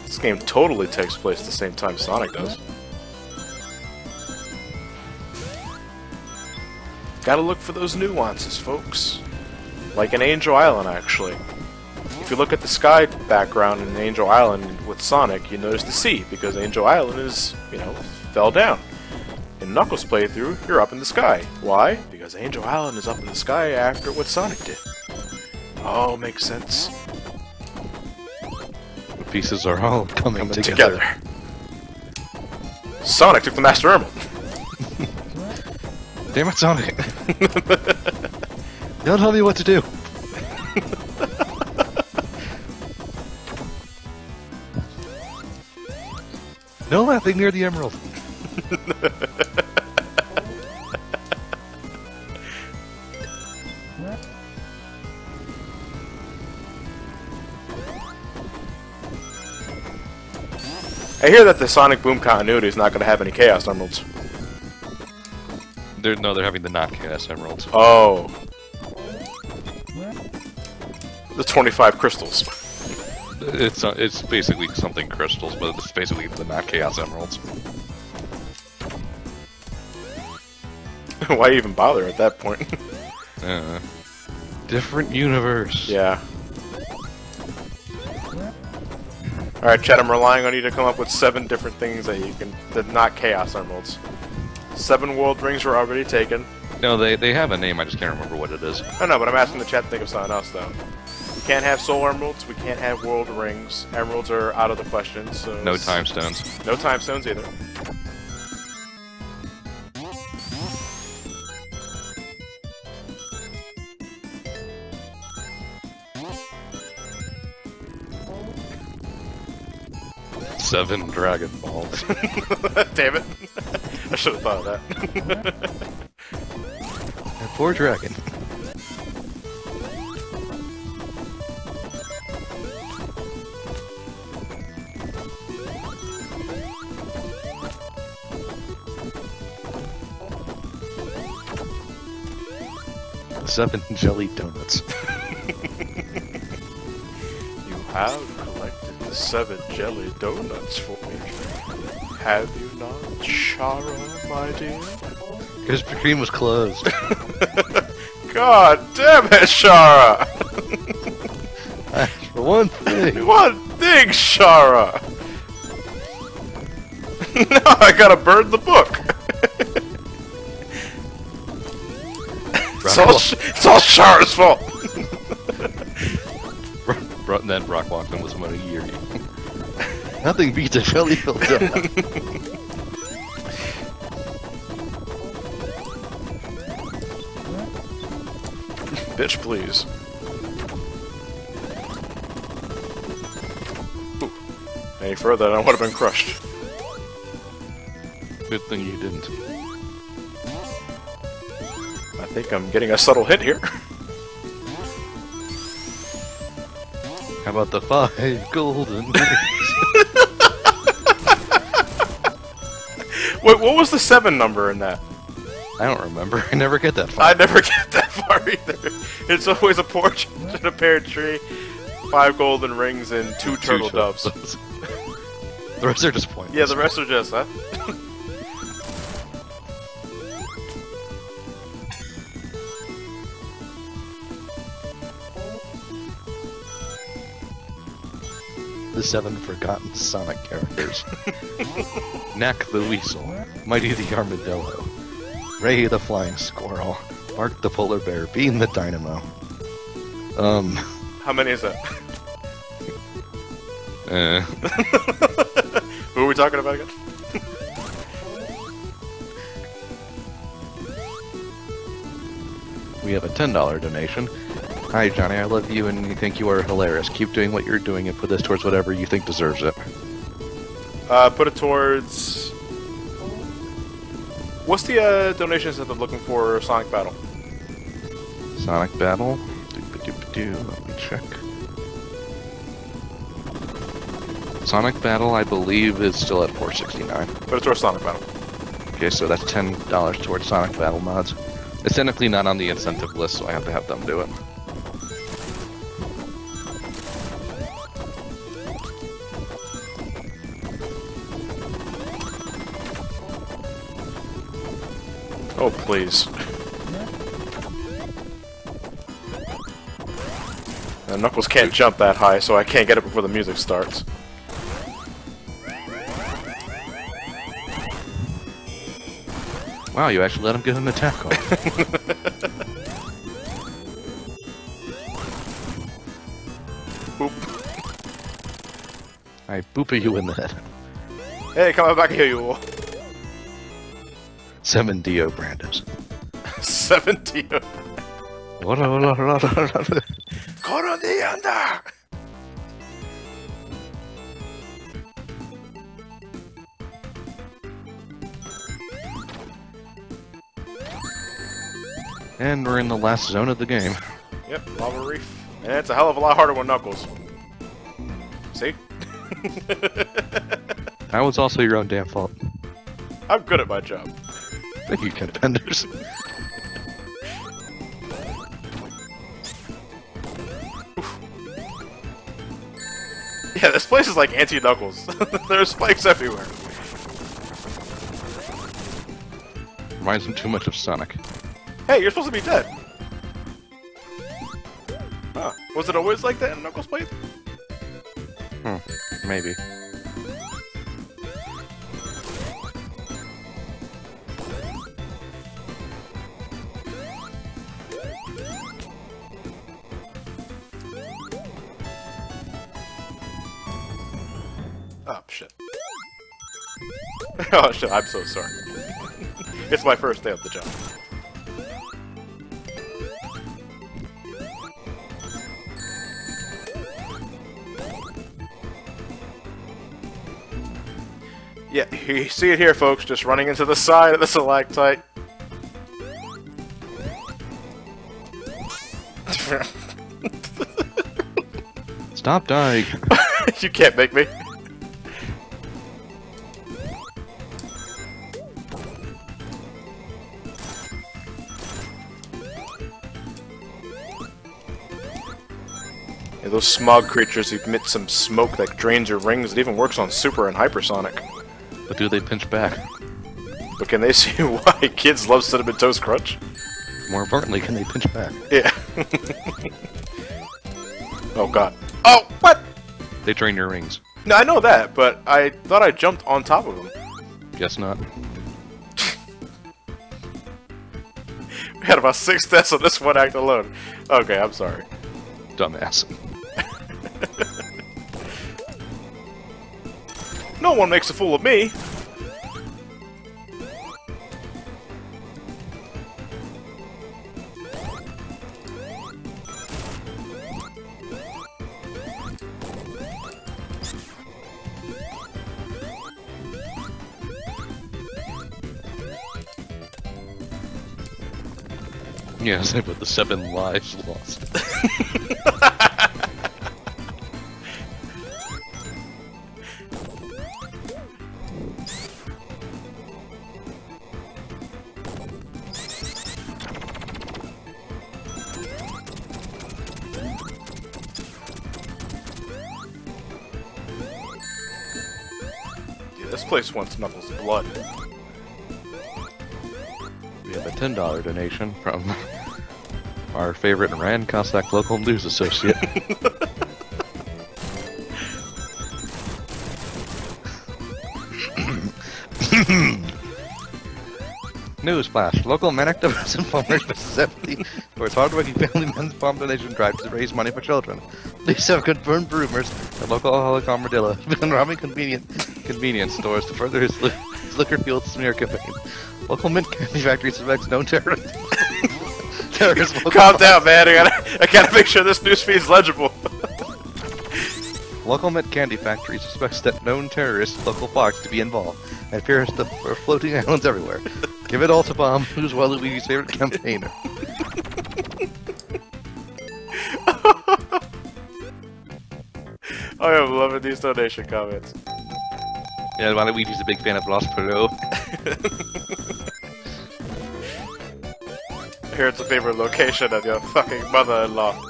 This game totally takes place at the same time Sonic does. Gotta look for those nuances, folks. Like in Angel Island, actually. If you look at the sky background in Angel Island with Sonic, you notice the sea, because Angel Island is, fell down. In Knuckles' playthrough, you're up in the sky. Why? Because Angel Island is up in the sky after what Sonic did. Oh, makes sense. The pieces are all coming together. Sonic took the Master Emerald. Damn it, Sonic! Don't tell me what to do! No laughing near the emerald! I hear that the Sonic Boom continuity is not going to have any Chaos Emeralds. They're having the not Chaos Emeralds. Oh. The 25 crystals. It's basically something crystals, but it's basically the not Chaos Emeralds. Why even bother at that point? Different universe. Yeah. Alright, Chad, I'm relying on you to come up with 7 different things that you can... that not Chaos Emeralds. 7 world rings were already taken. No, they have a name, I just can't remember what it is. I know, but I'm asking the chat to think of something else, though. We can't have soul emeralds, we can't have world rings. Emeralds are out of the question, so... No time stones. No time stones either. Seven Dragon Balls. Damn it. I should have thought of that. Poor dragon. The 7 jelly donuts. You have collected the 7 jelly donuts for me. Have you not, Shara, my dear? Krispy Kreme was closed. God damn it, Shara! For one thing. One thing, Shara! No, I gotta burn the book! It's all Shara's fault! And then Brock walked in with some money year. Nothing beats a jelly filled donut. Bitch, please. Ooh. Any further, and I would have been crushed. Good thing you didn't. I think I'm getting a subtle hint here. How about the 5 golden Wait, what was the 7 number in that? I don't remember. I never get that far. I never get that far either. It's always a porch and a pear tree, 5 golden rings, and 2 turtle doves. The rest are just pointless. Yeah, the rest are just, huh? The 7 forgotten Sonic characters. Knack the Weasel, Mighty the Armadillo, Ray the Flying Squirrel, Bark the Polar Bear, Bean the Dynamo. How many is that? Who are we talking about again? We have a $10 donation. Hi Johnny, I love you and you think you are hilarious. Keep doing what you're doing and put this towards whatever you think deserves it. Put it towards... What's the donations that they're looking for Sonic Battle? Sonic Battle? Doop-a-doop-a-doo. Let me check. Sonic Battle, I believe, is still at $4.69. Put it towards Sonic Battle. Okay, so that's $10 towards Sonic Battle mods. It's technically not on the incentive list, so I have to have them do it. Oh, please. Knuckles can't jump that high, so I can't get it before the music starts. Wow, you actually let him get an attack off. Boop. I booped you in the head. Hey, come back here, you 7 Dio Brandos. 70. Coronianda! And we're in the last zone of the game. Yep, Lava Reef. And it's a hell of a lot harder with Knuckles. See? That was also your own damn fault. I'm good at my job. Thank you, Ken Penders. Yeah, this place is like anti-Knuckles. There's spikes everywhere. Reminds him too much of Sonic. Hey, you're supposed to be dead. Huh. Was it always like that in Knuckles played? Maybe. Oh, shit. Oh, shit, I'm so sorry. It's my first day of the job. Yeah, you see it here, folks, just running into the side of the stalactite. Stop dying. You can't make me. Yeah, those smog creatures emit some smoke that drains your rings. It even works on Super and Hypersonic. But do they pinch back? But can they see why kids love Cinnamon Toast Crunch? More importantly, can they pinch back? Yeah. Oh god. Oh, what? They drain your rings. No, I know that, but I thought I jumped on top of them. Guess not. We had about 6 deaths on this one act alone. Okay, I'm sorry. Dumbass. No one makes a fool of me. Yes, but the 7 lives lost. Yeah, this place wants Knuckles' blood. We have a $10 donation from our favorite Rand Cossack local news associate. Newsflash: local men activists and farmers specifically for its hardworking family men's farm donation drive to raise money for children. Police have confirmed rumors that local alcoholic Armadillo has been robbing convenience stores to further his liquor-fueled smear campaign. Local mint candy factory suspects known terrorists. Calm down, man. I gotta make sure this news feed's legible. Local mint candy factory suspects that known terrorists, local parks, to be involved, and appears to are floating islands everywhere. Give it all to Bomb, who's Waluigi's favorite campaigner. I am loving these donation comments. Yeah, Waluigi's a big fan of Lost Perot. I hear it's a favorite location of your fucking mother-in-law.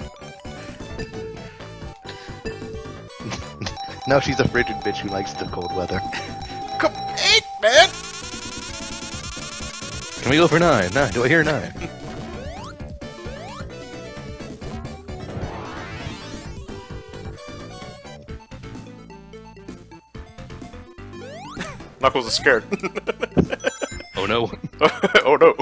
Now she's a frigid bitch who likes the cold weather. Come eat, man! Can we go for 9? 9. Do I hear 9? Knuckles is scared. Oh no. Oh no.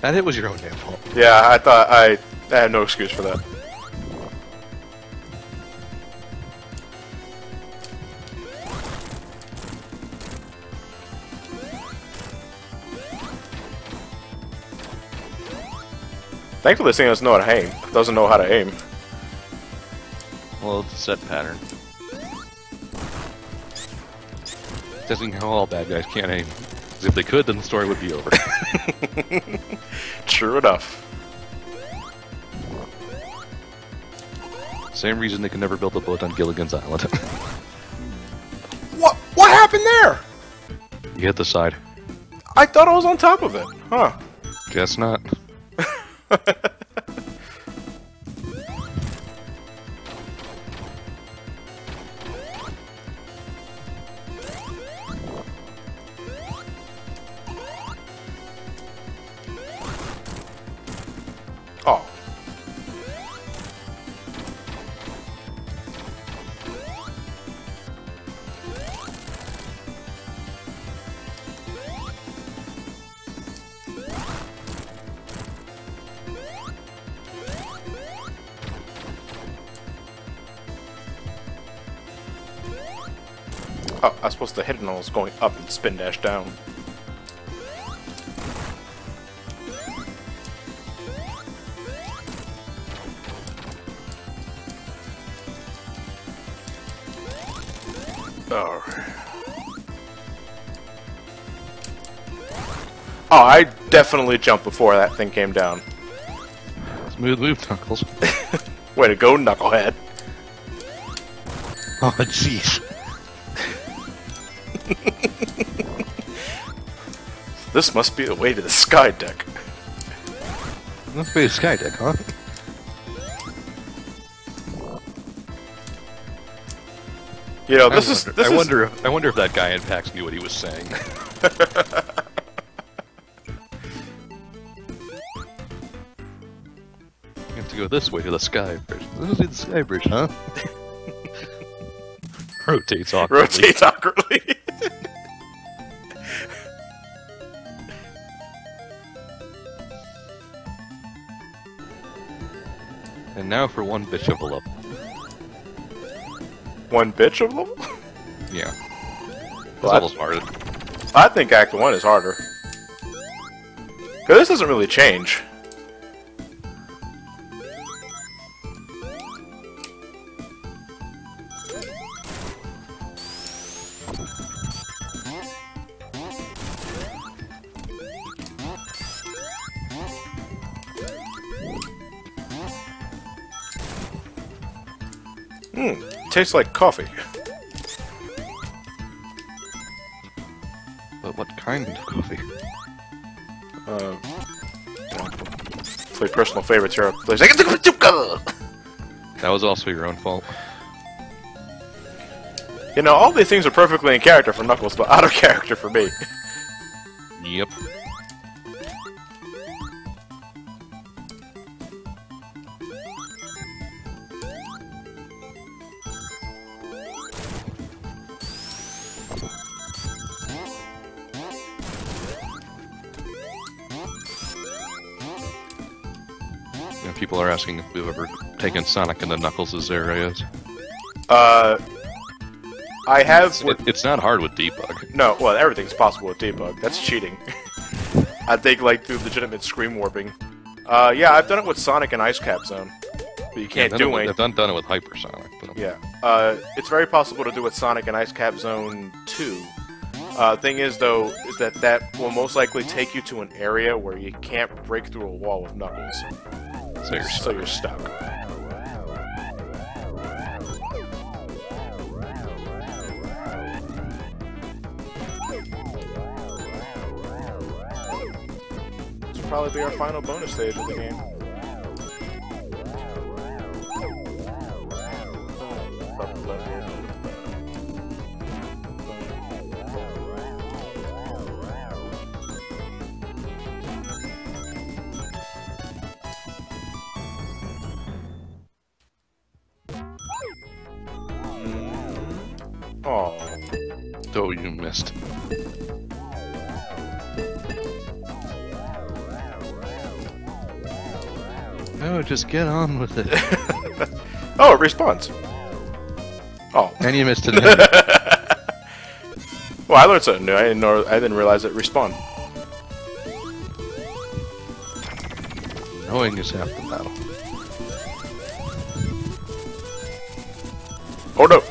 That hit was your own damn fault. Yeah, I thought I had no excuse for that. Thankfully, this thing doesn't know how to aim. Doesn't know how to aim. Well, it's a set pattern. Testing how all bad guys can't aim. Because if they could, then the story would be over. True enough. Same reason they can never build a boat on Gilligan's Island. What happened there? You hit the side. I thought I was on top of it. Huh. Guess not. Oh. Oh, I was supposed to hit it and I was going up and spin dash down. Oh, I definitely jumped before that thing came down. Smooth move, Knuckles. Way to go, Knucklehead. Oh, jeez. This must be the way to the sky deck. Must be a sky deck, huh? You know, I wonder if that guy in PAX knew what he was saying. You have to go this way to the sky bridge. This is the sky bridge, huh? Rotates awkwardly. Rotates awkwardly. And now for one bitch of a level. One bitch of them? Yeah. This Well, level's hard. I think Act 1 is harder. Because this doesn't really change. Tastes like coffee. But what kind of coffee? Play personal favorites here. That That was also your own fault. You know, all these things are perfectly in character for Knuckles, but out of character for me. Yep. And people are asking if we've ever taken Sonic into Knuckles' areas. I have... It's not hard with debug. No, well, everything's possible with debug. That's cheating. I think, like, through legitimate screen warping. Yeah, I've done it with Sonic and Ice Cap Zone. But you can't do anything. I've done it with Hypersonic. But Yeah. It's very possible to do with Sonic and Ice Cap Zone 2. Thing is, though, is that will most likely take you to an area where you can't break through a wall with Knuckles. So you're stuck. This will probably be our final bonus stage of the game. Oh. Oh, you missed. No, just get on with it. Oh, it respawns. Oh. And you missed it. Well, I learned something new. I didn't realize it respawned. Knowing is half the battle. Oh no!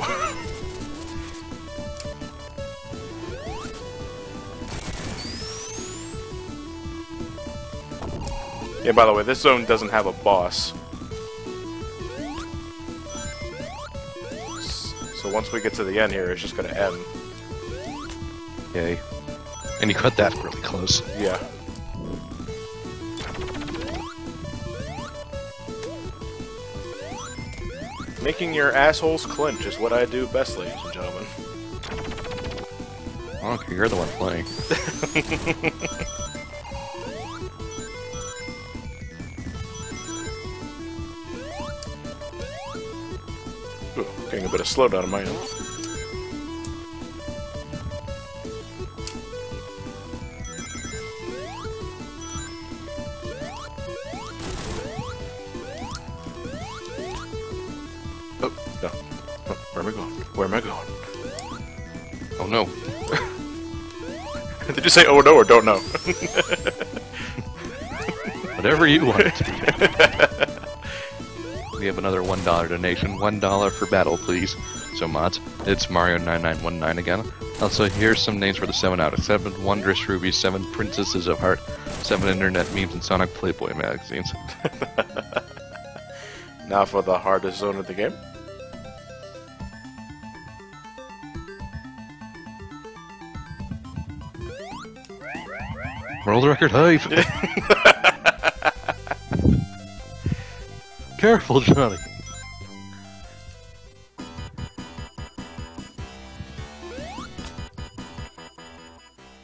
Yeah, by the way, this zone doesn't have a boss. So once we get to the end here, it's just gonna end. Yay. And you cut that really close. Yeah. Making your assholes clench is what I do best, ladies and gentlemen. Okay, you're the one playing. Ooh, getting a bit of slowdown on my end. Oh, no. Oh, where am I going? Where am I going? Oh no. Did you say oh no or don't know? Whatever you want it to be. We have another $1 donation. $1 for battle, please. So, mods, it's Mario9919 again. Also, here's some names for the 7 out of 7 Wondrous Rubies, 7 Princesses of Heart, 7 internet memes and Sonic Playboy magazines. Now for the hardest zone of the game. World record height! Careful, Johnny!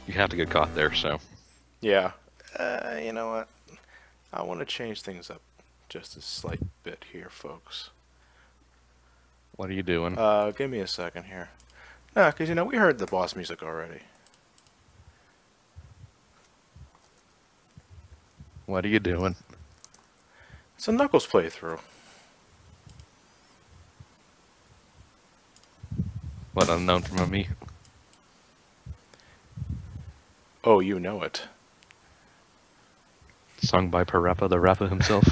You have to get caught there, so... Yeah. You know what? I want to change things up just a slight bit here, folks. What are you doing? Give me a second here. Nah, because, you know, we heard the boss music already. What are you doing? It's a Knuckles playthrough. What, unknown from me? Oh, you know it. Sung by Parappa the Rappa himself.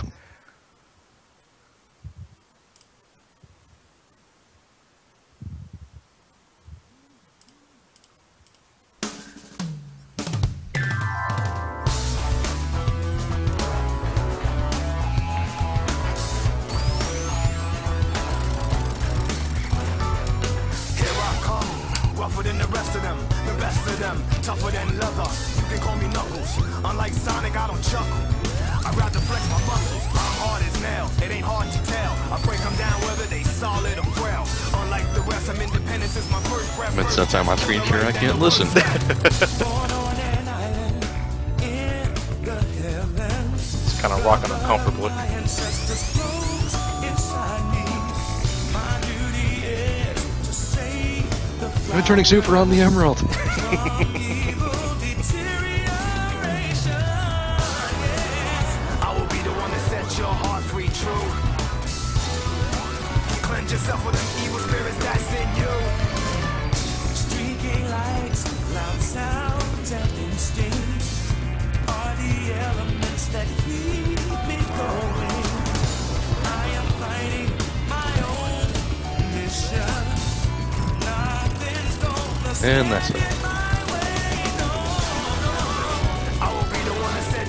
Than the rest of them, the best of them, tougher than leather. You can call me Knuckles. Unlike Sonic, I don't chuckle. I'd rather flex my muscles. I'm hard as nails. It ain't hard to tell. I break them down whether they solid or frail. Unlike the rest, I'm independent since my first breath. But since I'm on screen here, I can't listen. It's kind of rocking uncomfortably. I'm turning super on the Emerald. I will be the one that sets your heart free, true. Cleanse yourself with them evil spirits that's in you. Streaking lights, loud sounds, and instincts are the elements that keep me going. I am fighting my own mission. And that's it.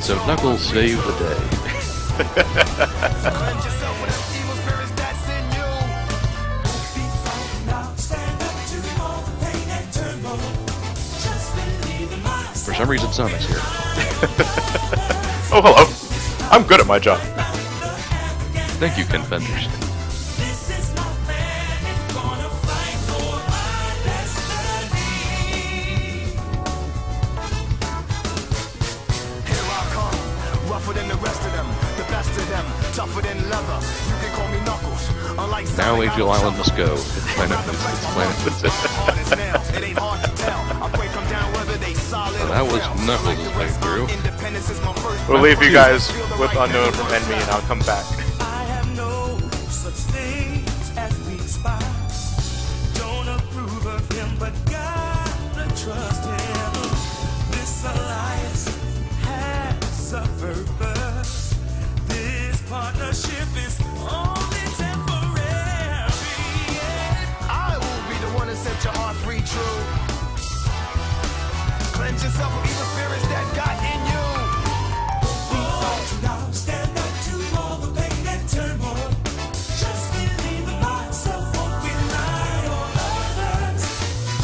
So Knuckles saved the day. For some reason, Sonic's here. Oh, hello. I'm good at my job. Thank you, Ken Fenders. Than the rest of them, the best of them, tougher than leather. You can call me Knuckles. Unlike now Angel Island must go. It's planet visit. So that was Knuckles' playthrough. We'll leave you guys with Unknown from Enemy and I'll come back. I have no such things as weak spots. Don't approve of him, but gotta trust him. This alliance has a purpose. This partnership is only temporary. I will be the one to set your heart free, true. Cleanse yourself from evil spirits that got in you. Now stand up to all the pain and turmoil. Just believe in myself, won't rely on others.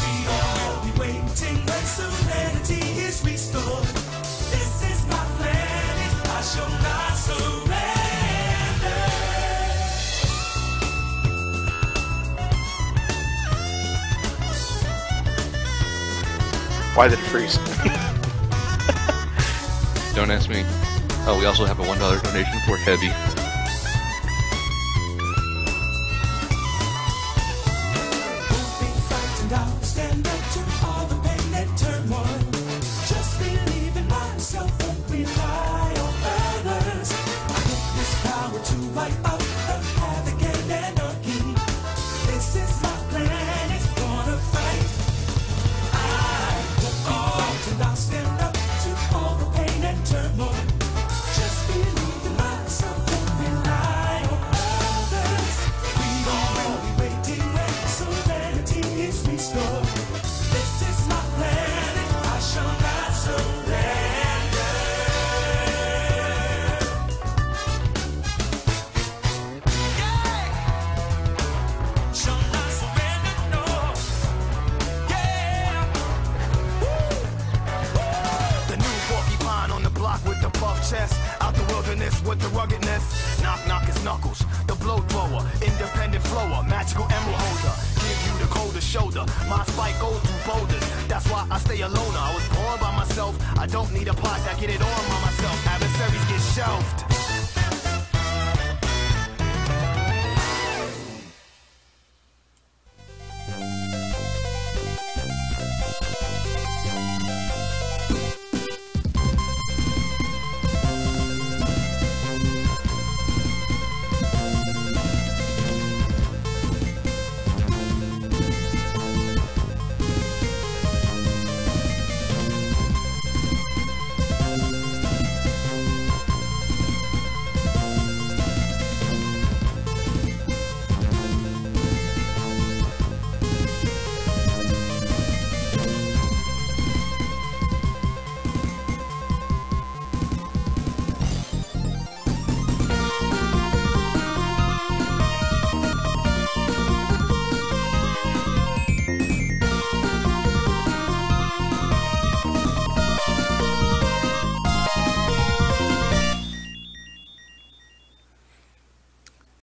We all be waiting when serenity is restored. This is my planet, I shall not surrender. Why did it freeze? Don't ask me. Oh, we also have a $1 donation for Heavy. Stand up to all the pain and turmoil. Just believe in myself, won't rely on others. I get this power to wipe out the havoc and anarchy. This is my planet, gonna fight. I won't be frightened, I'll stand up to all the pain and turmoil. Just believe in myself, won't chest, out the wilderness with the ruggedness. Knock, knock, it's Knuckles, the blow thrower, independent flower, magical emerald holder. Give you the coldest shoulder, my spike goes through boulders. That's why I stay alone. I was born by myself, I don't need a posse, I get it on by myself. Adversaries get shelved.